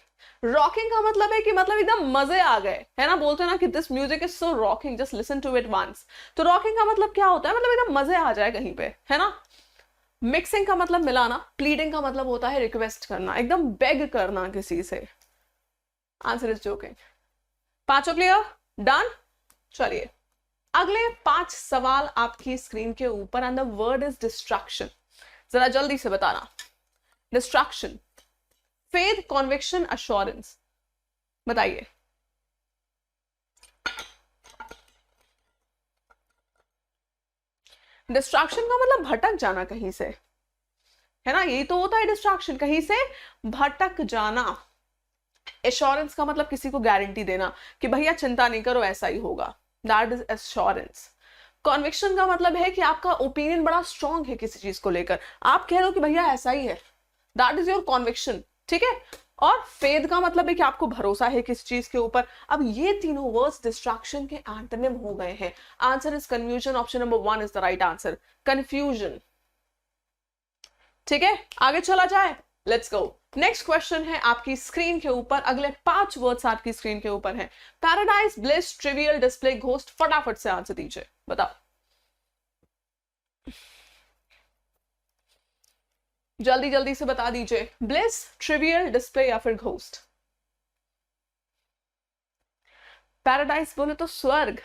रॉकिंग का मतलब है कि मतलब एकदम मजे आ गए, है ना? बोलते हैं ना कि this music is so rocking, just listen to it once. तो रॉकिंग का मतलब क्या होता है? मतलब एकदम मजे आ जाए कहीं पे, है ना? मिक्सिंग का मतलब मिलाना, प्लीडिंग का मतलब होता है रिक्वेस्ट करना, एकदम बेग करना किसी से। Answer is joking. 5 clear? Done. चलिए अगले 5 सवाल आपकी स्क्रीन के ऊपर, and the word is destruction. जरा जल्दी से बताना। डिस्ट्रक्शन, फेथ, कॉन्विक्शन, अश्योरेंस, बताइए। डिस्ट्रैक्शन का मतलब भटक जाना कहीं से, है ना? यही तो होता है डिस्ट्रैक्शन, कहीं से भटक जाना। एश्योरेंस का मतलब किसी को गारंटी देना कि भैया चिंता नहीं करो ऐसा ही होगा, दैट इज एश्योरेंस। कॉन्विक्शन का मतलब है कि आपका ओपिनियन बड़ा स्ट्रांग है किसी चीज को लेकर, आप कह रहे हो कि भैया ऐसा ही है, दैट इज योर कॉन्विक्शन, ठीक है? और फेथ का मतलब है कि आपको भरोसा है किस चीज के ऊपर। अब ये तीनों वर्ड्स डिस्ट्रैक्शन के एंटोनिम हो गए हैं। Answer is confusion, option number 1 is the right answer, confusion, ठीक है? आगे चला जाए, लेट्स गो। नेक्स्ट क्वेश्चन है आपकी स्क्रीन के ऊपर, अगले 5 वर्ड्स आपकी स्क्रीन के ऊपर हैं। Paradise, bliss, trivial, display, ghost, फटाफट से आंसर दीजिए, बताओ जल्दी जल्दी से बता दीजिए। ब्लिस, ट्रिवियल, डिस्प्ले या फिर घोस्ट? पैराडाइज बोले तो स्वर्ग,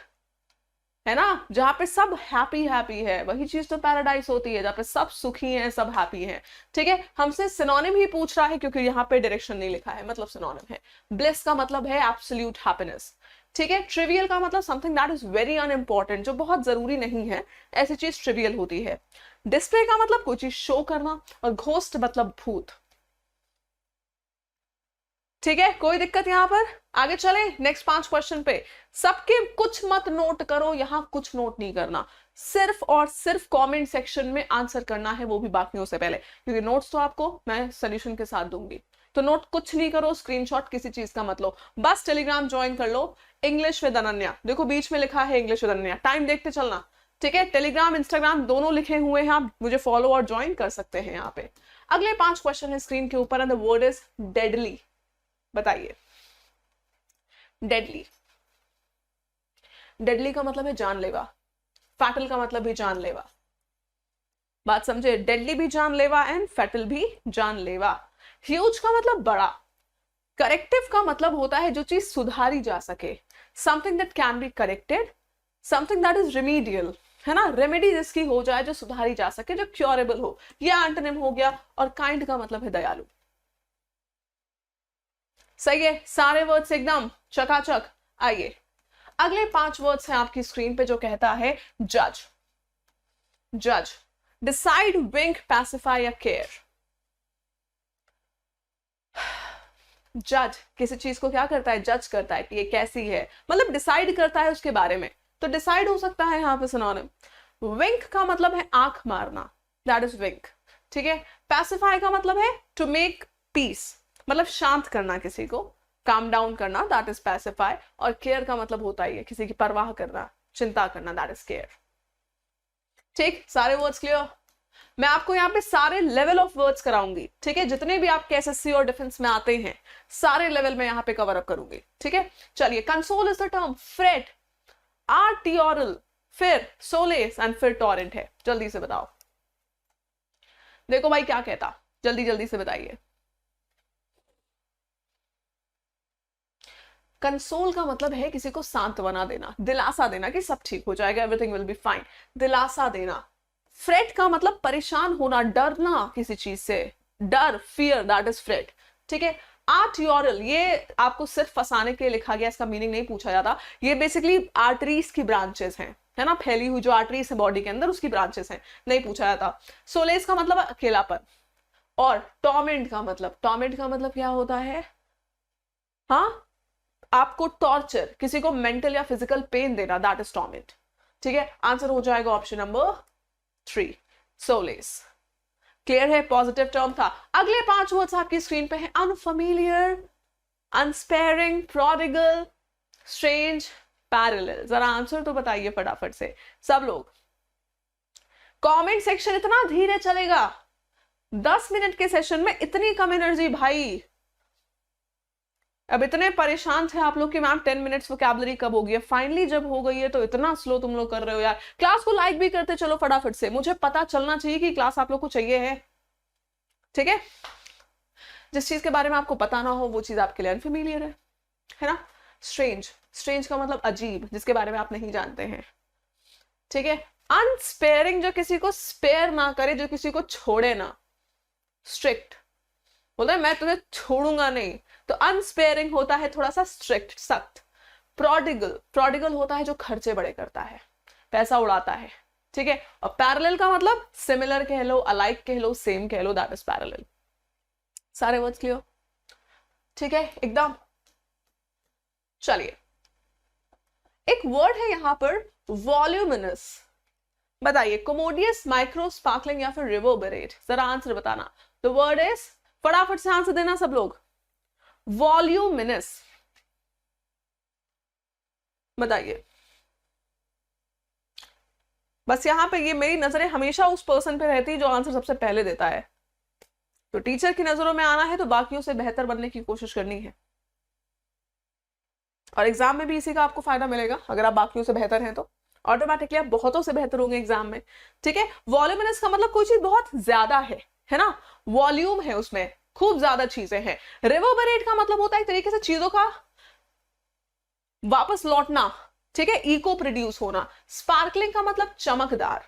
है ना? जहां पे सब हैप्पी हैप्पी है, वही चीज तो पैराडाइज होती है, जहां पे सब सुखी हैं, सब हैप्पी हैं, ठीक है? हमसे सिनोनिम ही पूछ रहा है क्योंकि यहाँ पे डायरेक्शन नहीं लिखा है, मतलब सिनोनिम है। ब्लिस का मतलब है एब्सोल्यूट हैप्पीनेस, ठीक है? ट्रिवियल का मतलब something that is very unimportant, जो बहुत जरूरी नहीं है, ऐसी चीज ट्रिवियल होती है। डिस्प्ले का मतलब कोई चीज शो करना, और घोस्ट मतलब भूत, ठीक है? कोई दिक्कत यहां पर? आगे चले नेक्स्ट 5 क्वेश्चन पे। सबके कुछ मत नोट करो, यहां कुछ नोट नहीं करना, सिर्फ और सिर्फ कमेंट सेक्शन में आंसर करना है, वो भी बाकियों से पहले, क्योंकि नोट्स तो आपको मैं सोल्यूशन के साथ दूंगी। तो नोट कुछ नहीं करो, स्क्रीनशॉट किसी चीज का मत लो, बस टेलीग्राम ज्वाइन कर लो, इंग्लिश विद अनन्या, देखो बीच में लिखा है इंग्लिश विद अनन्या, टाइम देखते चलना, ठीक है? टेलीग्राम इंस्टाग्राम दोनों लिखे हुए हैं, आप मुझे फॉलो और ज्वाइन कर सकते हैं यहाँ पे। अगले 5 क्वेश्चन है स्क्रीन के ऊपर, and the word is deadly, बताइए। डेडली, डेडली का मतलब है जानलेवा, फैटल का मतलब भी जानलेवा, बात समझे? डेडली भी जानलेवा एंड फैटल भी जानलेवा। ह्यूज का मतलब बड़ा। करेक्टिव का मतलब होता है जो चीज सुधारी जा सके, something that can be corrected, something that is remedial, है ना? रेमेडी जिसकी हो जाए, जो सुधारी जा सके, जो क्योरेबल हो, यह एंटोनिम हो गया। और काइंड का मतलब है दयालु। सही है, सारे वर्ड्स एकदम चकाचक। आइए अगले 5 वर्ड्स हैं आपकी स्क्रीन पे, जो कहता है जज। जज, डिसाइड, विंक, पैसिफाई या केयर। जज किसी चीज को क्या करता है? जज करता है कि ये कैसी है, मतलब डिसाइड करता है उसके बारे में, तो डिसाइड हो सकता है यहाँ पे सिनोनिम। विंक का मतलब है आंख मारना, दैट इज विंक, ठीक है? पैसिफाई का मतलब है टू मेक पीस, मतलब शांत करना किसी को, काम डाउन करना, दैट इज पैसिफाई। और केयर का मतलब होता ही है किसी की परवाह करना, चिंता करना, दैट इज केयर। ठीक, सारे वर्ड्स क्लियर? मैं आपको यहाँ पे सारे लेवल ऑफ वर्ड्स कराऊंगी, ठीक है? जितने भी आपके एसएससी और डिफेंस में आते हैं, सारे लेवल में यहाँ पे कवर अप करूंगी, ठीक है? चलिए, console is the term, fret, arterial, फिर सोलेस एंड फिर टॉरेंट है। जल्दी से बताओ, देखो भाई क्या कहता, जल्दी जल्दी से बताइए। कंसोल का मतलब है किसी को सांत्वना देना, दिलासा देना कि सब ठीक हो जाएगा, एवरीथिंग विल बी फाइन, दिलासा देना। फ्रेट का मतलब परेशान होना, डरना किसी चीज से, डर, फियर, दैट इज फ्रेट। ठीक है। आर्टियोरल, ये आपको सिर्फ फंसाने के लिए लिखा गया, इसका मीनिंग नहीं पूछा जाता। ये बेसिकली आर्टरीज की ब्रांचेस हैं, है ना, फैली हुई जो आर्टरीज है बॉडी के अंदर, उसकी ब्रांचेस हैं, नहीं पूछा जाता। सोलेस का मतलब अकेलापन। और टॉर्मेंट का मतलब, टॉर्मेंट का मतलब क्या होता है? हाँ, आपको टॉर्चर, किसी को मेंटल या फिजिकल पेन देना, दैट इज टॉर्मेंट। ठीक है, आंसर हो जाएगा ऑप्शन नंबर 3, सोलेस। क्लियर है, पॉजिटिव टर्म था। अगले 5 वर्ड्स आपकी स्क्रीन पे हैं, अनफेमिलियर, अनस्पेयरिंग, प्रोडिगल, स्ट्रेंज, पैरेलल। जरा आंसर तो बताइए फटाफट से सब लोग। कमेंट सेक्शन इतना धीरे चलेगा, 10 मिनट के सेशन में इतनी कम एनर्जी भाई। अब इतने परेशान थे आप लोग कि मैम 10 मिनट्स वोकैबुलरी कब होगी, फाइनली जब हो गई है तो इतना स्लो तुम लोग कर रहे हो यार। क्लास को लाइक भी करते चलो फटाफट से, मुझे पता चलना चाहिए कि क्लास आप लोग को चाहिए है। ठीक है, जिस चीज के बारे में आपको पता ना हो वो चीज आपके लिए अनफेमिलियर है ना। स्ट्रेंज, स्ट्रेंज का मतलब अजीब, जिसके बारे में आप नहीं जानते हैं। ठीक है। अनस्पेयरिंग, जो किसी को स्पेयर ना करे, जो किसी को छोड़े ना। स्ट्रिक्ट, बोलते हैं मैं तुम्हें छोड़ूंगा नहीं, तो अनस्पेयरिंग होता है थोड़ा सा स्ट्रिक्ट, सख्त। प्रोडिगल, प्रोडिगल होता है जो खर्चे बड़े करता है, पैसा उड़ाता है। ठीक है। और पैरेलल का मतलब सिमिलर कह लो, अलाइक कह लो, सेम कह लो, दैट इज पैरेलल। सारे वर्ड्स क्लियर? ठीक है एकदम। चलिए, एक वर्ड है यहां पर वॉल्यूमिनस। बताइए, कोमोडियस, माइक्रो, स्पार्कलिंग या फिर रिवर्बरेट? जरा आंसर बताना। द वर्ड इज, फटाफट से आंसर देना सब लोग। वॉल्यूमिनस, बताइए। बस यहां पे ये मेरी नजरें हमेशा उस पर्सन पे रहती है जो आंसर सबसे पहले देता है। तो टीचर की नजरों में आना है तो बाकियों से बेहतर बनने की कोशिश करनी है, और एग्जाम में भी इसी का आपको फायदा मिलेगा। अगर आप बाकियों से बेहतर हैं तो ऑटोमेटिकली आप बहुतों से बेहतर होंगे एग्जाम में। ठीक है। वॉल्यूमिनस का मतलब कोई चीज बहुत ज्यादा है ना, वॉल्यूम है उसमें, खूब ज्यादा चीजें हैं। रिवर्बरेट का मतलब होता है एक तरीके से चीजों का वापस लौटना। ठीक है, इको प्रोड्यूस होना। स्पार्कलिंग का मतलब चमकदार।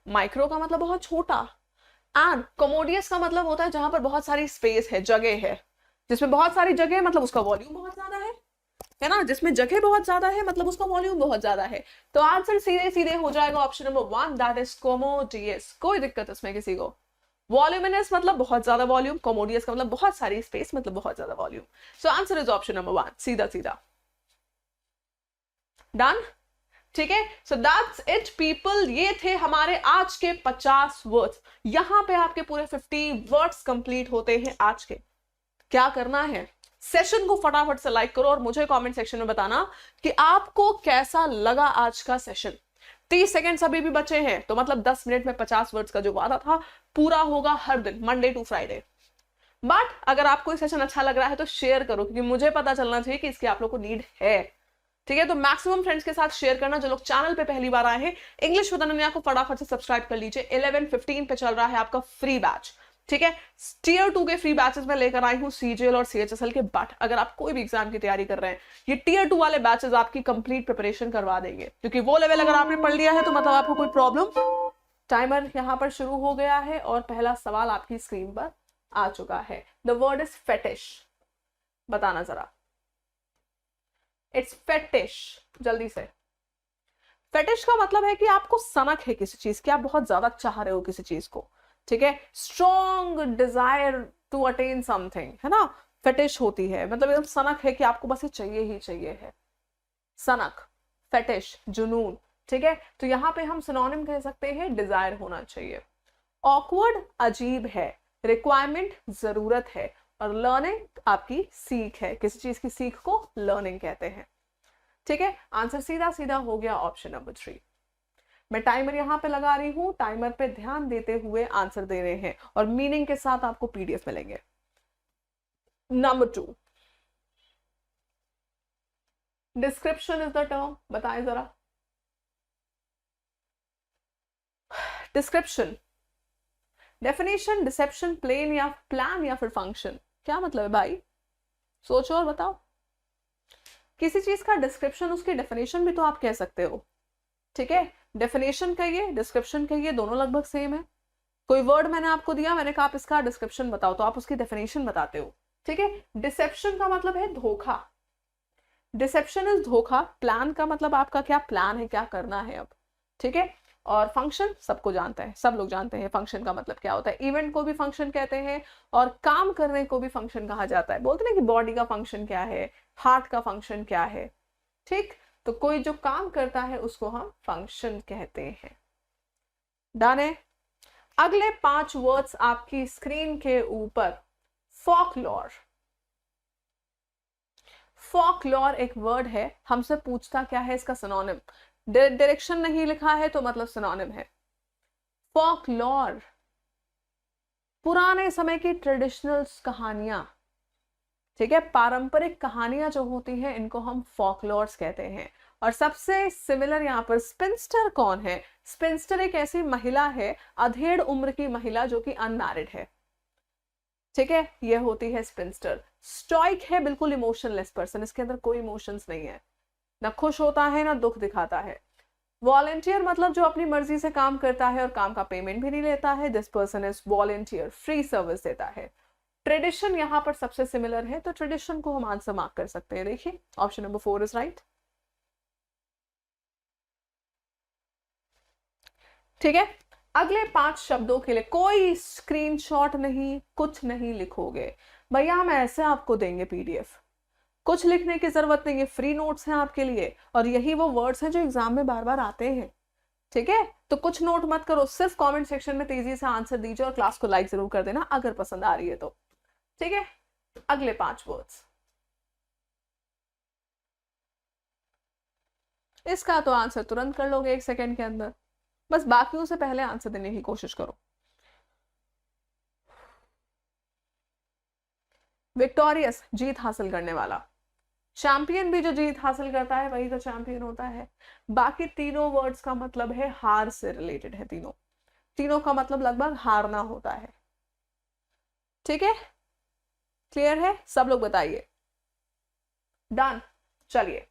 माइक्रो का मतलब बहुत छोटा। एंड कमोडियस का मतलब होता है जहां पर बहुत सारी स्पेस है, जगह है, जिसमें बहुत सारी जगह है मतलब उसका वॉल्यूम बहुत ज्यादा है ना, जिसमें जगह बहुत ज्यादा है मतलब उसका वॉल्यूम बहुत ज्यादा है। तो आंसर सीधे सीधे हो जाएगा ऑप्शन नंबर 1, दैट इज कोमोडियस। कोई दिक्कत इसमें किसी को? वॉल्यूमिनस मतलब बहुत ज्यादा वॉल्यूम, कोमोडियस का मतलब बहुत सारी स्पेस मतलब बहुत ज्यादा volume. So answer is option number 1, सीधा सीधा। डन? ठीक है, सो दैट्स इट पीपल। ये थे हमारे आज के 50 वर्ड्स। यहां पे आपके पूरे 50 वर्ड्स कंप्लीट होते हैं आज के। क्या करना है, सेशन को फटाफट से लाइक करो और मुझे कमेंट सेक्शन में बताना कि आपको कैसा लगा आज का सेशन। 30 सेकेंड अभी भी बचे हैं, तो मतलब 10 मिनट में 50 वर्ड्स का जो वादा था पूरा होगा हर दिन, मंडे टू फ्राइडे। बट अगर आपको ये सेशन अच्छा लग रहा है तो शेयर करो, क्योंकि मुझे पता चलना चाहिए कि इसकी आप लोग को नीड है। ठीक है, तो मैक्सिमम फ्रेंड्स के साथ शेयर करना। जो लोग चैनल पे पहली बार आए हैं, इंग्लिश विद अनन्या को फटाफट से सब्सक्राइब कर लीजिए। 11:15 पे चल रहा है आपका फ्री बैच। ठीक है, टियर 2 के फ्री बैचेस में लेकर आई हूं, सीजीएल और सीएचएसएल के। बट अगर आप कोई भी एग्जाम की तैयारी कर रहे हैं, ये टियर 2 वाले बैचेस आपकी कंप्लीट प्रिपरेशन करवा देंगे, क्योंकि वो लेवल अगर आपने पढ़ लिया है तो मतलब आपको कोई प्रॉब्लम। टाइमर यहां पर शुरू हो गया है और पहला सवाल आपकी स्क्रीन पर आ चुका है। The word is fetish. बताना जरा। इट्स फेटिश, जल्दी से। फेटिश का मतलब है कि आपको सनक है किसी चीज की, आप बहुत ज्यादा चाह रहे हो किसी चीज को। ठीक है, strong desire to attain something, है ना, फेटिश होती है, मतलब एकदम सनक है कि आपको बस ये चाहिए ही चाहिए है। सनक, फेटिश, जुनून। ठीक है, तो यहां पे हम सिनोनिम कह सकते हैं डिजायर होना चाहिए। ऑकवर्ड, अजीब है। रिक्वायरमेंट, जरूरत है। और लर्निंग आपकी सीख है, किसी चीज की सीख को लर्निंग कहते हैं। ठीक है, आंसर सीधा सीधा हो गया ऑप्शन नंबर 3। मैं टाइमर यहां पे लगा रही हूं, टाइमर पे ध्यान देते हुए आंसर दे रहे हैं और मीनिंग के साथ आपको पीडीएफ मिलेंगे। Number 2, description is the term. बताएं जरा। डिस्क्रिप्शन, डेफिनेशन, डिसेप्शन, प्लेन या प्लान या फिर फंक्शन, क्या मतलब है भाई? सोचो और बताओ। किसी चीज का डिस्क्रिप्शन, उसकी डेफिनेशन भी तो आप कह सकते हो। ठीक है, डेफिनेशन कहिए, डिस्क्रिप्शन कहिए, दोनों लगभग सेम है। कोई वर्ड मैंने आपको दिया, मैंने कहा आप इसका डिस्क्रिप्शन बताओ, तो आप उसकी डेफिनेशन बताते हो, ठीक है। डिसेप्शन का मतलब है धोखा, डिसेप्शन इज धोखा। प्लान का मतलब आपका क्या प्लान है, क्या करना है अब, ठीक है। और फंक्शन सबको जानता है, सब लोग जानते हैं फंक्शन का मतलब क्या होता है। इवेंट को भी फंक्शन कहते हैं और काम करने को भी फंक्शन कहा जाता है। बोलते ना कि बॉडी का फंक्शन क्या है, हार्ट का फंक्शन क्या है, ठीक। तो कोई जो काम करता है उसको हम फंक्शन कहते हैं। डन है। अगले 5 वर्ड्स आपकी स्क्रीन के ऊपर। फॉकलॉर, फॉकलॉर एक वर्ड है, हमसे पूछता क्या है इसका सिनोनिम। डायरेक्शन नहीं लिखा है तो मतलब सिनोनिम है। फॉकलॉर पुराने समय की ट्रेडिशनल कहानियां, ठीक है, पारंपरिक कहानियां जो होती हैं इनको हम फॉकलॉर्स कहते हैं। और सबसे सिमिलर यहाँ पर स्पिंस्टर कौन है? स्पिंस्टर एक ऐसी महिला है, अधेड़ उम्र की महिला जो कि अनमैरिड है, ठीक है, ये होती है स्पिंस्टर। स्टॉइक है बिल्कुल इमोशनलेस पर्सन, इसके अंदर कोई इमोशंस नहीं है, ना खुश होता है ना दुख दिखाता है। वॉलेंटियर मतलब जो अपनी मर्जी से काम करता है और काम का पेमेंट भी नहीं लेता है, this person is volunteer, free service देता है। ट्रेडिशन यहां पर सबसे सिमिलर है, तो ट्रेडिशन को हम आंसर मार्क कर सकते हैं। देखिए ऑप्शन नंबर 4 इज राइट, ठीक है। अगले 5 शब्दों के लिए कोई स्क्रीनशॉट नहीं, कुछ नहीं लिखोगे भैया, हम ऐसे आपको देंगे पीडीएफ, कुछ लिखने की जरूरत नहीं है, फ्री नोट्स हैं आपके लिए, और यही वो वर्ड्स हैं जो एग्जाम में बार बार आते हैं, ठीक है। तो कुछ नोट मत करो, सिर्फ कमेंट सेक्शन में तेजी से आंसर दीजिए और क्लास को लाइक जरूर कर देना अगर पसंद आ रही है तो, ठीक है। अगले 5 वर्ड्स, इसका तो आंसर तुरंत कर लोगे 1 सेकेंड के अंदर, बस बाकियों से पहले आंसर देने की कोशिश करो। विक्टोरियस, जीत हासिल करने वाला। चैंपियन भी जो जीत हासिल करता है वही तो चैंपियन होता है। बाकी तीनों वर्ड्स का मतलब है हार से रिलेटेड है, तीनों तीनों का मतलब लगभग हारना होता है, ठीक है। क्लियर है? सब लोग बताइए। डन। चलिए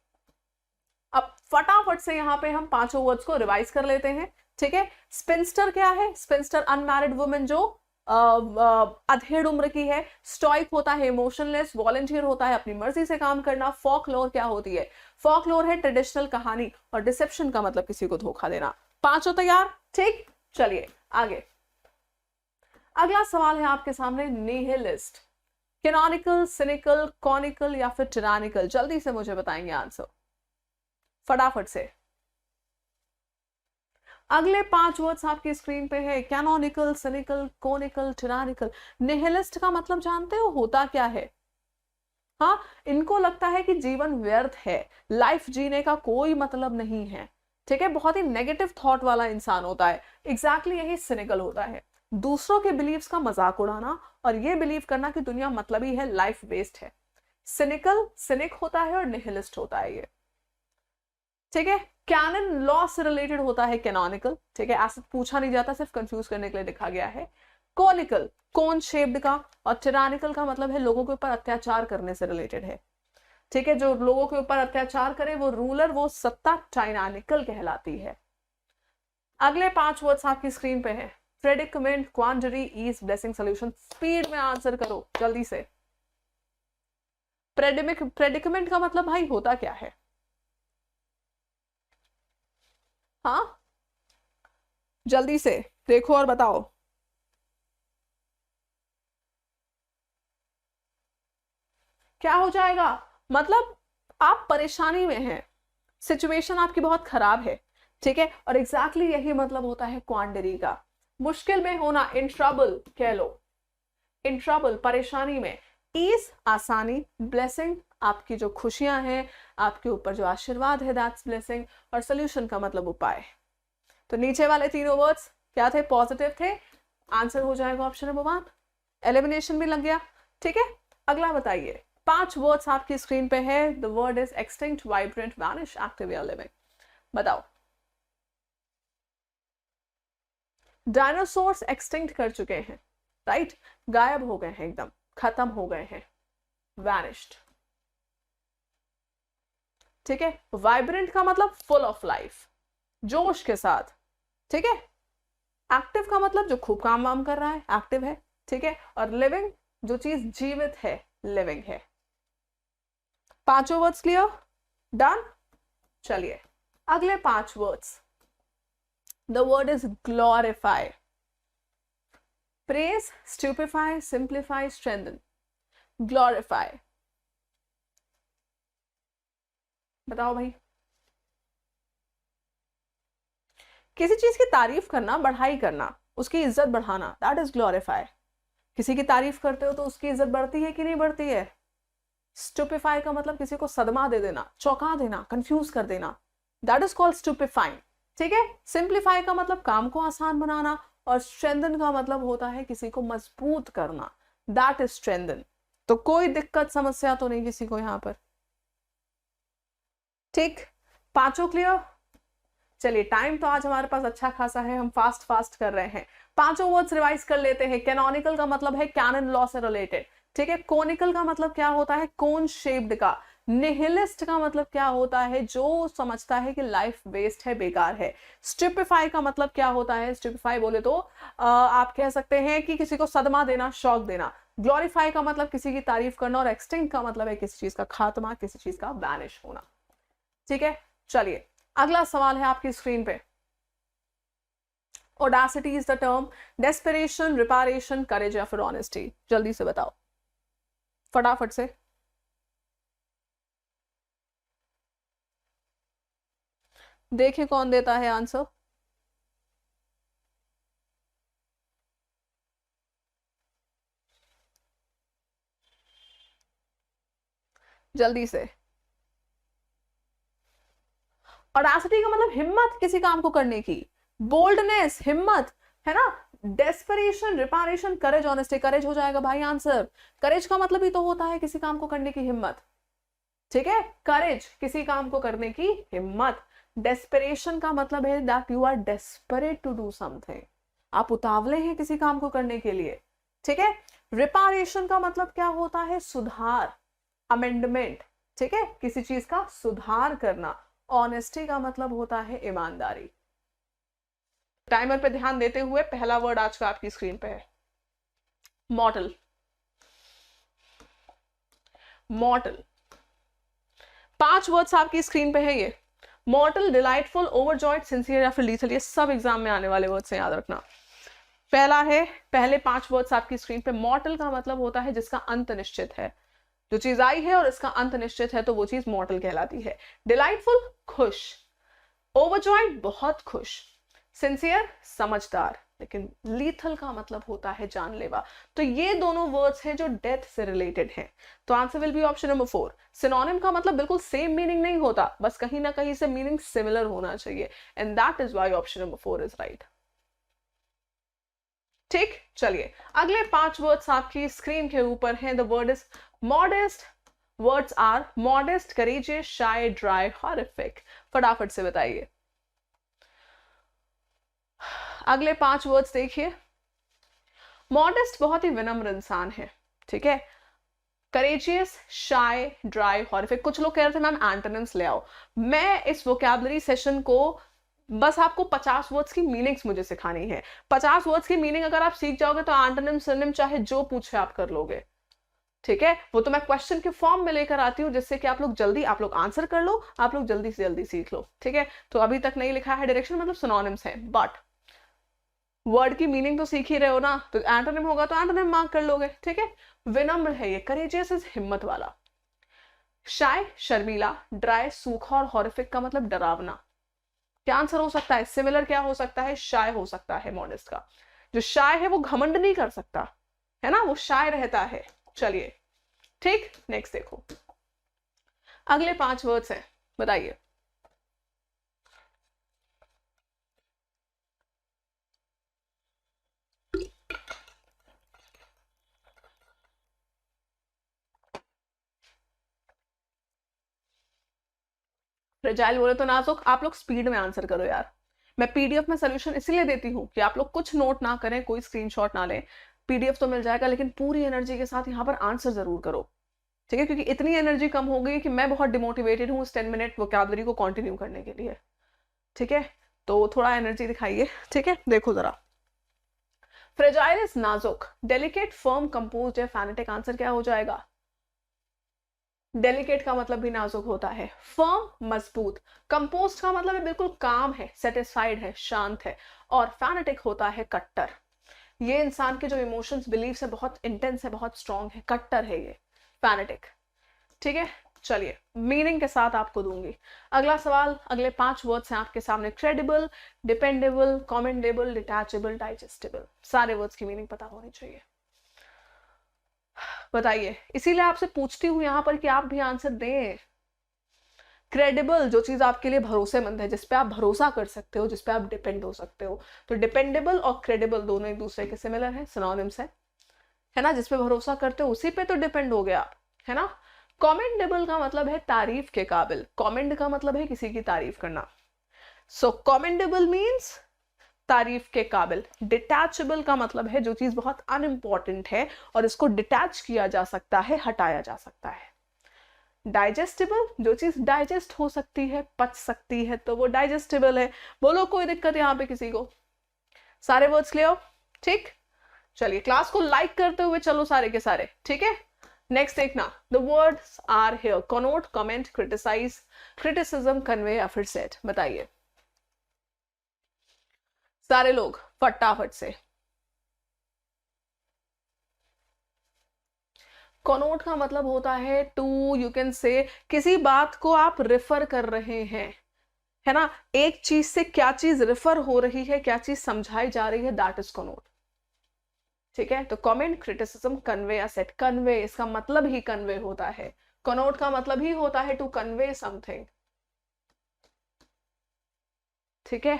अब फटाफट से यहाँ पे हम 5 वर्ड्स को रिवाइज कर लेते हैं, ठीक है। स्पिंस्टर क्या है? स्पिंस्टर अनमैरिड वुमेन जो अधेड़ उम्र की है। स्टॉइक होता है इमोशनलेस। वॉलंटियर होता है अपनी मर्जी से काम करना। फॉकलोर क्या होती है? फॉकलोर है ट्रेडिशनल कहानी। और डिसेप्शन का मतलब किसी को धोखा देना। 5 तैयार? ठीक, चलिए आगे। अगला सवाल है आपके सामने, निहिलिस्ट। कैनोनिकल, सिनिकल, कॉनिकल या फिर टिरानिकल? जल्दी से मुझे बताएंगे आंसर फटाफट से। अगले 5 वर्ड्स आपकी स्क्रीन पे है, canonical, cynical, conical, tyrannical. Nihilist का मतलब जानते हो होता क्या है? हाँ, इनको लगता है कि जीवन व्यर्थ है, लाइफ जीने का कोई मतलब नहीं है, ठीक है। बहुत ही नेगेटिव थॉट वाला इंसान होता है। एग्जैक्टली यही सिनिकल होता है, दूसरों के बिलीव्स का मजाक उड़ाना और ये बिलीव करना कि दुनिया मतलबी है, लाइफ वेस्ट है। सिनिकल सिनिक होता है और निहिलिस्ट होता है ये, ठीक है। कैनन लॉ से रिलेटेड होता है कैनोनिकल, ठीक है, ऐसा पूछा नहीं जाता, सिर्फ कंफ्यूज करने के लिए लिखा गया है। कोनिकल कोन शेप्ड का, और टिरानिकल का मतलब है लोगों के ऊपर अत्याचार करने से रिलेटेड है, ठीक है। जो लोगों के ऊपर अत्याचार करे वो रूलर, वो सत्ता टाइरानिकल कहलाती है। अगले 5 वर्ड्स आपकी स्क्रीन पे है, predicament, quandary, ease, blessing, solution. Speed में आंसर करो जल्दी से। प्रेडिकमेंट का मतलब भाई होता क्या है? हाँ, जल्दी से देखो और बताओ। क्या हो जाएगा? मतलब आप परेशानी में हैं, सिचुएशन आपकी बहुत खराब है, ठीक है। और एग्जैक्टली यही मतलब होता है क्वांडरी का, मुश्किल में होना, इन ट्रबल कह लो, इन ट्रबल परेशानी में। ईज आसानी, ब्लेसिंग आपकी जो खुशियां हैं, आपके ऊपर जो आशीर्वाद है, दैट्स ब्लेसिंग। और सोल्यूशन का मतलब उपाय। तो नीचे वाले तीनों वर्ड्स क्या थे? पॉजिटिव थे। आंसर हो जाएगा ऑप्शन नंबर 1। एलिमिनेशन भी लग गया, ठीक है। अगला बताइए, 5 वर्ड्स आपकी स्क्रीन पे है। The word is extinct, vibrant, vanish, active या लिविंग। बताओ। डायनासोर्स एक्सटिंक्ट कर चुके हैं, राइट, गायब हो गए हैं, एकदम खत्म हो गए हैं, वैनिश्ड, ठीक है। वाइब्रेंट का मतलब फुल ऑफ लाइफ, जोश के साथ, ठीक है। एक्टिव का मतलब जो खूब काम वाम कर रहा है, एक्टिव है, ठीक है। और लिविंग जो चीज जीवित है, लिविंग है। पांचों वर्ड्स क्लियर, डन। चलिए अगले 5 words. The word is glorify, praise, stupefy, simplify, strengthen. Glorify, बताओ भाई। किसी चीज की तारीफ करना, बढ़ाई करना, उसकी इज्जत बढ़ाना, दैट इज ग्लोरीफाई। किसी की तारीफ करते हो तो उसकी इज्जत बढ़ती है कि नहीं बढ़ती है। स्टूपिफाई का मतलब किसी को सदमा दे देना, चौंका देना, कंफ्यूज कर देना, दैट इज कॉल्ड स्टूपिफाइंग, ठीक है। सिंप्लीफाई का मतलब काम को आसान बनाना, और स्ट्रेंथन का मतलब होता है किसी को मजबूत करना, दैट इज स्ट्रेंथन। तो कोई दिक्कत समस्या तो नहीं किसी को यहां पर, ठीक। पांचों क्लियर। चलिए टाइम तो आज हमारे पास अच्छा खासा है, हम फास्ट फास्ट कर रहे हैं। पांचों वर्ड्स रिवाइज कर लेते हैं। कैनोनिकल का मतलब है कैनन लॉ से रिलेटेड, ठीक है। कोनिकल का मतलब क्या होता है, कोन शेप्ड का। निहिलिस्ट का मतलब क्या होता है, जो समझता है कि लाइफ वेस्ट है, बेकार है। स्ट्रिपिफाई का मतलब क्या होता है, स्ट्रिपिफाई बोले तो आप कह सकते हैं कि किसी को सदमा देना, शॉक देना। ग्लोरीफाई का मतलब किसी की तारीफ करना, और एक्सटिंक्ट का मतलब है किसी चीज का खात्मा, किसी चीज का वैनिश होना, ठीक है। चलिए अगला सवाल है आपकी स्क्रीन पे। Audacity is the term, desperation, reparation, courage या फिर ऑनेस्टी। जल्दी से बताओ फटाफट से। देखिए कौन देता है आंसर। जल्दी से। ऑडासिटी का मतलब हिम्मत किसी काम को करने की, बोल्डनेस, हिम्मत, है ना। डेस्परेशन, रिपारेशन, करेज, ऑनेस्टी। करेज हो जाएगा भाई आंसर। करेज का मतलब ही तो होता है किसी काम को करने की हिम्मत, ठीक है। करेज किसी काम को करने की हिम्मत। डेस्परेशन का मतलब है that you are desperate to do something, आप उतावले हैं किसी काम को करने के लिए, ठीक है। रिपारेशन का मतलब क्या होता है, सुधार, अमेंडमेंट, ठीक है, किसी चीज का सुधार करना। ऑनेस्टी का मतलब होता है ईमानदारी। टाइमर पे ध्यान देते हुए पहला वर्ड आज का आपकी स्क्रीन पे है मॉर्टल। मॉर्टल, 5 वर्ड्स आपकी स्क्रीन पे है ये। मॉर्टल, डिलाइटफुल, ओवरजॉयड, सिंसियर या फिर लीथल। ये सब एग्जाम में आने वाले वर्ड्स हैं, याद रखना। पहला है, पहले 5 वर्ड्स आपकी स्क्रीन पे। मॉर्टल का मतलब होता है जिसका अंत निश्चित है, जो चीज आई है और इसका अंत निश्चित है तो वो चीज मॉर्टल कहलाती है। डिलाइटफुल, खुश। ओवरजॉयड, बहुत खुश। सिंसियर, समझदार। लेकिन लीथल का मतलब होता है जानलेवा। तो ये दोनों वर्ड्स हैं जो डेथ से रिलेटेड हैं, तो answer will B option number 4। Synonym का मतलब बिल्कुल सेम मीनिंग नहीं होता, बस कहीं ना कहीं से मीनिंग सिमिलर होना चाहिए, and that is why option number 4 is right, ठीक। चलिए अगले 5 वर्ड्स आपकी स्क्रीन के ऊपर हैं। The word is modest. Words are modest, courageous, shy, dry, horrific. फटाफट से बताइए। अगले 5 वर्ड्स देखिए। मॉडेस्ट बहुत ही विनम्र इंसान है, ठीक है। Courageous, shy, dry, horrific. कुछ लोग कह रहे थे मैम एंटोनिम्स ले आओ। मैं इस वोकैबुलरी सेशन को बस आपको 50 वर्ड्स की मीनिंग्स मुझे सिखानी है। 50 वर्ड्स की मीनिंग अगर आप सीख जाओगे तो एंटोनिम, सिनोनिम चाहे जो पूछे आप कर लोगे, ठीक है। वो तो मैं क्वेश्चन के फॉर्म में लेकर आती हूँ जिससे कि आप लोग आंसर कर लो, आप लोग जल्दी से जल्दी सीख लो, ठीक है। तो अभी तक नहीं लिखा है डायरेक्शन मतलब सिनोनिम्स है, बट वर्ड की मीनिंग तो सीख ही रहे हो ना, तो एंटोनिम होगा तो एंटोनिम मार्क कर लोगे, ठीक है। विनम्र है ये, करेजियस इज हिम्मत वाला। शाय, शर्मीला, ड्राई, सूखा, और हॉरिफिक का मतलब डरावना। क्या आंसर हो सकता है, सिमिलर क्या हो सकता है, शाय हो सकता है। मॉडेस्ट का जो शाय है वो घमंड नहीं कर सकता, है ना, वो शाय रहता है। चलिए ठीक, नेक्स्ट देखो। अगले 5 वर्ड्स हैं, बताइए। फ्रेजाइल बोले तो नाजुक। आप लोग स्पीड में आंसर करो यार। मैं पीडीएफ में सोल्यूशन इसीलिए देती हूँ कि आप लोग कुछ नोट ना करें, कोई स्क्रीनशॉट ना लें। पीडीएफ तो मिल जाएगा लेकिन पूरी एनर्जी के साथ यहाँ पर आंसर जरूर करो, ठीक है, क्योंकि इतनी एनर्जी कम हो गई कि मैं बहुत डिमोटिवेटेड हूँ इस 10 मिनट वोकैबुलरी को कंटिन्यू करने के लिए, ठीक है। तो थोड़ा एनर्जी दिखाइए, ठीक है। देखो जरा, फ्रेजाइल इज नाजुक, डेलिकेट फर्म कंपोज्ड है, फैनेटिक आंसर क्या हो जाएगा? डेलिकेट का मतलब भी नाजुक होता है, फर्म मजबूत, कंपोस्ट का मतलब है बिल्कुल काम है, सेटिस्फाइड है, शांत है, और फैनेटिक होता है कट्टर। ये इंसान के जो इमोशंस बिलीव्स है बहुत इंटेंस है, बहुत स्ट्रांग है, कट्टर है ये फैनेटिक, ठीक है। चलिए मीनिंग के साथ आपको दूंगी। अगला सवाल, अगले 5 वर्ड्स हैं आपके सामने, credible, dependable, commendable, detachable, digestible. सारे वर्ड्स की मीनिंग पता होनी चाहिए, बताइए। इसीलिए आपसे पूछती हूँ यहाँ पर कि आप भी आंसर दें। क्रेडिबल, जो चीज आपके लिए भरोसेमंद है, जिसपे आप भरोसा कर सकते हो, जिसपे आप डिपेंड हो सकते हो। तो डिपेंडेबल और क्रेडिबल दोनों एक दूसरे के सिमिलर है, सिनोनिम्स है ना। जिसपे भरोसा करते हो उसी पे तो डिपेंड हो गया आप, है ना। कमेंडेबल का मतलब है तारीफ के काबिल, कमेंड का मतलब है किसी की तारीफ करना। सो कमेंडेबल मीन्स तारीफ के काबिल। डिटैचेबल का मतलब है जो चीज बहुत अनइम्पॉर्टेंट है और इसको डिटैच किया जा सकता है, हटाया जा सकता है। डाइजेस्टेबल, जो चीज डाइजेस्ट हो सकती है, पच सकती है, तो वो डाइजेस्टेबल है। बोलो कोई दिक्कत यहाँ पे किसी को? सारे वर्ड्स क्लियर, ठीक। चलिए क्लास को लाइक करते हुए चलो सारे के सारे, ठीक है। नेक्स्ट देखना, the words are here, connote, comment, criticise, criticism, convey या फिर सेट। बताइए सारे लोग फटाफट से। कनोट का मतलब होता है टू, यू कैन से किसी बात को आप रेफर कर रहे हैं, है ना। एक चीज से क्या चीज रेफर हो रही है, क्या चीज समझाई जा रही है, दैट इज कनोट, ठीक है। तो कमेंट, क्रिटिसिज्म, कन्वे या सेट। कन्वे, इसका मतलब ही कन्वे होता है, कनोट का मतलब ही होता है टू कन्वे समथिंग, ठीक है।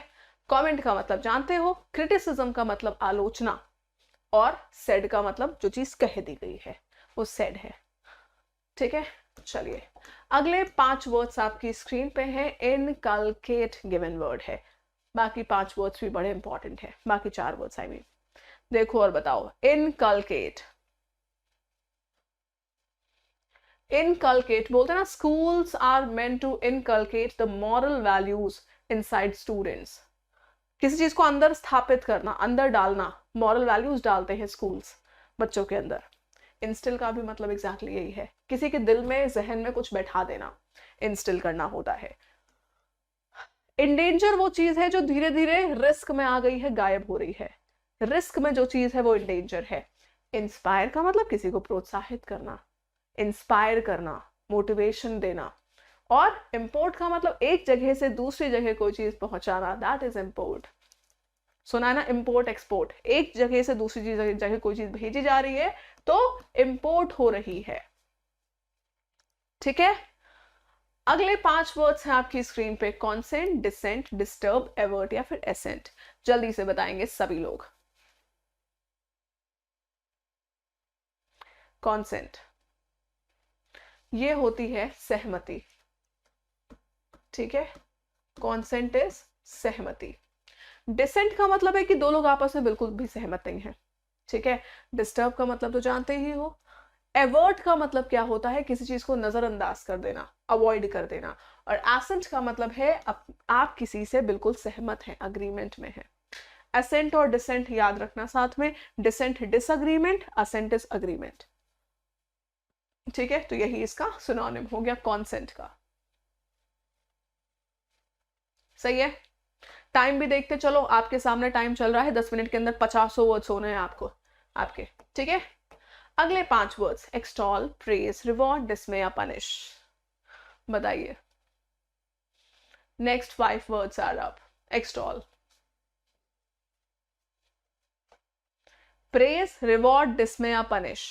कमेंट का मतलब जानते हो, क्रिटिसिज्म का मतलब आलोचना, और सेड का मतलब जो चीज कह दी गई है वो सेड है, ठीक है। चलिए अगले 5 वर्ड्स आपकी स्क्रीन पे हैं। इनकलकेट गिवन वर्ड है, बाकी 5 वर्ड्स भी बड़े इंपॉर्टेंट है, बाकी 4 वर्ड्स आई मीन। देखो और बताओ, इनकलकेट, इनकलकेट बोलते हैं ना, schools are meant to inculcate the moral values inside students. किसी चीज को अंदर स्थापित करना, अंदर डालना, मॉरल वैल्यूज डालते हैं स्कूल्स बच्चों के अंदर। इंस्टिल का भी मतलब एग्जैक्टली यही है, किसी के दिल में, जहन में कुछ बैठा देना, इंस्टिल करना होता है। इंडेंजर वो चीज है जो धीरे धीरे रिस्क में आ गई है, गायब हो रही है। रिस्क में जो चीज है वो इंडेंजर है। इंस्पायर का मतलब किसी को प्रोत्साहित करना, इंस्पायर करना, मोटिवेशन देना। और इम्पोर्ट का मतलब एक जगह से दूसरी जगह कोई चीज पहुंचाना, दैट इज इम्पोर्ट। सुना है ना, इम्पोर्ट एक्सपोर्ट, एक जगह से दूसरी जगह कोई चीज भेजी जा रही है तो इम्पोर्ट हो रही है, ठीक है। अगले 5 वर्ड्स हैं आपकी स्क्रीन पे, कॉन्सेंट, डिसेंट, डिस्टर्ब, एवर्ट या फिर एसेंट। जल्दी से बताएंगे सभी लोग। कॉन्सेंट, ये होती है सहमति, ठीक है। कॉन्सेंट इज सहमति। डिसेंट का मतलब है कि दो लोग आपस में बिल्कुल भी सहमत नहीं है, ठीक है। डिस्टर्ब का मतलब तो जानते ही हो। एवर्ट का मतलब क्या होता है, किसी चीज को नजरअंदाज कर देना, अवॉइड कर देना। और एसेंट का मतलब है आप किसी से बिल्कुल सहमत हैं, अग्रीमेंट में है। एसेंट और डिसेंट याद रखना साथ में, dissent disagreement, assent is agreement, ठीक है। तो यही इसका सिनोनिम हो गया कॉन्सेंट का, सही है। टाइम भी देखते चलो, आपके सामने टाइम चल रहा है, 10 मिनट के अंदर 50 वर्ड्स होने हैं आपको आपके, ठीक है। अगले 5 वर्ड्स, एक्सटॉल, प्रेज, रिवॉर्ड, डिसमे या पनिश। बताइए। Next 5 words are up, extol, praise, reward, dismay या पनिश।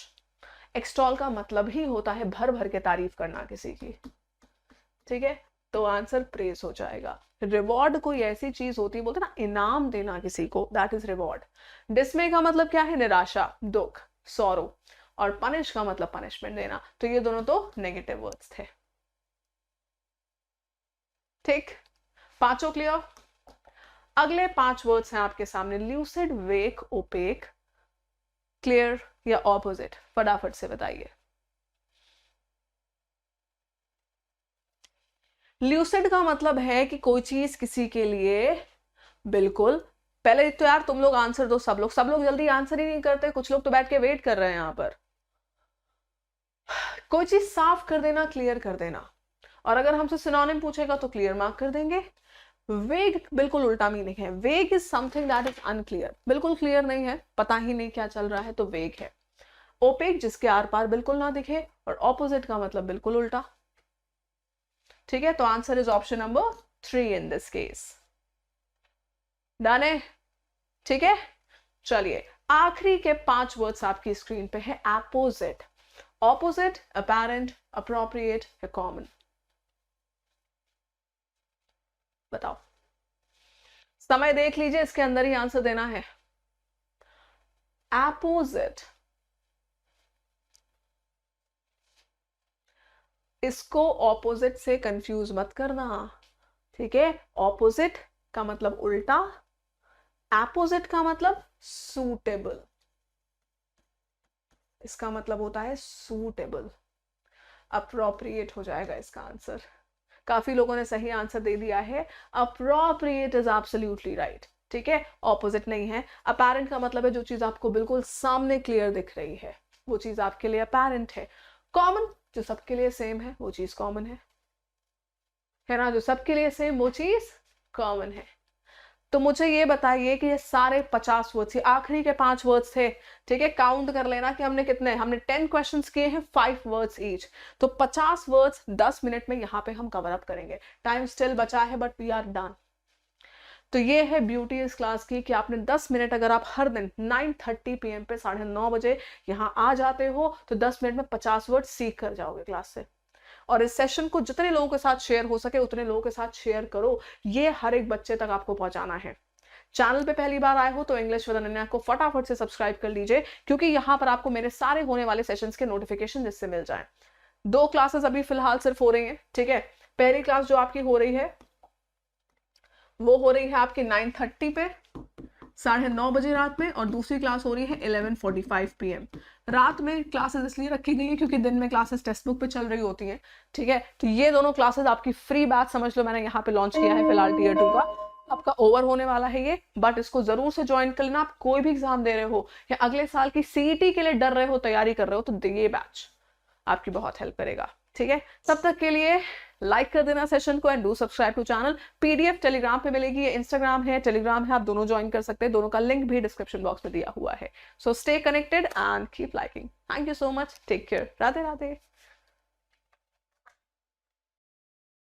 एक्सटॉल का मतलब ही होता है भर भर के तारीफ करना किसी की, ठीक है। तो आंसर प्रेज हो जाएगा। रिवॉर्ड कोई ऐसी चीज होती है, बोलते ना इनाम देना किसी को, दैट इज रिवॉर्ड। डिसमे का मतलब क्या है, निराशा, दुख, सॉरो। और पनिश का मतलब पनिशमेंट देना। तो ये दोनों तो नेगेटिव वर्ड्स थे, ठीक। 5 क्लियर। अगले 5 वर्ड्स हैं आपके सामने, ल्यूसिड, वेक, ओपेक, क्लियर या ऑपोजिट। फटाफट से बताइए। ल्यूसिड का मतलब है कि कोई चीज किसी के लिए बिल्कुल, पहले तो यार तुम लोग आंसर दो, सब लोग जल्दी आंसर ही नहीं करते, कुछ लोग तो बैठ के वेट कर रहे हैं यहाँ पर। कोई चीज साफ कर देना, क्लियर कर देना, और अगर हमसे सिनोनिम पूछेगा तो क्लियर मार्क कर देंगे। वेग बिल्कुल उल्टा मीनिंग है, वेग is something that is unclear, बिल्कुल क्लियर नहीं है, पता ही नहीं क्या चल रहा है, तो वेग है। ओपेक जिसके आर पार बिल्कुल ना दिखे, और ऑपोजिट का मतलब बिल्कुल उल्टा। ठीक है, तो answer is option number 3 in this case. Done है, ठीक है। चलिए, आखिरी के 5 वर्ड्स आपकी स्क्रीन पे है, अपोजिट, ऑपोजिट, अपैरेंट, अप्रोप्रिएट या कॉमन। बताओ, समय देख लीजिए, इसके अंदर ही आंसर देना है। अपोजिट, इसको ऑपोजिट से कंफ्यूज मत करना, ठीक है। ऑपोजिट का मतलब उल्टा, अपोजिट का मतलब सूटेबल, इसका मतलब होता है सूटेबल। अप्रोप्रिएट हो जाएगा इसका आंसर। काफी लोगों ने सही आंसर दे दिया है, अप्रोप्रिएट इज एब्सोल्युटली राइट, ठीक है। ऑपोजिट नहीं है। अपैरेंट का मतलब है जो चीज आपको बिल्कुल सामने क्लियर दिख रही है, वो चीज आपके लिए अपैरेंट है। कॉमन, जो सबके लिए सेम है वो चीज कॉमन है ना, जो सबके लिए सेम वो चीज कॉमन है। तो मुझे ये बताइए कि ये सारे 50 वर्ड्स, ये आखिरी के 5 वर्ड्स थे, ठीक है। काउंट कर लेना कि हमने कितने, हमने 10 क्वेश्चंस किए हैं, 5 वर्ड्स ईच, तो 50 वर्ड्स 10 मिनट में यहाँ पे हम कवर अप करेंगे। टाइम स्टिल बचा है, बट वी आर डन। तो ये है ब्यूटी इस क्लास की कि आपने 10 मिनट, अगर आप हर दिन 9:30 PM पे 9:30 बजे यहाँ आ जाते हो, तो 10 मिनट में 50 वर्ड सीख कर जाओगे क्लास से। और इस सेशन को जितने लोगों के साथ शेयर हो सके उतने लोगों के साथ शेयर करो, ये हर एक बच्चे तक आपको पहुंचाना है। चैनल पे पहली बार आए हो तो इंग्लिश विद अनन्या को फटाफट से सब्सक्राइब कर लीजिए, क्योंकि यहाँ पर आपको मेरे सारे होने वाले सेशंस के नोटिफिकेशन जिससे मिल जाए। 2 क्लासेस अभी फिलहाल सिर्फ हो रही हैं, ठीक है। पहली क्लास जो आपकी हो रही है वो हो रही है आपकी 9:30 पे 9:30 बजे रात में, और दूसरी क्लास हो रही है 11:45 PM। रात में क्लासेस इसलिए रखी गई है क्योंकि दिन में क्लासेस टेक्स्ट बुक पे चल रही होती हैं, ठीक है। तो ये दोनों क्लासेस आपकी फ्री बैच समझ लो, मैंने यहाँ पे लॉन्च किया है फिलहाल Tier 2 का, आपका ओवर होने वाला है ये, बट इसको जरूर से ज्वाइन कर लेना। आप कोई भी एग्जाम दे रहे हो या अगले साल की CET के लिए डर रहे हो, तैयारी कर रहे हो, तो ये बैच आपकी बहुत हेल्प करेगा, ठीक है। तब तक के लिए लाइक कर देना सेशन को and do subscribe to channel. PDF Telegram पे मिलेगी, इंस्टाग्राम है, टेलीग्राम है, आप दोनों ज्वाइन कर सकते हैं, दोनों का लिंक भी डिस्क्रिप्शन बॉक्स में दिया हुआ है। So stay connected and keep liking. Thank you so much, take care, Radhe Radhe.